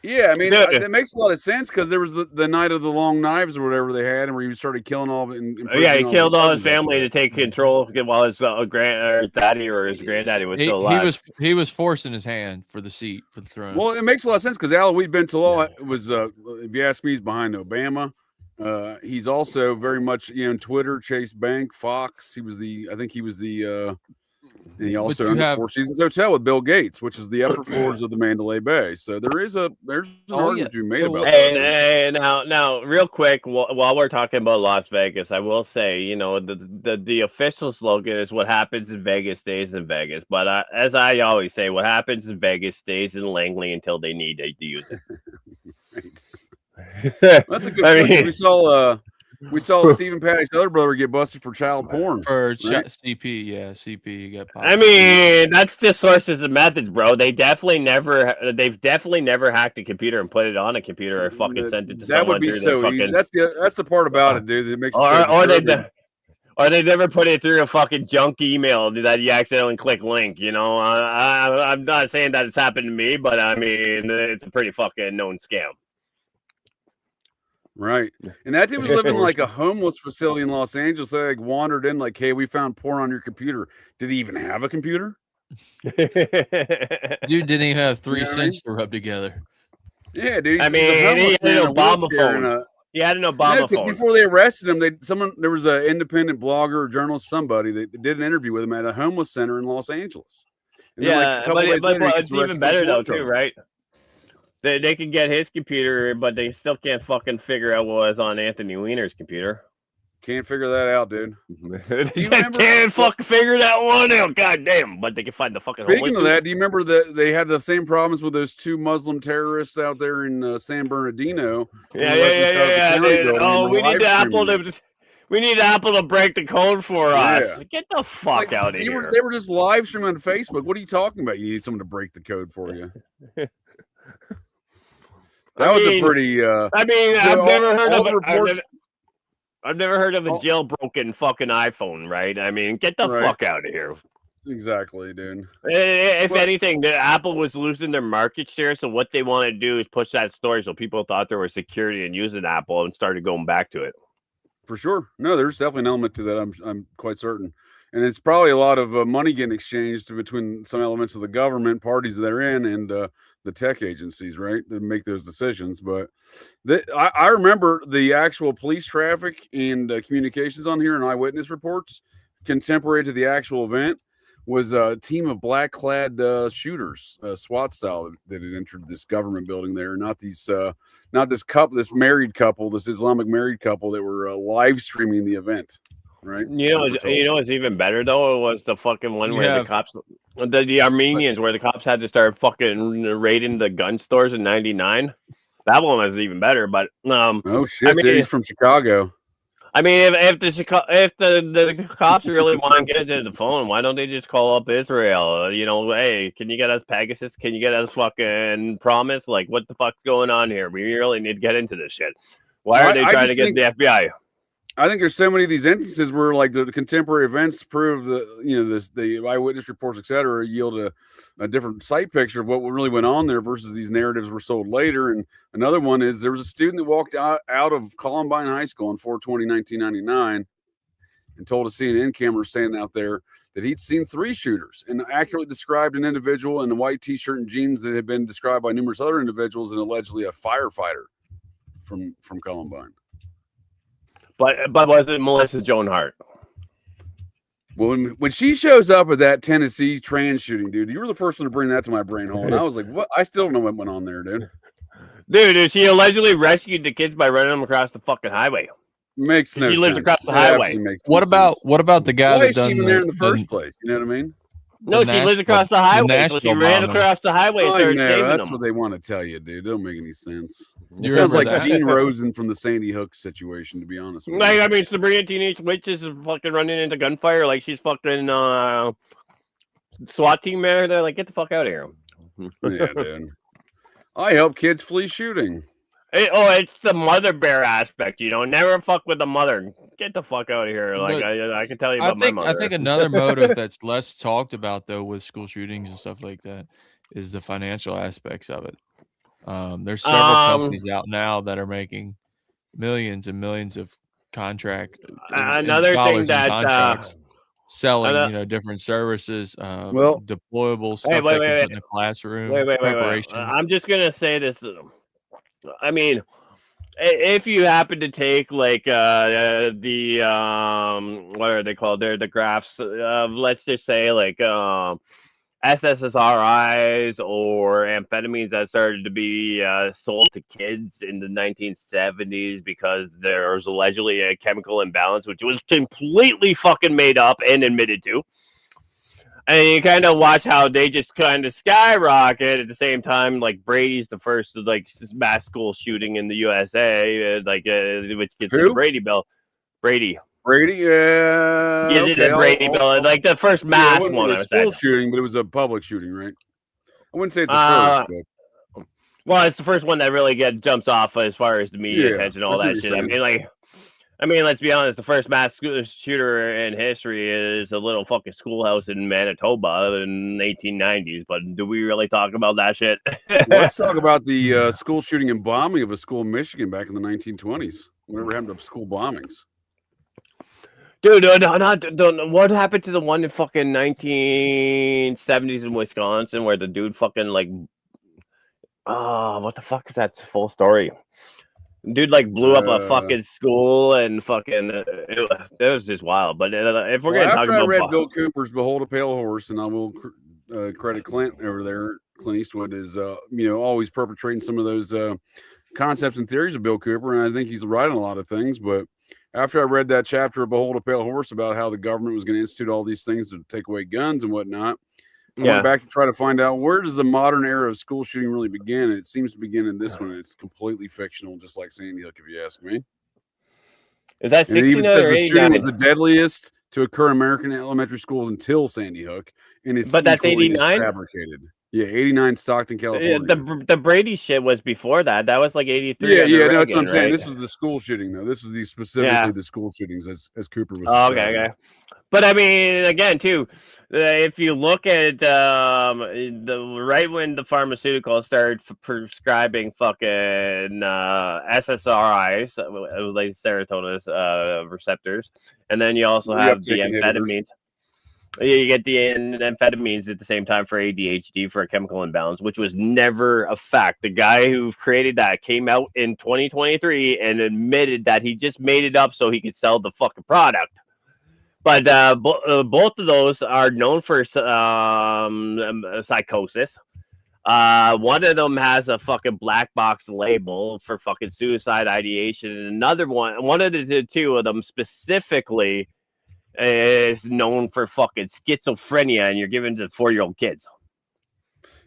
Yeah, I mean, that makes a lot of sense because there was the night of the long knives or whatever they had, and where he started killing all of it. He killed all his family to take control while his granddaddy was still alive. He was forcing his hand for the seat for the throne. Well, it makes a lot of sense because Aloid Ben Talal was, if you ask me, he's behind Obama. He's also very much, Twitter, Chase Bank, Fox. I think he was the, and he also owned the Four Seasons Hotel with Bill Gates, which is the upper floors of the Mandalay Bay. So there's an argument to be made about that. And now, real quick, while we're talking about Las Vegas, I will say, the official slogan is "What happens in Vegas stays in Vegas." But as I always say, what happens in Vegas stays in Langley until they need to use it. Right. That's a good point. We saw Stephen Paddock's other brother get busted for child porn. For CP, yeah, CP got popped. I mean, that's just sources and methods, bro. They've definitely never hacked a computer and put it on a computer or fucking sent it to someone. That would be so easy. That's the part about it, dude. That makes or they never put it through a fucking junk email that you accidentally click link. I'm not saying that it's happened to me, but I mean, it's a pretty fucking known scam. Right. And that dude was living like a homeless facility in Los Angeles. They wandered in like, hey, we found porn on your computer. Did he even have a computer? Dude didn't even have 3 cents to rub together. Yeah, dude. I mean, he had an Obama phone. He had an Obama phone. Before they arrested him, there was an independent blogger or journalist, somebody that did an interview with him at a homeless center in Los Angeles. And then, like, a couple days later, it's even better though, too, right? They can get his computer, but they still can't fucking figure out what was on Anthony Weiner's computer. Can't figure that out, dude. Do you remember? Can't fucking figure that one out. God damn! But they can find the fucking. Speaking of that, do you remember that they had the same problems with those 2 Muslim terrorists out there in San Bernardino? Yeah. Oh, we need Apple to break the code for us. Get the fuck out of here. They were just live streaming on Facebook. What are you talking about? You need someone to break the code for you. That was a pretty. I've never heard of a jailbroken fucking iPhone, right? I mean, get the fuck out of here. Exactly, dude. If anything, Apple was losing their market share, so what they want to do is push that story so people thought there was security in using Apple and started going back to it. For sure. No, there's definitely an element to that, I'm quite certain. And it's probably a lot of money getting exchanged between some elements of the government, parties they're in, and the tech agencies, right, to make those decisions. But I remember the actual police traffic and communications on here and eyewitness reports contemporary to the actual event was a team of black-clad shooters, SWAT style, that had entered this government building there. Not this married couple, this Islamic married couple that were live streaming the event. Right. You know what's even better though? It was the fucking one where the cops, the Armenians, where the cops had to start fucking raiding the gun stores in '99. That one was even better. But oh shit, dude, he's from Chicago. I mean, if the cops really want to get into the phone, why don't they just call up Israel? You know, hey, can you get us Pegasus? Can you get us fucking Promise? Like, what the fuck's going on here? We really need to get into this shit. Why are they trying to get the FBI? I think there's so many of these instances where, like, the contemporary events prove that the eyewitness reports, etc., yield a different sight picture of what really went on there versus these narratives were sold later. And another one is there was a student that walked out of Columbine High School on 4/20/1999 and told a CNN camera standing out there that he'd seen 3 shooters and accurately described an individual in a white T-shirt and jeans that had been described by numerous other individuals and allegedly a firefighter from Columbine. But was it Melissa Joan Hart? Well, when she shows up at that Tennessee trans shooting, dude, you were the first one to bring that to my brain hole. And I was like, what? I still don't know what went on there, dude. Dude, she allegedly rescued the kids by running them across the fucking highway. Makes no sense. She lives across the highway. What about the guy that done even there in the first place? You know what I mean? No, she lives across the highway, so she ran across the highway and started saving them. That's what they want to tell you, dude. It don't make any sense. It sounds like Gene Rosen from the Sandy Hook situation, to be honest with you. I mean, Sabrina Teenage Witch is fucking running into gunfire like she's fucking SWAT team there. They're like, get the fuck out of here. Yeah, dude. I help kids flee shooting. It's the mother bear aspect, you know. Never fuck with the mother. Get the fuck out of here. Like I can tell you about my mother. I think another motive that's less talked about though with school shootings and stuff like that is the financial aspects of it. There's several companies out now that are making millions and millions of contract. Another thing that selling, different services, deployable stuff that can put in the classroom. Wait. I'm just gonna say this. I mean, if you happen to take like the what are they called? They're the graphs. Let's just say like SSRIs or amphetamines that started to be sold to kids in the 1970s because there was allegedly a chemical imbalance, which was completely fucking made up and admitted to. And you kind of watch how they just kind of skyrocket at the same time. Like Brady's the first like mass school shooting in the USA, which gets the Brady bill. Brady, yeah. The Brady bill, like the first mass one. It was a school shooting, but it was a public shooting, right? I wouldn't say it's the first. But... Well, it's the first one that really jumps off as far as the media attention, all that shit. I mean, let's be honest. The first mass shooter in history is a little fucking schoolhouse in Manitoba in the 1890s. But do we really talk about that shit? Let's talk about the school shooting and bombing of a school in Michigan back in the 1920s. Whatever happened to school bombings? Dude, what happened to the one in fucking 1970s in Wisconsin where the dude fucking like what the fuck is that full story? Dude, like, blew up a fucking school and fucking, it was just wild. But if we're gonna talk after about, I read Bill Cooper's "Behold a Pale Horse," and I will credit Clint over there. Clint Eastwood is, always perpetrating some of those concepts and theories of Bill Cooper, and I think he's right on a lot of things. But after I read that chapter of "Behold a Pale Horse" about how the government was going to institute all these things to take away guns and whatnot, I went back to try to find out, where does the modern era of school shooting really begin? And it seems to begin in this one. It's completely fictional, just like Sandy Hook, if you ask me. Is that 69 or 89? The shooting was the deadliest to occur in American elementary schools until Sandy Hook, and it's but that's 89. Fabricated. Yeah, 89, Stockton, California. The Brady shit was before that. That was like 83. Yeah, Reagan, no, that's what I'm saying. right? This was the school shooting, though. This was specifically the school shootings, as Cooper was. Okay. But I mean, again, too, if you look at right when the pharmaceuticals started prescribing fucking SSRIs, like serotonin receptors, and then you also have the amphetamines. You get the amphetamines at the same time for ADHD, for a chemical imbalance, which was never a fact. The guy who created that came out in 2023 and admitted that he just made it up so he could sell the fucking product. But both of those are known for psychosis. One of them has a fucking black box label for fucking suicide ideation. And another one of the two of them specifically is known for fucking schizophrenia, and you're given to 4-year-old kids.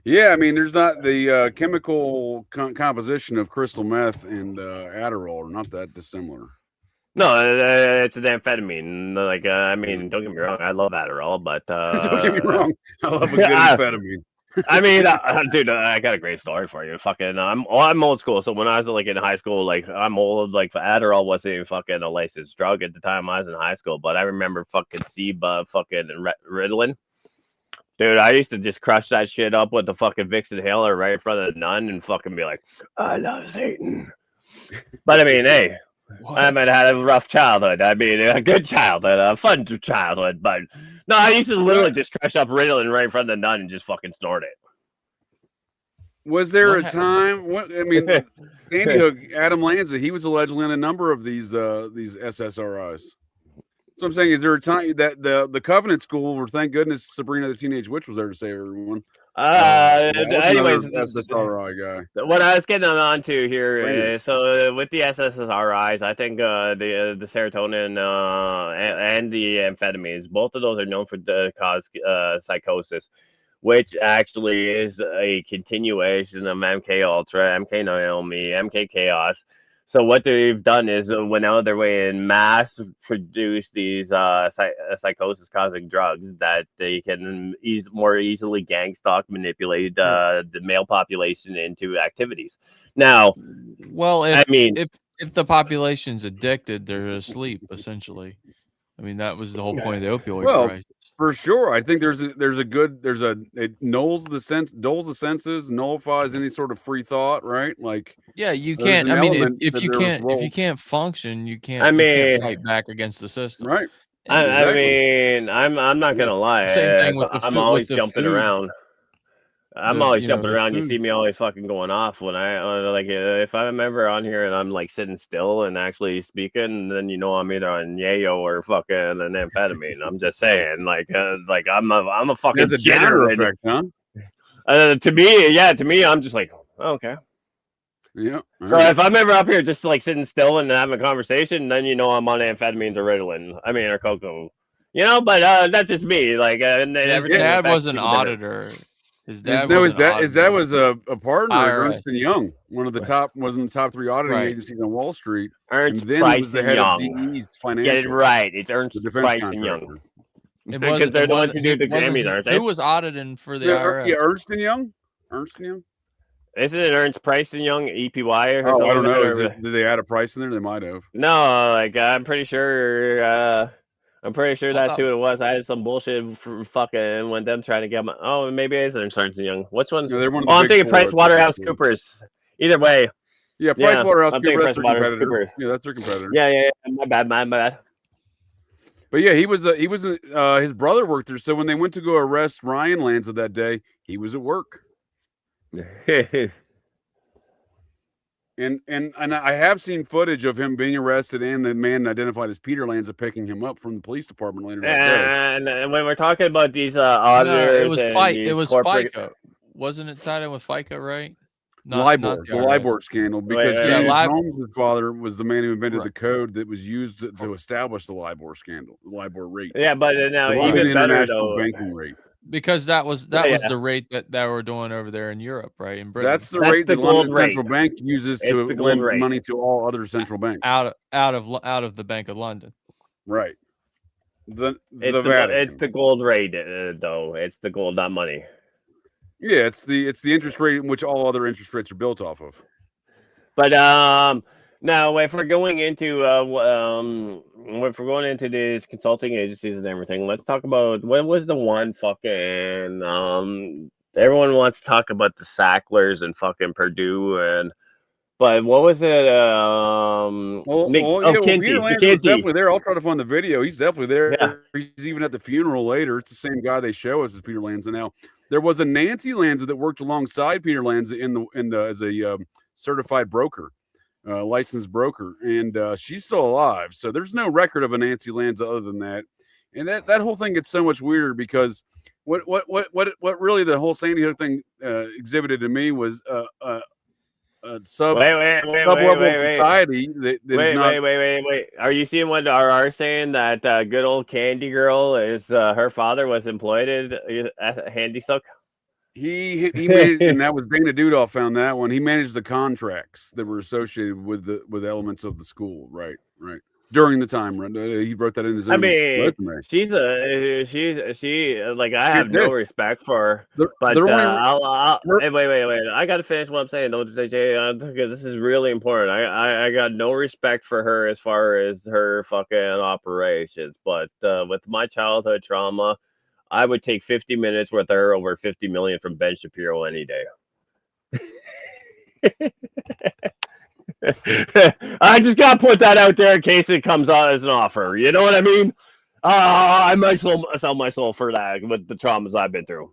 Yeah, I mean, there's not the chemical composition of crystal meth and Adderall are not that dissimilar. No, it's an amphetamine. Like, I mean, don't get me wrong, I love Adderall, but don't get me wrong, I love a good amphetamine. I mean, dude, I got a great story for you. Fucking, I'm old school. So when I was like in high school, like I'm old. Like Adderall wasn't even fucking a licensed drug at the time I was in high school. But I remember fucking fucking Ritalin. Dude, I used to just crush that shit up with the fucking Vicks inhaler right in front of the nun and fucking be like, I love Satan. But I mean, hey. What? I might have had a rough childhood. I mean, a good childhood, a fun childhood. But no, I used to literally just crush up Ritalin right in front of the nun and just fucking snort it. Was there a time? Sandy Hook, Adam Lanza, he was allegedly on a number of these SSRIs. So I'm saying, is there a time that the Covenant School, where thank goodness Sabrina the Teenage Witch was there to save everyone? Anyways, SSRI guy. What I was getting on to here is, so with the SSRIs, I think the serotonin and the amphetamines, both of those are known for cause psychosis, which actually is a continuation of MK Ultra, MK Naomi, MK Chaos. So what they've done is went out of their way and mass produce these psychosis-causing drugs that they can more easily gang stalk, manipulate the male population into activities. Now, well, if the population's addicted, they're asleep essentially. I mean, that was the whole point of the opioid crisis. For sure, I think it dulls the senses, nullifies any sort of free thought, right? Like, yeah, you can't. I mean, if you can't function, you can't fight back against the system, right? I mean, I'm not gonna lie. Same thing with I'm always jumping around. I'm always jumping around. You see me always fucking going off when I if I'm ever on here and I'm like sitting still and actually speaking, then I'm either on yayo or fucking an amphetamine. I'm just saying, like I'm a fucking. That's a downer effect, huh? To me, I'm just like, oh, okay. Yeah. So if I'm ever up here just like sitting still and having a conversation, then I'm on amphetamines or Ritalin. I mean, or cocoa. But that's just me. Like, his dad was an auditor. His dad was a partner of Ernst & Young, one of the top 3 auditing agencies on Wall Street. Ernst and then Price was the head Young. of DE's financial. Get it right. It's Ernst Price & Young. Because they're the ones who do the Grammys, aren't they? Who was auditing for the IRS? Yeah, Ernst & Young. Ernst & Young. Isn't it Ernst Price & Young, EPY? Or something? I don't know. Did they add a price in there? They might have. No, like I'm pretty sure. That's who it was. I had some bullshit for fucking when them trying to get my. Oh, maybe it is Ernst & Young. Which one? No, they're one of I'm thinking PricewaterhouseCoopers. Either way. Yeah, PricewaterhouseCoopers. That's their competitor. Yeah, that's their competitor. Yeah. My bad. But yeah, his brother worked there. So when they went to go arrest Ryan Lanza that day, he was at work. And I have seen footage of him being arrested and the man identified as Peter Lanza picking him up from the police department later that day. And when we're talking about these auditors, it was and corporate... FICO, wasn't it tied in with FICO, right? Not the LIBOR scandal, because James Holmes' father was the man who invented the code that was used to establish the LIBOR scandal, the LIBOR rate. Yeah, but now even better though, banking rate. Because that was the rate that we're doing over there in Europe, right? In Britain. That's the rate the London Central Bank uses to lend money to all other central banks out of the Bank of London. Right. It's the gold rate, though. It's the gold, not money. Yeah, it's the interest rate in which all other interest rates are built off of. But now if we're going into these consulting agencies and everything, let's talk about what was the one fucking everyone wants to talk about the Sacklers and fucking Purdue but what was it? Peter Lanza was definitely there. I'll try to find the video. He's definitely there. Yeah. He's even at the funeral later. It's the same guy they show us as Peter Lanza. Now, there was a Nancy Lanza that worked alongside Peter Lanza as a certified broker, licensed broker, and she's still alive. So there's no record of a Nancy Lanza other than that. And that whole thing gets so much weirder because what really the whole Sandy Hook thing exhibited to me was sub-level society that wait. Are you seeing what RR saying that good old Candy Girl is her father was employed at Handy Sook? He managed, and that was Dana Dudoff found that one. He managed the contracts that were associated with elements of the school, right. During the time, he wrote that in his own resume. She's like, I have no respect for her. But wait. I got to finish what I'm saying, though, because this is really important. I got no respect for her as far as her fucking operations. But with my childhood trauma, I would take 50 minutes with her over 50 million from Ben Shapiro any day. I just gotta put that out there in case it comes out as an offer. You know what I mean? I might sell my soul for that with the traumas I've been through.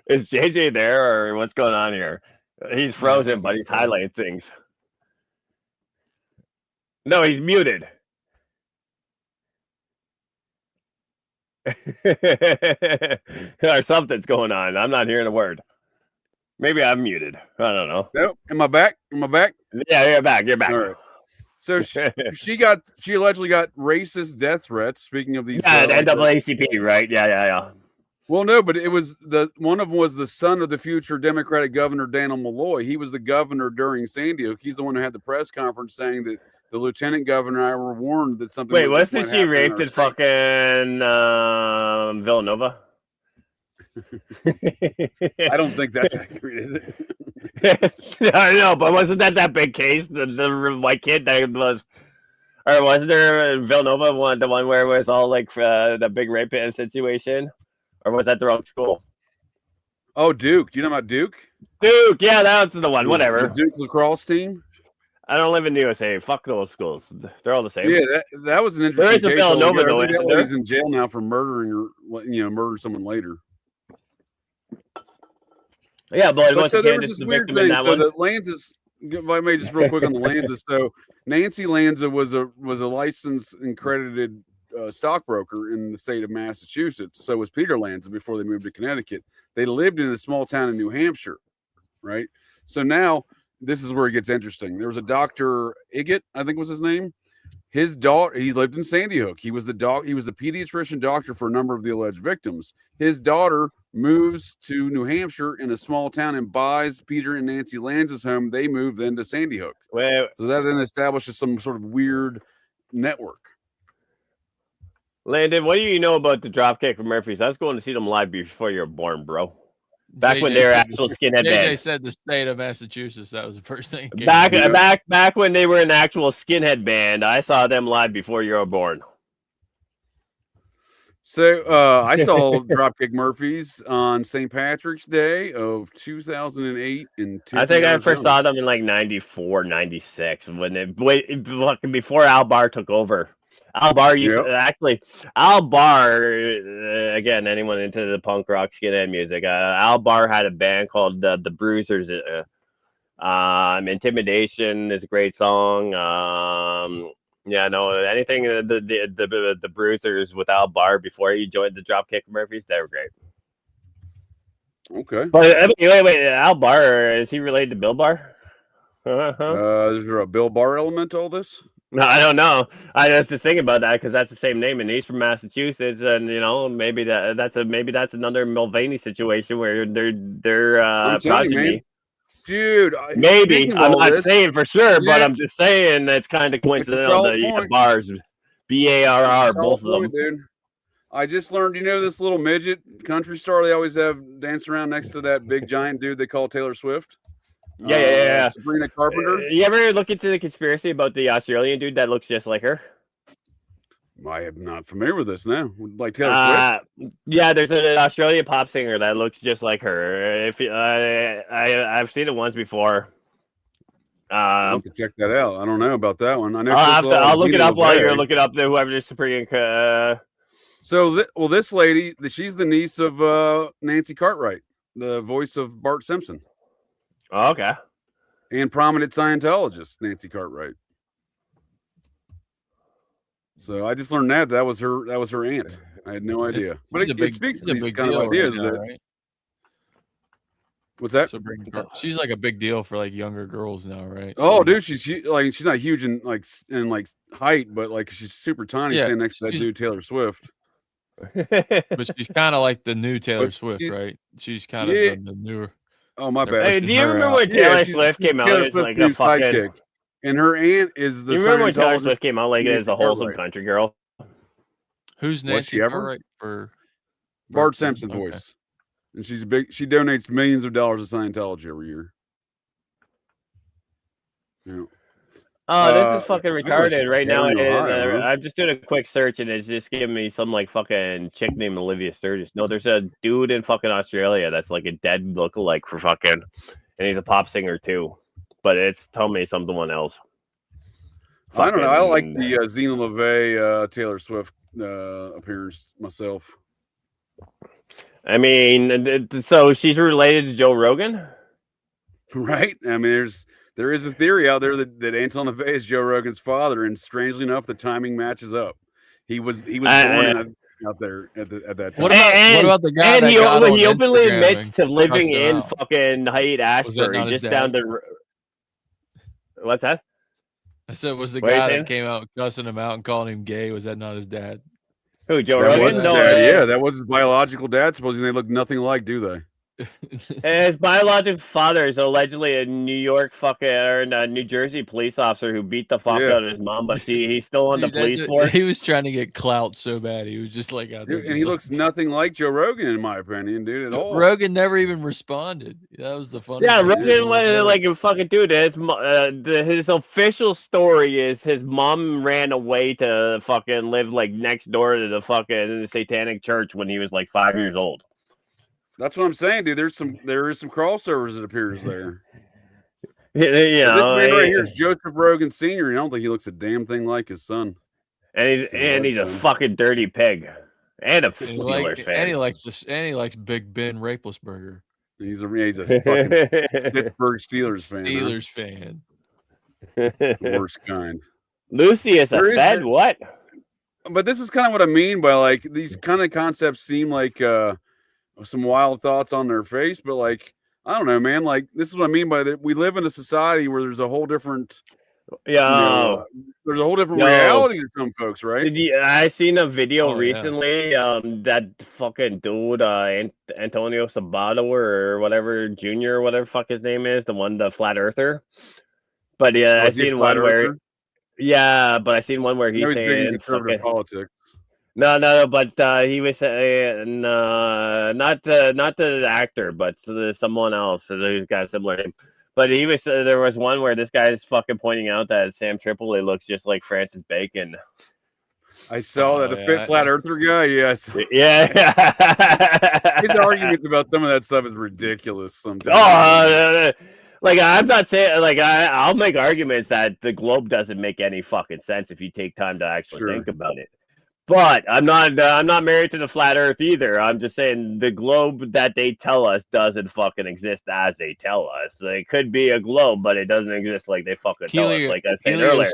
Is JJ there or what's going on here? He's frozen, but he's highlighting things. No, he's muted. Or something's going on. I'm not hearing a word. Maybe I'm muted. I don't know. Nope. Am I back? Yeah, you're back. You're back. All right. So she allegedly got racist death threats. Speaking of these, the NAACP, right? Yeah. Well, no, but it was one of them was the son of the future Democratic governor Daniel Malloy. He was the governor during Sandy Hook. He's the one who had the press conference saying that the lieutenant governor and I were warned that something. Wait, wasn't she raped in fucking Villanova? I don't think that's accurate, is it? I know, but wasn't that big case? The white kid that was, or wasn't there Villanova the one where it was all like the big rape situation? Or was that the wrong school? Oh, Duke. Do you know about Duke? Duke, yeah, that's the one. Whatever. The Duke lacrosse team? I don't live in the USA. Fuck those schools. They're all the same. Yeah, that was an interesting case. Villanova, though, he's in jail now for murdering someone later. Yeah, but so there was this weird thing. So the Lanzas, if I may just real quick on the Lanzas. So Nancy Lanza was a licensed and credited stockbroker in the state of Massachusetts. So was Peter Lanza before they moved to Connecticut. They lived in a small town in New Hampshire, right? So now this is where it gets interesting. There was a Dr. Iggett, I think was his name. His daughter, he lived in Sandy Hook. He was the pediatrician doctor for a number of the alleged victims. His daughter moves to New Hampshire in a small town and buys Peter and Nancy Lanza's home. They move then to Sandy Hook. So that then establishes some sort of weird network. Landon, what do you know about the Dropkick of Murphys? I was going to see them live before you were born, bro. Back when they were actual skinhead band. JJ said the state of Massachusetts. That was the first thing. Back when they were an actual skinhead band, I saw them live before you were born. So I saw Dropkick Murphys on St. Patrick's Day of 2008 in Tempe, I think I Arizona. first saw them in like 94, 96 fucking before Al Barr took over. Al Barr used Al Barr, again, anyone into the punk rock skinhead music, Al Barr had a band called the Bruisers. Intimidation is a great song. Yeah, no, anything the Bruisers with Al Barr before he joined the Dropkick Murphys, they were great. Okay. But wait, Al Barr, is he related to Bill Barr? Is there a Bill Barr element to all this? No, I don't know. I just think about that because that's the same name, and he's from Massachusetts, and maybe that's another Mulvaney situation where they're progeny. Dude, maybe I'm not saying for sure, but I'm just saying that's kind of coincidental that you have bars, BARR, both of them. Dude. I just learned, this little midget country star they always have dancing around next to that big giant dude they call Taylor Swift. Yeah. Sabrina Carpenter. You ever look into the conspiracy about the Australian dude that looks just like her? I am not familiar with this now. Like Taylor Swift? Yeah, there's an Australian pop singer that looks just like her. If I've seen it once before. I'll have to check that out. I don't know about that one. I know. I'll look it up while you're looking up whoever this Supreme. So, this lady, she's the niece of Nancy Cartwright, the voice of Bart Simpson. Oh, okay. And prominent Scientologist, Nancy Cartwright. So I just learned that was her aunt. I had no idea. But it speaks to these kind of ideas. Right? What's that? She's like a big deal for like younger girls now, right? Oh, dude, she's not huge in height, but like she's super tiny, standing next to that dude Taylor Swift. But she's kind of like the new Taylor Swift, right? She's kind of the newer. Oh, my bad. Hey, do you remember when Taylor Swift came out? Taylor Swift like a fucking. And her aunt is the. You remember when Taylor Swift came out like as a wholesome country girl? Who's Nancy Cartwright for? Bart Simpson voice, and she's big. She donates millions of dollars to Scientology every year. Yeah. Oh, this is fucking retarded right now. I'm just doing a quick search and it's just giving me some like fucking chick named Olivia Sturgis. No, there's a dude in fucking Australia that's like a dead lookalike for fucking, and he's a pop singer too. But it's telling me someone else. I don't know. I like the Xena LaVey Taylor Swift appearance myself. I mean, so she's related to Joe Rogan, right? I mean, there is a theory out there that Anton LaVey is Joe Rogan's father, and strangely enough, the timing matches up. He was born out there at that time. What about the guy? And he openly admits to living in fucking Haight-Ashbury, just down the. What's that? I said, was the guy that came out cussing him out and calling him gay? Was that not his dad? Who, Joe Rogan? No, yeah, that was his biological dad. Supposing they look nothing alike, do they? His biological father is allegedly a New York New Jersey police officer who beat the fuck out of his mom, but he's still on the police force. He was trying to get clout so bad. He was just like out there. And he looks nothing like Joe Rogan, in my opinion, dude, at all. Rogan never even responded. That was the funny. Yeah, Rogan was like a fucking dude. His official story is his mom ran away to fucking live like next door to the fucking Satanic Church when he was like 5 years old. That's what I'm saying, dude. There is some crossovers that appears there. Yeah, this man right here is Joseph Rogan Sr. I don't think he looks a damn thing like his son. And he's a fucking dirty pig. And a Steelers fan. And he likes Big Ben Rapelessberger. He's a fucking Pittsburgh Steelers fan. Steelers fan. The worst kind. Lucius a Fed, what? But this is kind of what I mean by like these kind of concepts seem like some wild thoughts on their face, but like I don't know, man. Like this is what I mean by that. We live in a society where there's a whole different, there's a whole different reality to some folks, right? I seen a video recently. That fucking dude, Antonio Sabato or whatever Junior or whatever fuck his name is, the flat earther. But yeah, I seen one where, but I seen one where he's saying conservative politics. No, but he was saying not the actor, but someone else who's got a similar name. But he was there was one where this guy is fucking pointing out that Sam Tripoli looks just like Francis Bacon. I saw that. The fit flat earther guy, yes. Yeah. His arguments about some of that stuff is ridiculous sometimes. Like I'm not saying like I'll make arguments that the globe doesn't make any fucking sense if you take time to actually think about it. But I'm not married to the flat Earth either. I'm just saying the globe that they tell us doesn't fucking exist as they tell us. It could be a globe, but it doesn't exist like they fucking tell us. Like I said earlier,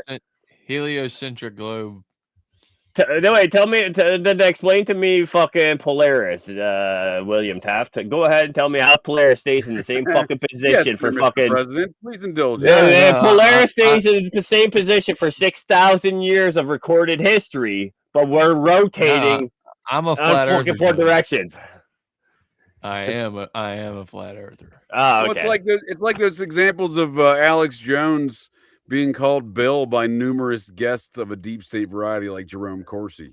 heliocentric globe. No, wait, explain to me fucking Polaris, William Taft. Go ahead and tell me how Polaris stays in the same fucking position for Mr. fucking President. Please indulge. Polaris stays in the same position for 6,000 years of recorded history, but we're rotating. I'm a flat earther. Four directions. I am a flat earther. Oh, okay. Well, it's like those examples of Alex Jones being called Bill by numerous guests of a deep state variety like Jerome Corsi.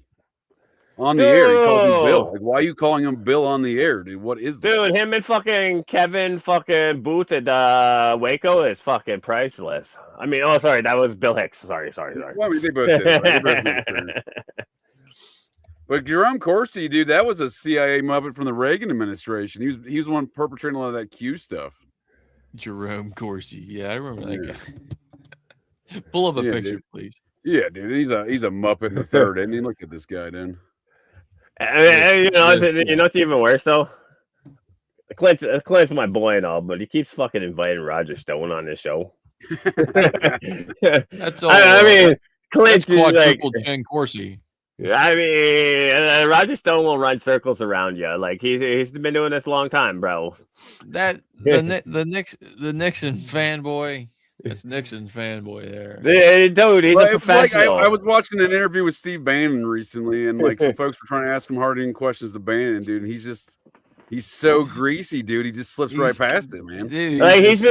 On the air, he called him Bill. Like, why are you calling him Bill on the air, dude? What is this? Dude, him and fucking Kevin fucking Booth at Waco is fucking priceless. I mean, oh, sorry, that was Bill Hicks. Sorry. Well, I mean, they both did. Right? They both did. But Jerome Corsi, dude, that was a CIA Muppet from the Reagan administration. He was the one perpetrating a lot of that Q stuff. Jerome Corsi. Yeah, I remember that guy. Pull up a picture, dude. Please. Yeah, dude, he's a Muppet in the third inning. Look at this guy, dude. I mean, you know what's even worse though? Clint's my boy and all, but he keeps fucking inviting Roger Stone on his show. That's all. I mean, Clint's quadruple Jen Corsi. I mean, Roger Stone will run circles around you. Like he's been doing this a long time, bro. That the Nixon fanboy. It's Nixon fanboy there. Dude, he's a professional. I was watching an interview with Steve Bannon recently, and like some folks were trying to ask him hard-hitting questions to Bannon, dude. And he's so greasy, dude. He just slips right past it, man. Dude, he's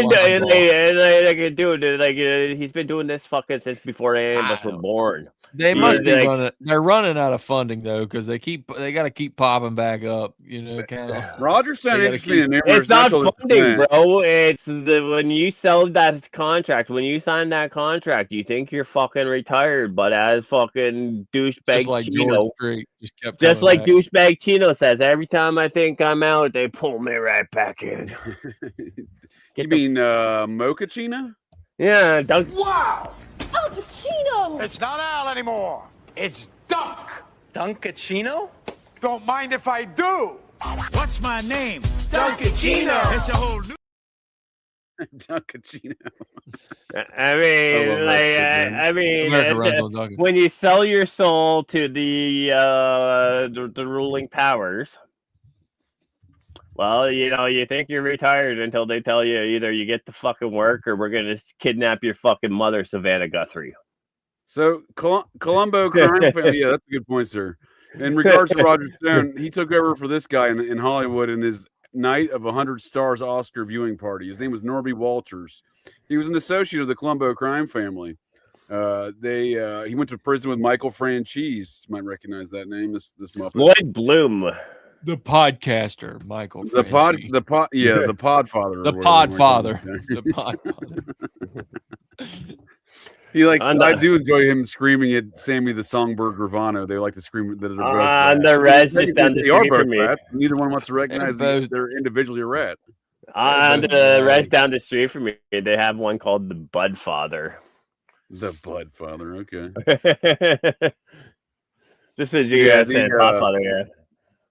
been doing this fucking since before any of us were born. They must be running. They're running out of funding though, because they got to keep popping back up. You know, kind of. Roger sounded interesting. It's not funding, bro. It's when you sell that contract. When you sign that contract, you think you're fucking retired, but as fucking douchebag Chino, just like douchebag Chino says, every time I think I'm out, they pull me right back in. You mean Mochaccino? Yeah. Wow. Al Pacino! It's not Al anymore. It's Dunk. Dunkachino? Don't mind if I do. What's my name? Dunkachino. It's a whole new... Dunkachino. I mean, when you sell your soul to the ruling powers, well, you know, you think you're retired until they tell you either you get to fucking work or we're going to kidnap your fucking mother, Savannah Guthrie. So, Columbo crime family, yeah, that's a good point, sir. In regards to Roger Stone, he took over for this guy in Hollywood in his Night of 100 Stars Oscar viewing party. His name was Norby Walters. He was an associate of the Columbo crime family. He went to prison with Michael Franchise. You might recognize that name, this Muppet. Lloyd Bloom. The podcaster, Michael. The Podfather. The Podfather. The Podfather. He likes. I do enjoy him screaming at Sammy the Songbird Gravano. They like to scream that they're both. The Reds just down the street from me. Neither one wants to recognize they're individually a rat. The Reds down the street from me, they have one called the Budfather. The Budfather. Okay. This is you guys saying Podfather, yeah.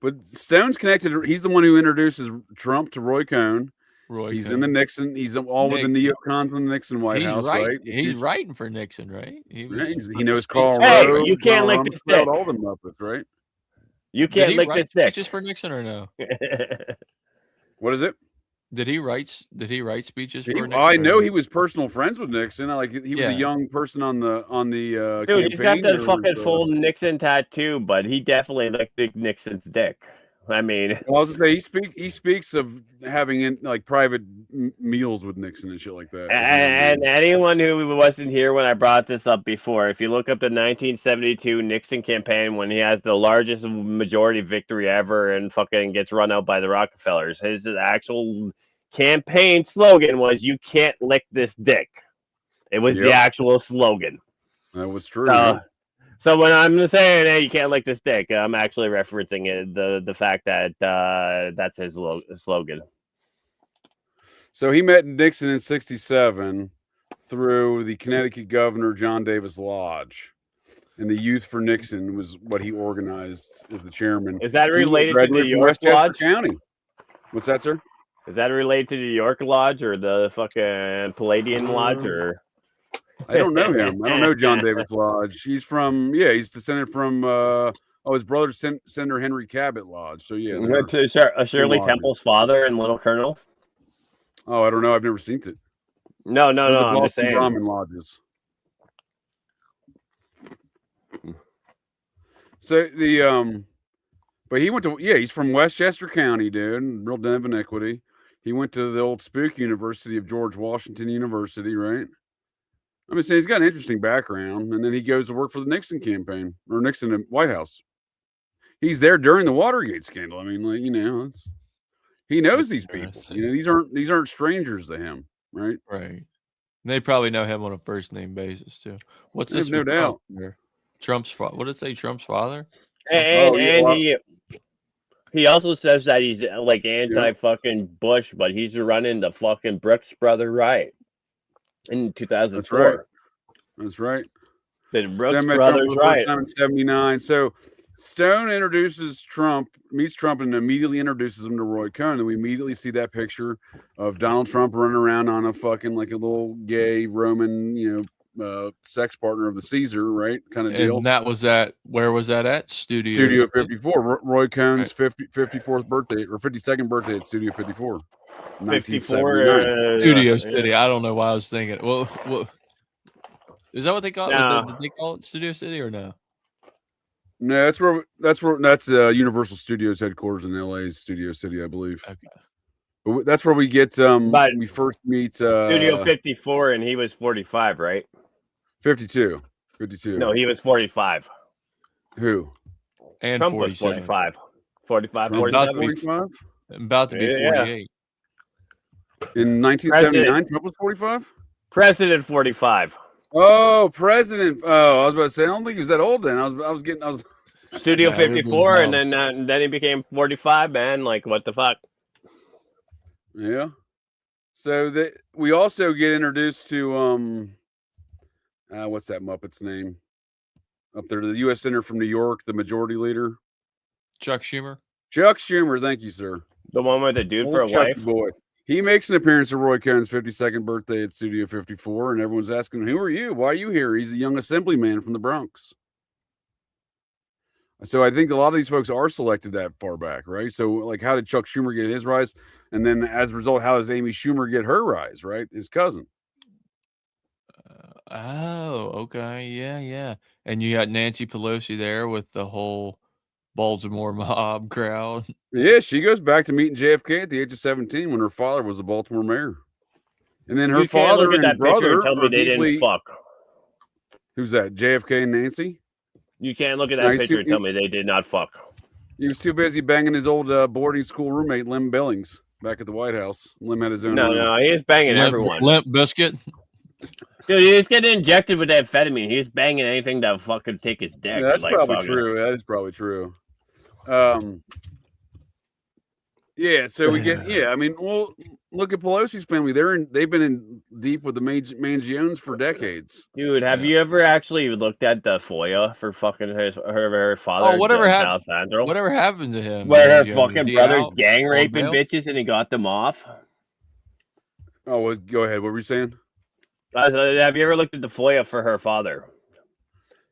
But Stone's connected. He's the one who introduces Trump to Roy Cohn. He's in the Nixon. He's all with the neocons in the Nixon White House, right? He's writing for Nixon, right? He knows Carl Rove. You can't lick the stick. All the Muppets, right? You can't lick the stick. Speeches for Nixon or no? What is it? Did he write speeches for Nixon? I know he was personal friends with Nixon. He was a young person on the Dude, campaign. He's got the fucking full Nixon tattoo, but he definitely licked Nixon's dick. I mean, I was gonna say he speaks of having private meals with Nixon and shit like that. And anyone who wasn't here when I brought this up before, if you look up the 1972 Nixon campaign when he has the largest majority victory ever and fucking gets run out by the Rockefellers, his actual campaign slogan was "You can't lick this dick." It was the actual slogan. That was true. So when I'm saying, hey, you can't lick this dick, I'm actually referencing it, the fact that that's his slogan. So he met Nixon in '67 through the Connecticut governor, John Davis Lodge. And the Youth for Nixon was what he organized as the chairman. Is that related to the York Lodge? County. What's that, sir? Is that related to the York Lodge or the fucking Palladian Lodge? Or I don't know him. I don't know John Davis Lodge. He's from, he's descended from, his brother, Senator Henry Cabot Lodge. So, yeah. Shirley Temple's father and Little Colonel? Oh, I don't know. I've never seen it. No, I'm just saying. Brahmin lodges. So but he went to he's from Westchester County, dude. Real den of iniquity. He went to the old spook University of George Washington University, right? I'm just saying he's got an interesting background, and then he goes to work for the Nixon campaign or Nixon White House. He's there during the Watergate scandal. I mean, like, he knows these people. These aren't strangers to him, right? Right. They probably know him on a first name basis too. What's this? No doubt. Trump's father. What did it say? Trump's father? And he also says that he's like anti-fucking Bush, but he's running the fucking Brooks Brother riot in 2004. That's right. The Brooks Brothers riot in '79. So Stone meets Trump and immediately introduces him to Roy Cohn. And we immediately see that picture of Donald Trump running around on a fucking like a little gay Roman, sex partner of the Caesar, right? Kind of deal. And that was where was that at? Studio 54. Roy Cohn's 54th birthday or 52nd birthday at Studio 54. 54 Studio City. I don't know why I was thinking. Well, is that what they call it? No. Did they call it Studio City or no? No, that's Universal Studios headquarters in LA's Studio City, I believe. Okay. But that's where we get we first meet Studio 54, and he was 45, right? 52. No, he was 45. Who? And Trump 47. was 45. 45, Trump 47. 45? About to be 48. In 1979, Trump was 45? President 45. Oh, president. Oh, I was about to say, I don't think he was that old then. I was Studio 54, and then he became 45, man. Like, what the fuck? Yeah. So we also get introduced to what's that Muppet's name? Up there, the U.S. Senator from New York, the majority leader. Chuck Schumer. Chuck Schumer, thank you, sir. The one with the dude for a Chucky wife? Boy. He makes an appearance at Roy Cohn's 52nd birthday at Studio 54, and everyone's asking, who are you? Why are you here? He's a young assemblyman from the Bronx. So I think a lot of these folks are selected that far back, right? So, like, how did Chuck Schumer get his rise? And then, as a result, how does Amy Schumer get her rise, right? His cousin. Okay. Yeah. And you got Nancy Pelosi there with the whole Baltimore mob crowd. Yeah, she goes back to meeting JFK at the age of 17 when her father was the Baltimore mayor. And then her father and brother tell me they didn't fuck. Who's that? JFK and Nancy? You can't look at that picture and tell me they did not fuck. He was too busy banging his old boarding school roommate, Lim Billings, back at the White House. Lim had his own. No, he was banging everyone. Limp Biscuit. Dude, he's getting injected with amphetamine. He's banging anything that fucking take his dick. Yeah, that's probably true. That is probably true. Yeah, so we get I mean, well, look at Pelosi's family. They've been in deep with the Mangiones for decades. Dude, have you ever actually looked at the FOIA for fucking her father? Oh, whatever happened to him? Where her fucking brother's gang raping bitches and he got them off. Oh, well, go ahead. What were you saying? Have you ever looked at the FOIA for her father?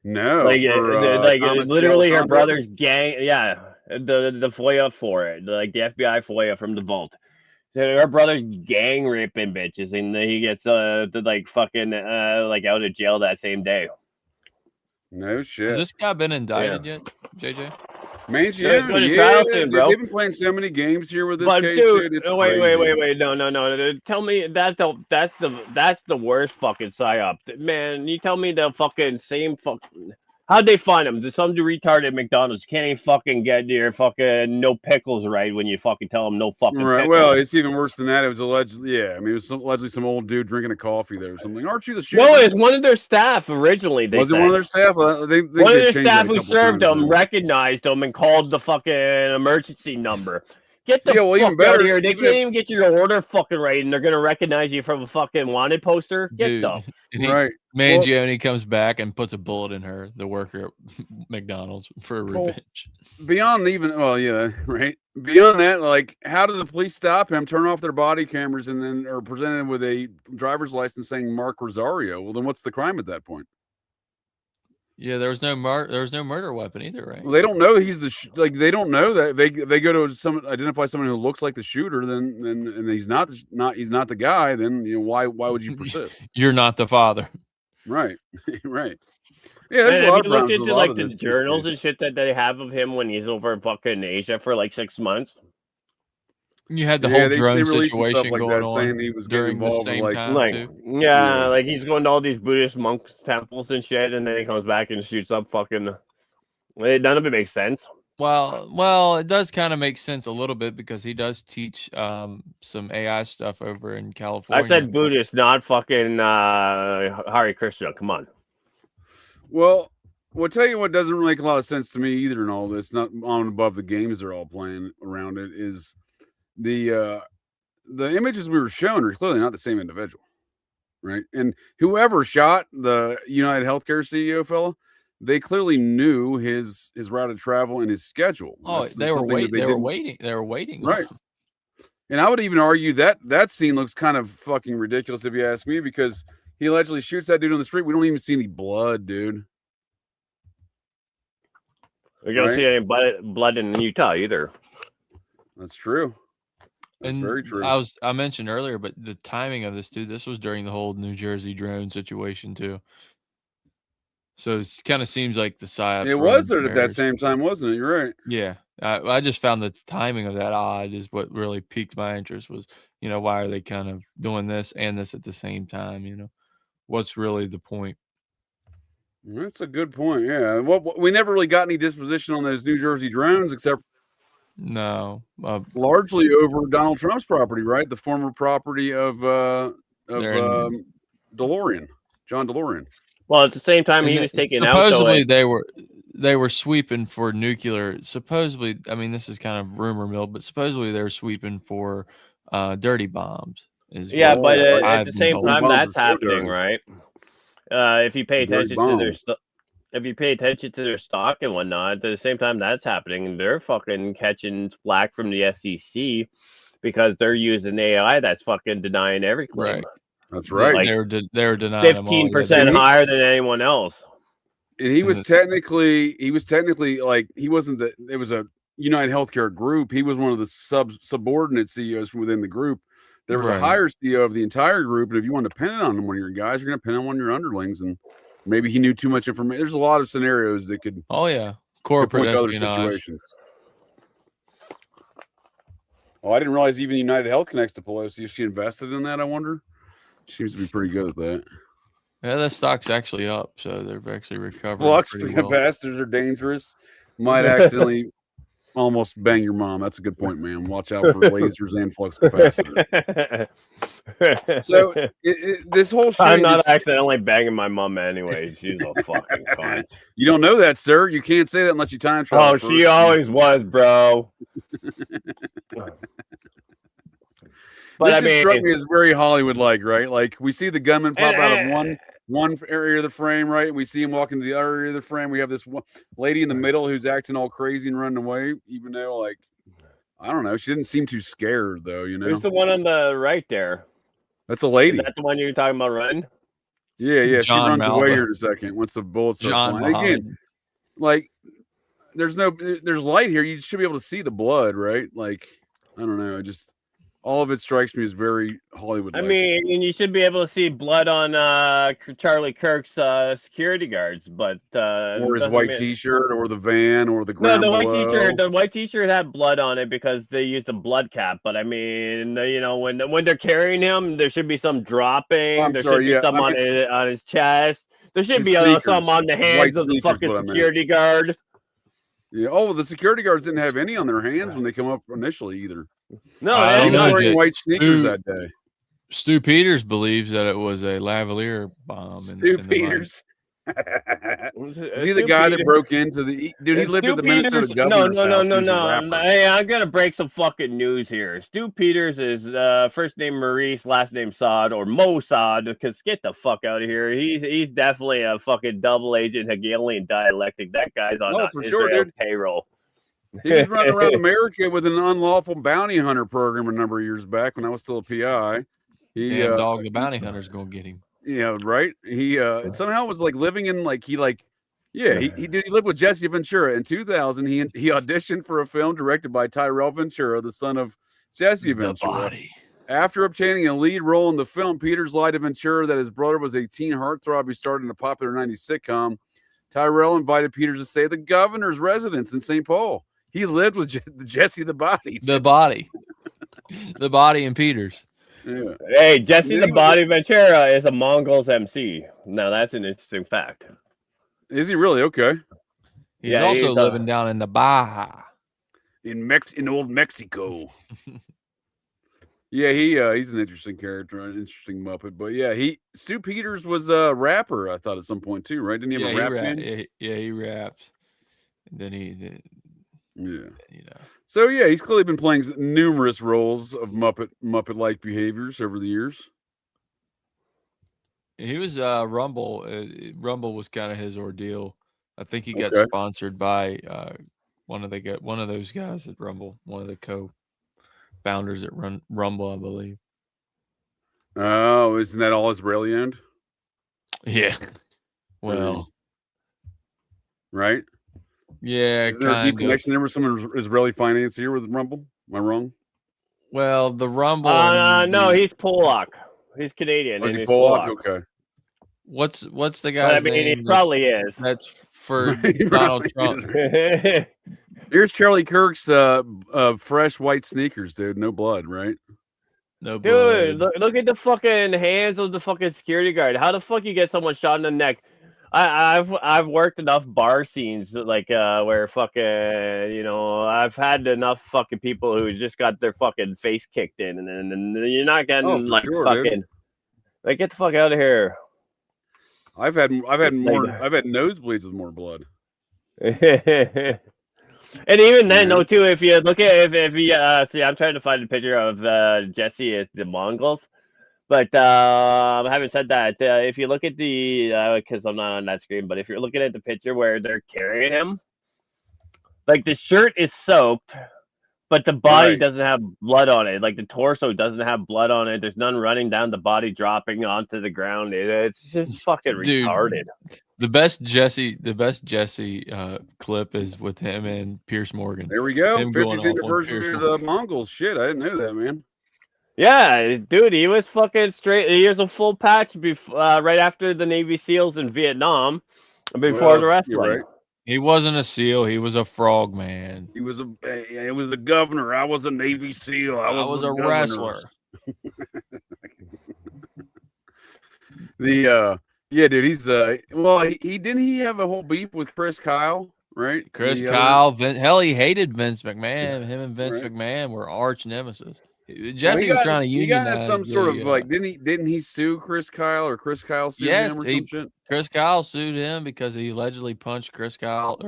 No, literally her brother's gang. Yeah, the FOIA for it, like the FBI FOIA from the vault. So her brother's gang raping bitches, and he gets fucking out of jail that same day. No shit. Has this guy been indicted yet, JJ? Mangione, they've been playing so many games here with this case, dude. It's wait, no. Tell me that's the worst fucking psyop, man. You tell me the fucking same fucking. How'd they find him? There's some retarded at McDonald's can't even fucking get your fucking no pickles right when you fucking tell them no fucking Right. pickles. Well, it's even worse than that. It was allegedly, yeah. I mean, it was allegedly some old dude drinking a coffee there or something. Aren't you the shooter? No, it's one of their staff originally. Was it one of their staff? One of their staff who served them recognized them and called the fucking emergency number. Get the fuck even better, out of here. They can't even get your order fucking right, and they're going to recognize you from a fucking wanted poster? Get the... Right. Mangione comes back and puts a bullet in her, the worker at McDonald's, for revenge. Beyond even, right. Beyond that, like, how did the police stop him, turn off their body cameras, and then are presented with a driver's license saying Mark Rosario? Well, then what's the crime at that point? Yeah, there was no murder weapon either, right? Well, they don't know he's they don't know that they go to identify someone who looks like the shooter, then and he's not the guy. Then why would you persist? You're not the father, right? Right. Yeah, there's a lot of problems with a lot of the this journals case. and shit that they have of him when he's over in fucking Asia for like 6 months. You had the whole drone they released some stuff situation like going that, on saying he was getting during the involved same with, time too. Like he's going to all these Buddhist monks temples and shit, and then he comes back and shoots up fucking. None of it makes sense. Well, it does kind of make sense a little bit because he does teach some AI stuff over in California. I said Buddhist, not fucking Hare Krishna. Come on. Well, I'll tell you what doesn't make a lot of sense to me either in all this, not on and above the games they're all playing around it, is the images we were shown are clearly not the same individual, right? And whoever shot the United Healthcare CEO fella, they clearly knew his route of travel and his schedule. Oh, they were waiting. They were waiting. Right. And I would even argue that scene looks kind of fucking ridiculous if you ask me, because he allegedly shoots that dude on the street. We don't even see any blood, dude. We don't see any blood in Utah either. That's true. That's very true. I mentioned earlier, but the timing of this, dude, this was during the whole New Jersey drone situation too. So it kind of seems like the psyops. It was there at that same time, wasn't it? You're right. Yeah. I just found the timing of that odd is what really piqued my interest was, why are they kind of doing this and this at the same time? What's really the point? That's a good point. Yeah. We never really got any disposition on those New Jersey drones, except no, largely over Donald Trump's property, right? The former property of DeLorean, John DeLorean. Well, at the same time, he was taking supposedly they were sweeping for nuclear. Supposedly, I mean, this is kind of rumor mill, but supposedly they're sweeping for dirty bombs. But at the same time, that's happening, right? If you pay attention to their stock and whatnot, at the same time that's happening, they're fucking catching flack from the SEC because they're using AI that's fucking denying every claim. Right. That's right. Like, they're denying 15% higher than anyone else. And he was technically like, he wasn't it was a United Healthcare group. He was one of the subordinate CEOs from within the group. There was a higher CEO of the entire group, and if you want to pin it on one of your guys, you're going to pin it on one of your underlings, and maybe he knew too much information. There's a lot of scenarios that could. Oh yeah, corporate other espionage. Situations. Oh, I didn't realize even United Health connects to Pelosi. If she invested in that, I wonder. Seems to be pretty good at that. Yeah, that stock's actually up, so they're actually recovering. Flux capacitors are dangerous. Might accidentally almost bang your mom. That's a good point, man. Watch out for lasers and flux capacitor. So this whole shit. I'm not accidentally banging my mom anyway. She's a fucking cunt. You don't know that, sir. You can't say that unless you time travel. Oh, she always was, bro. But this struck me as very Hollywood-like, right? Like we see the gunman pop out of one area of the frame, right? We see him walk into the other area of the frame. We have this lady in the middle who's acting all crazy and running away, even though, like, I don't know, she didn't seem too scared, though. Who's the one on the right there? That's a lady. Is that the one you're talking about, running? Yeah. She runs Malva. away here in a second once the bullets start flying. Again, like, there's light here. You should be able to see the blood, right? Like, I don't know. All of it strikes me as very Hollywood. I mean, and you should be able to see blood on Charlie Kirk's security guards, but or his white T-shirt, or the van, or the ground. No, the white T-shirt had blood on it because they used a blood cap. But I mean, when they're carrying him, there should be some dropping. Should be some on his chest. There should His be sneakers. some on the His hands white of the sneakers, fucking what I meant. security guard. Yeah. Oh, the security guards didn't have any on their hands when they come up initially either. No, I he don't was know. wearing white sneakers that day. Stu Peters believes that it was a lavalier bomb. Stu Peters. Is he the guy that broke into the dude? He lived at the Minnesota governor's house. No. Hey, I'm gonna break some fucking news here. Stu Peters is first name Maurice, last name Saad or Mossad. Because get the fuck out of here. He's definitely a fucking double agent Hegelian dialectic. That guy's on for Israel's sure, dude. payroll. He was running around America with an unlawful bounty hunter program a number of years back when I was still a PI. Damn dog, the bounty hunter's gonna get him. Yeah, right. He somehow was like living in he lived with Jesse Ventura in 2000. He auditioned for a film directed by Tyrell Ventura, the son of Jesse Ventura. Body. After obtaining a lead role in the film, Peters lied to Ventura that his brother was a teen heartthrob who starred in a popular 90s sitcom. Tyrell invited Peters to stay at the governor's residence in St. Paul. He lived with Jesse the Body. The Body. The Body and Peters. Yeah. Hey, Jesse the Body Ventura is a Mongols MC. Now that's an interesting fact. Is he really? Okay. He's also living down in the Baja. In old Mexico. Yeah, he's an interesting character, an interesting Muppet. But yeah, Stu Peters was a rapper, I thought, at some point too, right? Didn't he have a rap band? Yeah, he raps. And then yeah. So yeah, he's clearly been playing numerous roles of Muppet-like behaviors over the years. He was Rumble. Rumble was kind of his ordeal. I think he got sponsored by one of those guys at Rumble, one of the co-founders at Rumble, I believe. Oh, isn't that all Israeli owned? Yeah. Well, right. Yeah, is there a deep connection there with some Israeli financier with Rumble? Am I wrong? Well, the Rumble. No, he's Polak. He's Canadian. Is he Polak? Okay. What's the guy's name? He probably is. That's for Donald Trump. Here's Charlie Kirk's fresh white sneakers, dude. No blood, right? No blood. Dude, look at the fucking hands of the fucking security guard. How the fuck you get someone shot in the neck? I've worked enough bar scenes where fucking I've had enough fucking people who just got their fucking face kicked in, and you're not getting fucking like get the fuck out of here. I've had nosebleeds with more blood. And even then, though, too, if you look at if you see, I'm trying to find a picture of Jesse as the Mongols. But having said that, if you look at because I'm not on that screen, but if you're looking at the picture where they're carrying him, like the shirt is soaked, but the body doesn't have blood on it. Like the torso doesn't have blood on it. There's none running down the body, dropping onto the ground. It's just fucking retarded. The best Jesse clip is with him and Pierce Morgan. There we go. 50-50 version of the Mongols. Shit, I didn't know that, man. Yeah, dude, he was fucking straight. He was a full patch right after the Navy SEALs in Vietnam, before the wrestling. Right. He wasn't a SEAL. He was a frog man. He was a governor. I was a Navy SEAL. I was a wrestler. Dude, he's he have a whole beef with Chris Kyle, right? Kyle, he hated Vince McMahon. Him and Vince McMahon were arch nemesis. Jesse was trying to unionize. He got some sort of didn't he sue Chris Kyle or Chris Kyle sued him or some shit? Chris Kyle sued him because he allegedly punched Chris Kyle.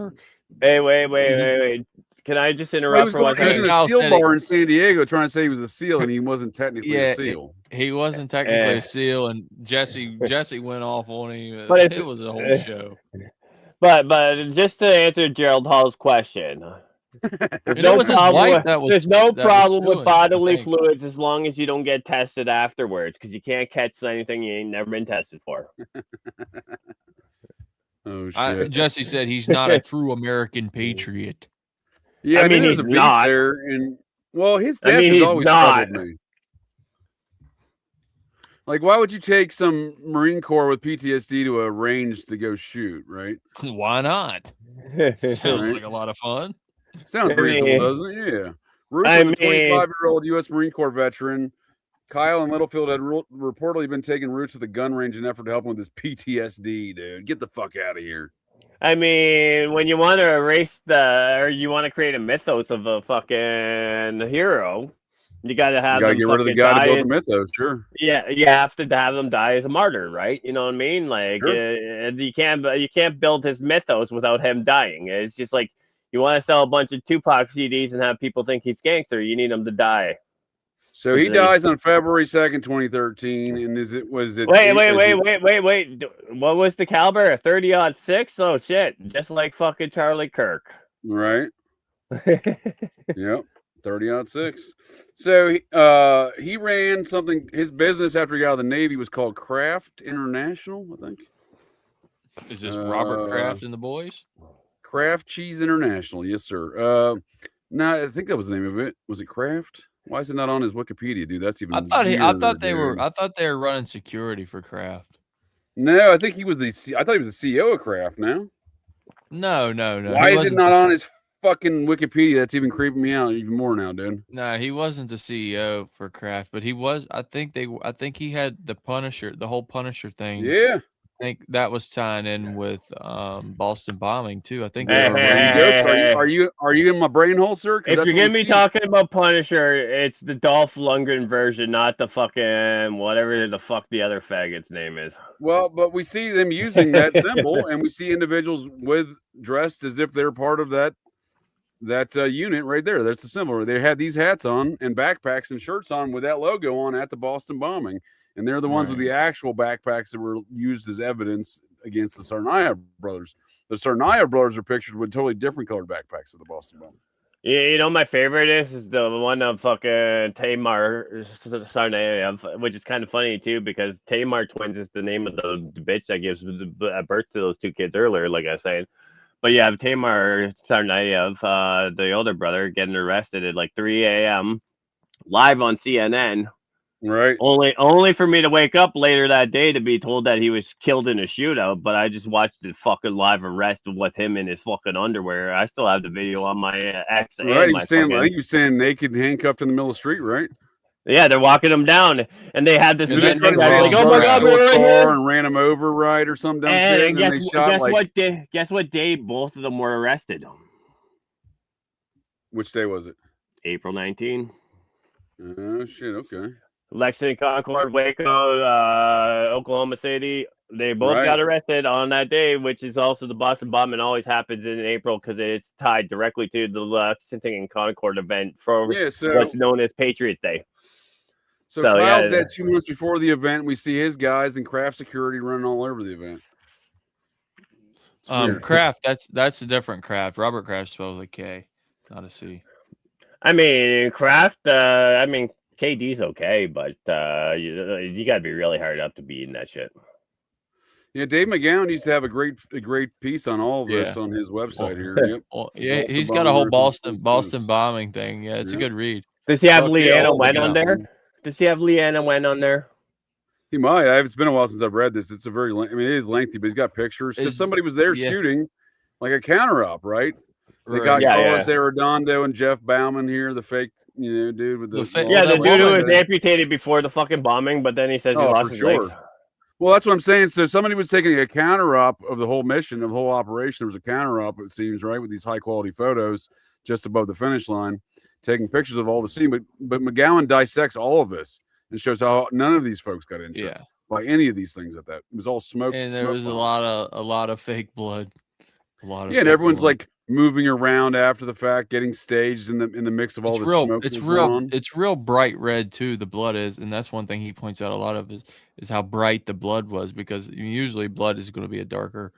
Hey, wait. Can I just interrupt for one second? He was in a SEAL bar in San Diego trying to say he was a SEAL, and he wasn't technically a SEAL. He wasn't technically a SEAL, and Jesse went off on him. But it was a whole show. But just to answer Gerald Hall's question. There's no problem with bodily fluids as long as you don't get tested afterwards, because you can't catch anything you ain't never been tested for. Oh shit! Jesse said he's not a true American patriot. Yeah, I mean he's not. There, and his death has always troubled me. Like, why would you take some Marine Corps with PTSD to a range to go shoot? Right? Why not? Sounds like a lot of fun. Sounds reasonable, doesn't it? Yeah. Ruth was a 25-year-old U.S. Marine Corps veteran, Kyle in Littlefield had reportedly been taking Root to the gun range in an effort to help him with his PTSD, dude. Get the fuck out of here. I mean, when you want to erase or you want to create a mythos of a fucking hero, you got to have You got to get rid of the guy to build the mythos, sure. Yeah, you have to have them die as a martyr, right? You know what I mean? Like, sure. You can't build his mythos without him dying. It's just like you want to sell a bunch of Tupac CDs and have people think he's gangster. You need him to die. So he dies on February 2nd, 2013, and was it? Wait! What was the caliber? A 30-06? Oh shit! Just like fucking Charlie Kirk. Right. Yep. 30-06. So he ran something. His business after he got out of the Navy was called Kraft International, I think. Is this Robert Kraft and the boys? Kraft Cheese International, yes, sir. No, I think that was the name of it. Was it Kraft? Why is it not on his Wikipedia, dude? That's even. I thought they were running security for Kraft. No, I think he was I thought he was the CEO of Kraft. Now. No. Why is it not on his fucking Wikipedia? That's even creeping me out even more now, dude. No, he wasn't the CEO for Kraft, but he was. I think he had the Punisher, the whole Punisher thing. Yeah. I think that was tying in with Boston bombing too. I think are you in my brain hole, sir? If you're gonna be talking about Punisher, it's the Dolph Lundgren version, not the fucking whatever the fuck the other faggot's name is. Well, but we see them using that symbol, and we see individuals dressed as if they're part of that unit right there. That's the symbol. They had these hats on and backpacks and shirts on with that logo on at the Boston bombing. And they're the ones with the actual backpacks that were used as evidence against the Tsarnaev brothers. The Tsarnaev brothers are pictured with totally different colored backpacks at the Boston bombing. Yeah, you know my favorite is the one of fucking Tamar Tsarnaev, which is kind of funny too because Tamar twins is the name of the bitch that gives birth to those two kids earlier, like I was saying. But you have Tamar Tsarnaev, the older brother, getting arrested at like 3 a.m. live on CNN. Right. Only for me to wake up later that day to be told that he was killed in a shootout, but I just watched the fucking live arrest with him in his fucking underwear. I still have the video on my X. Right. I think he was standing naked, handcuffed in the middle of the street, right? Yeah, they're walking him down, and they had this. They tried to say, like, oh my god, we're right here, and ran him over, right, or some dumb shit. And then they shot guess what day both of them were arrested? Which day was it? April 19. Oh shit. Okay. Lexington, Concord, Waco, Oklahoma City. They both got arrested on that day, which is also the Boston bombing always happens in April because it's tied directly to the Lexington and Concord event for what's known as Patriots Day. So Kyle's dead 2 months before the event. We see his guys and Kraft security running all over the event. Kraft, that's a different Kraft. Robert Kraft spelled with a K, not a C. I mean, Kraft, KD's okay, but you got to be really hard up to be in that shit. Yeah, Dave McGowan used to have a great piece on all of this on his website here. Yep. Well, yeah, he's got a whole Boston bombing thing. Yeah, it's a good read. Does he have Leanna Wen on there? Does he have Leanna Wen on there? He might. It's been a while since I've read this. It's a very, it is lengthy, but he's got pictures because somebody was there shooting like a counter up, right? They got Carlos Arredondo and Jeff Bauman here, the fake, dude with the the dude who was amputated before the fucking bombing, but then he says he lost his leg. Well, that's what I'm saying. So somebody was taking a counter up of the whole mission, of the whole operation. There was a counter up, it seems, right, with these high quality photos just above the finish line, taking pictures of all the scene. But McGowan dissects all of this and shows how none of these folks got injured by any of these things. It was all smoke, and there was a lot of fake blood. And everyone's like moving around after the fact, getting staged in the mix of all the smoke. It's real bright red too. The blood is, and that's one thing he points out a lot of is how bright the blood was, because usually blood is going to be a darker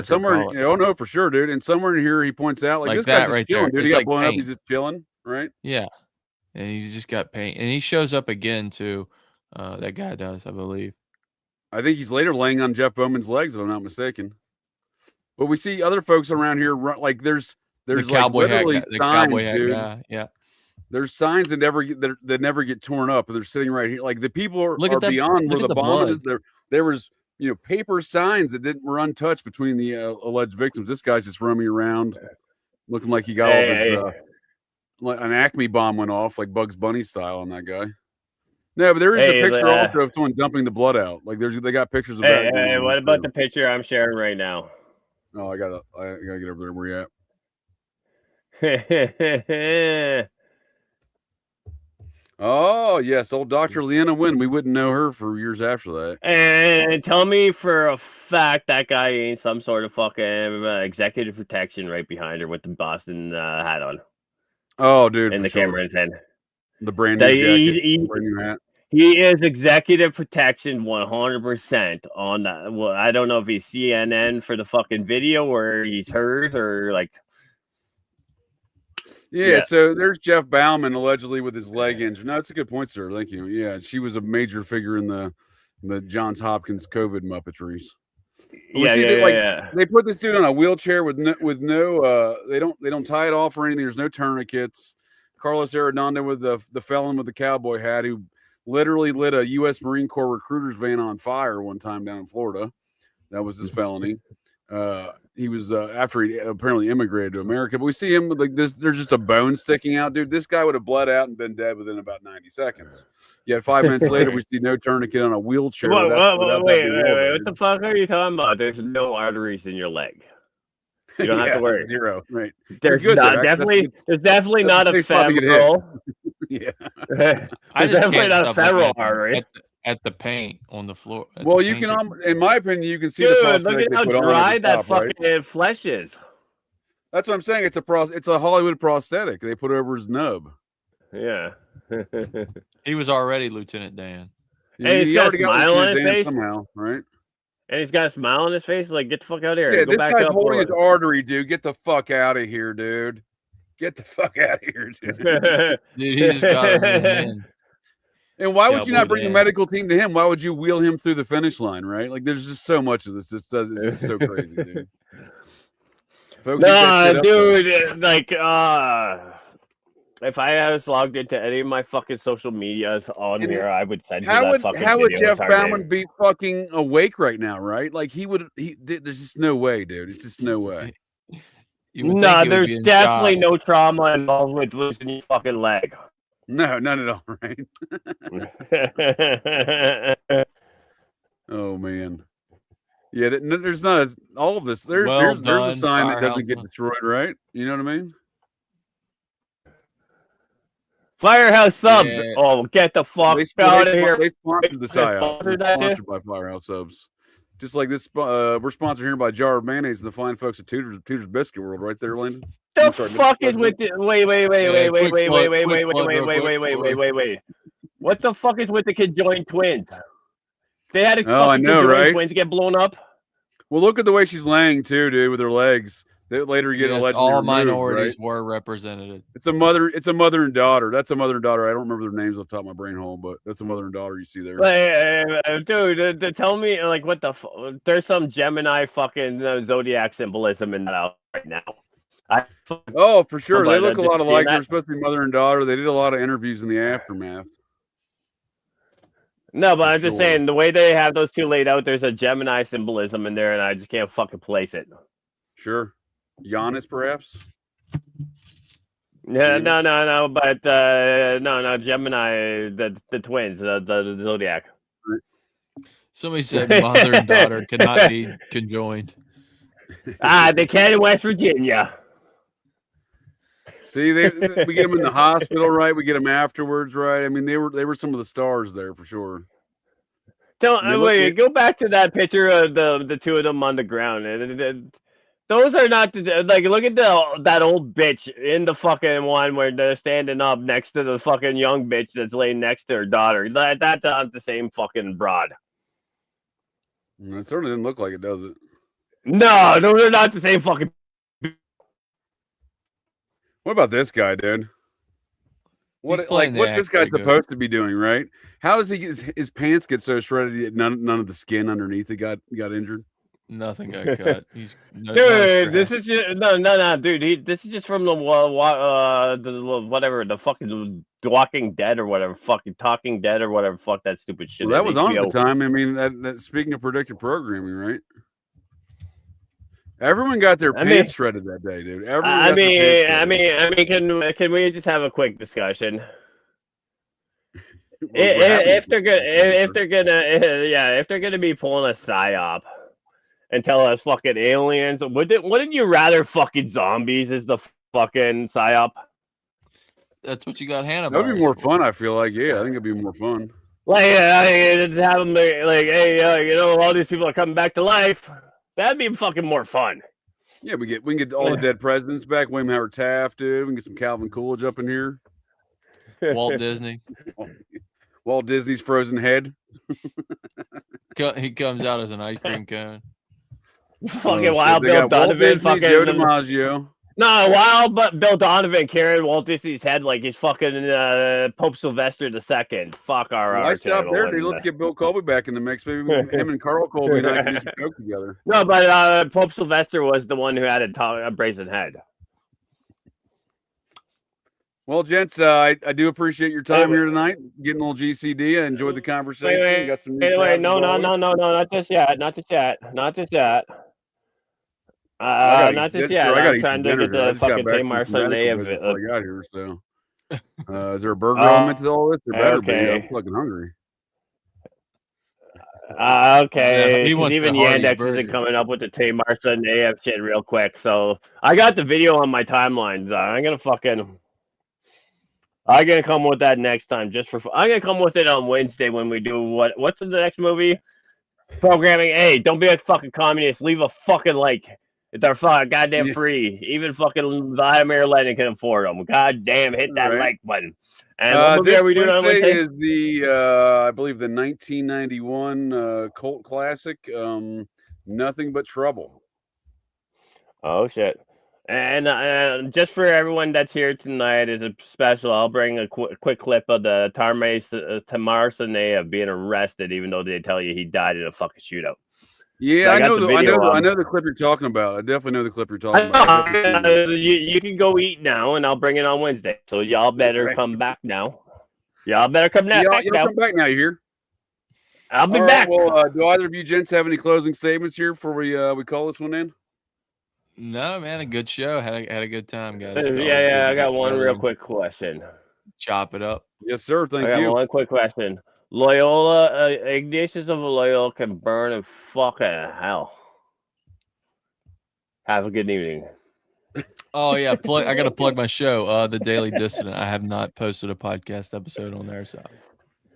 somewhere color. Oh no, for sure, dude. And somewhere in here he points out like this guy's just chilling, dude. He got blown up. He's just chilling, right? Yeah, and he's just got paint, and he shows up again too. That guy does, I believe. I think he's later laying on Jeff Bowman's legs, if I'm not mistaken. But we see other folks around here, like there's like literally signs, dude. Yeah. There's signs that never get torn up, and they're sitting right here. Like the people are beyond where the bomb is. There was paper signs that were untouched between the alleged victims. This guy's just roaming around, looking like he got all this. Like an Acme bomb went off, like Bugs Bunny style, on that guy. No, but there is a picture also of someone dumping the blood out. Like they got pictures of that. Hey, what about the picture I'm sharing right now? Oh, I gotta get over there. Where you at? Oh yes, old Dr. Leanna Wynn. We wouldn't know her for years after that. And tell me for a fact that guy ain't some sort of fucking executive protection right behind her with the Boston hat on. Oh, dude, and the camera in his hand. The brand new jacket, brand new hat. He is executive protection 100% on that. Well, I don't know if he's CNN for the fucking video or he's hers or like. Yeah, so there's Jeff Bauman allegedly with his leg injury. No, that's a good point, sir. Thank you. Yeah, she was a major figure in the Johns Hopkins COVID muppetries. They put this dude on a wheelchair with no they don't tie it off or anything. There's no tourniquets. Carlos Arredondo with the felon with the cowboy hat who literally lit a U.S. Marine Corps recruiter's van on fire one time down in Florida. That was his felony. He was after he apparently immigrated to America, but we see him like this. There's just a bone sticking out, dude. This guy would have bled out and been dead within about 90 seconds. Yet 5 minutes later, we see no tourniquet on a wheelchair. Wait, what the fuck are you talking about? There's no arteries in your leg. You don't have to worry. Zero. Right. There's definitely not a femoral. Yeah. There's definitely not a femoral artery. At the paint on the floor. Well, you can, in my opinion, you can see the prosthetic. Look at how dry that fucking flesh is. That's what I'm saying. It's a Hollywood prosthetic they put over his nub. Yeah. He was already Lieutenant Dan. And he's got a smile on his face somehow, right? And he's got a smile on his face. Like, get the fuck out of here. Yeah, this guy's holding his artery, dude. Get the fuck out of here, dude. Get the fuck out of here, dude. Dude, he just got it in his hand. And why would you not bring the medical team to him? Why would you wheel him through the finish line, right? Like, there's just so much of this. It's just so crazy, dude. Folks, dude, like, if I was logged into any of my fucking social medias on here, I would send you that fucking How would video Jeff Bauman be fucking awake right now, right? Like, there's just no way, dude. It's just no way. No, there's definitely no trauma involved with losing your fucking leg. No, none at all, right? Oh man, yeah. There's not all of this. There's a sign that doesn't get destroyed, right? You know what I mean? Firehouse Subs. Yeah. Oh, get the fuck out of here! They sponsored the PSYOP. Sponsored by Firehouse Subs. Just like this, we're sponsored here by Jar of Mayonnaise and the fine folks at Tudor's Biscuit World, right there, Landon. The fuck is with the wait. What the fuck is with the conjoined twins? They had a conjoined twins get blown up. Well, look at the way she's laying too, dude, with her legs. They later get allegedly all removed, minorities right? were represented. It's a mother and daughter. That's a mother and daughter. I don't remember their names off the top of my brain hole, but that's a mother and daughter you see there. Dude, tell me like what the there's some Gemini fucking zodiac symbolism in that out right now. Oh, for sure. They look a lot alike. They're supposed to be mother and daughter. They did a lot of interviews in the aftermath. No, but I'm just saying the way they have those two laid out, there's a Gemini symbolism in there, and I just can't fucking place it. Sure. Giannis, perhaps? Yeah, no, but no, Gemini, the twins, the zodiac. Somebody said mother and daughter cannot be conjoined. They can in West Virginia. See, we get them in the hospital, right? We get them afterwards, right? I mean, they were some of the stars there for sure. Go back to that picture of the two of them on the ground. Those are not like look at that old bitch in the fucking one where they're standing up next to the fucking young bitch that's laying next to her daughter. That's not the same fucking broad. It certainly didn't look like it, does it? No, those are not the same fucking. What about this guy, dude? What's this guy supposed to be doing, right? How does he get his pants get so shredded? None of the skin underneath it got injured. Nothing got cut. Dude, this is just no, dude. This is just from the whatever the fucking Walking Dead or whatever, fucking Talking Dead or whatever, fuck that stupid shit. Well, that was on at the time. I mean, that speaking of predictive programming, right? Everyone got their pants shredded that day, dude. I mean, can we just have a quick discussion? If they're gonna be pulling a psyop and tell us fucking aliens, wouldn't you rather fucking zombies as the fucking psyop? That's what you got handed. That'd be more fun. I feel like, yeah, I think it'd be more fun. Like, have them like, hey, all these people are coming back to life. That'd be fucking more fun. Yeah, we can get all the dead presidents back. William Howard Taft, dude. We can get some Calvin Coolidge up in here. Walt Disney. Walt Disney's frozen head. He comes out as an ice cream cone. Fucking Wild Bill Donovan. Fucking Joe DiMaggio. No, Wild but Bill Donovan carrying Walt Disney's head like he's fucking Pope Sylvester II. Fuck our I stopped there, dude. Let's get Bill Colby back in the mix. Maybe him and Carl Colby and I can do some coke together. No, but Pope Sylvester was the one who had a brazen head. Well, gents, I do appreciate your time here tonight. Getting a little GCD. I enjoyed the conversation. Got some. Wait, no, not just yet. Not just yet. Not just yet. I'm trying to get the fucking Tamar Sunday of it. I got here, so. Is there a burger element to all this? There better be. I'm fucking hungry. Okay. Yeah, even Yandex isn't coming up with the Tamar Sunday shit real quick. So I got the video on my timelines. I'm gonna come with that next time. I'm gonna come with it on Wednesday when we do what's the next movie? Programming. Hey, don't be a fucking communist. Leave a fucking like. It's our fucking goddamn free. Even fucking Vladimir Lenin can afford them. Goddamn, hit that like button. And what movie are we doing on Wednesday? Is the I believe the 1991 cult classic, Nothing But Trouble. Oh shit! And just for everyone that's here tonight is a special. I'll bring a quick clip of the Tamar Saneyev being arrested, even though they tell you he died in a fucking shootout. Yeah, I know the clip you're talking about. I definitely know the clip you're talking about. You can go eat now, and I'll bring it on Wednesday. So y'all better come back now. Y'all better come back now. Come back now. You hear? I'll be back. Well, do either of you gents have any closing statements here before we call this one in? No, man, a good show. Had a good time, guys. I got one real quick question. Chop it up. Yes, sir. Thank you. I got one quick question. Loyola, Ignatius of Loyola can burn in fucking hell. Have a good evening. Oh yeah, I got to plug my show, The Daily Dissident. I have not posted a podcast episode on there, so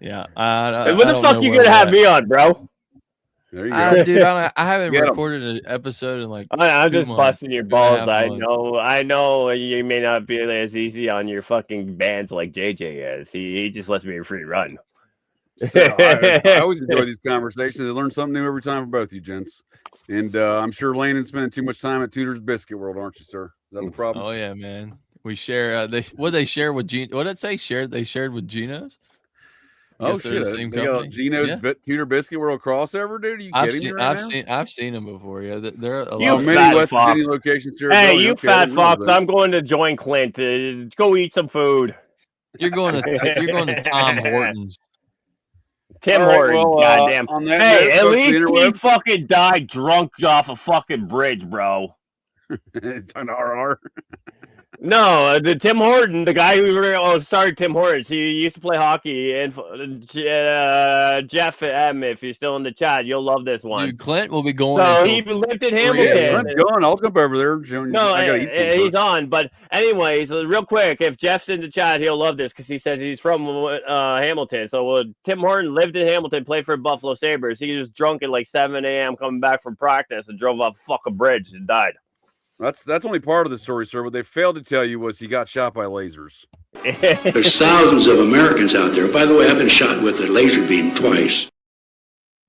yeah. What the fuck you gonna have me on, bro? There you go, dude. I haven't recorded an episode in like. I'm just busting your balls. I know you may not be as easy on your fucking bands like JJ is. He just lets me a free run. So I always enjoy these conversations. I learn something new every time from both you gents. And I'm sure Landon's spending too much time at Tudor's Biscuit World, aren't you, sir? Is that the problem? Oh yeah, man. We share. They share with Gino. What did it say? They shared with Geno's. Oh shit! They got Geno's Tudor Biscuit World crossover, dude. Are you kidding me? I've seen them before. Yeah, there are a lot of many West Virginia locations here. Hey, you fat fuck! I'm going to join Clint. Go eat some food. You're going to Tom Hortons. Tim Hortons, goddamn. Hey, at least he fucking died drunk off a fucking bridge, bro. It's on RR. No, the Tim Horton, the guy who Tim Hortons. He used to play hockey. And Jeff M, if you're still in the chat, you'll love this one. Dude, Clint will be going. So he lived in Hamilton. Yeah, Clint's going. I'll jump over there. No, he's on. But anyways, real quick, if Jeff's in the chat, he'll love this because he says he's from Hamilton. So Tim Horton lived in Hamilton, played for Buffalo Sabres. He was drunk at like 7 a.m. coming back from practice and drove off a fucking bridge and died. That's only part of the story, sir. What they failed to tell you was he got shot by lasers. There's thousands of Americans out there. By the way, I've been shot with a laser beam twice.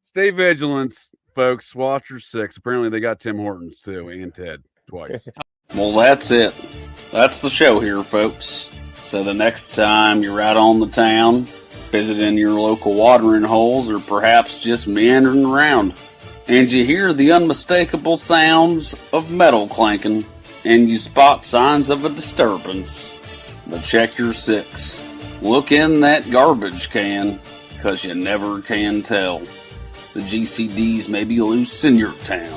Stay vigilant, folks. Watch your six. Apparently, they got Tim Hortons too, and Ted twice. Well, that's it. That's the show here, folks. So the next time you're out on the town, visiting your local watering holes, or perhaps just meandering around, and you hear the unmistakable sounds of metal clanking, and you spot signs of a disturbance, but check your six. Look in that garbage can, because you never can tell. The GCDs may be loose in your town.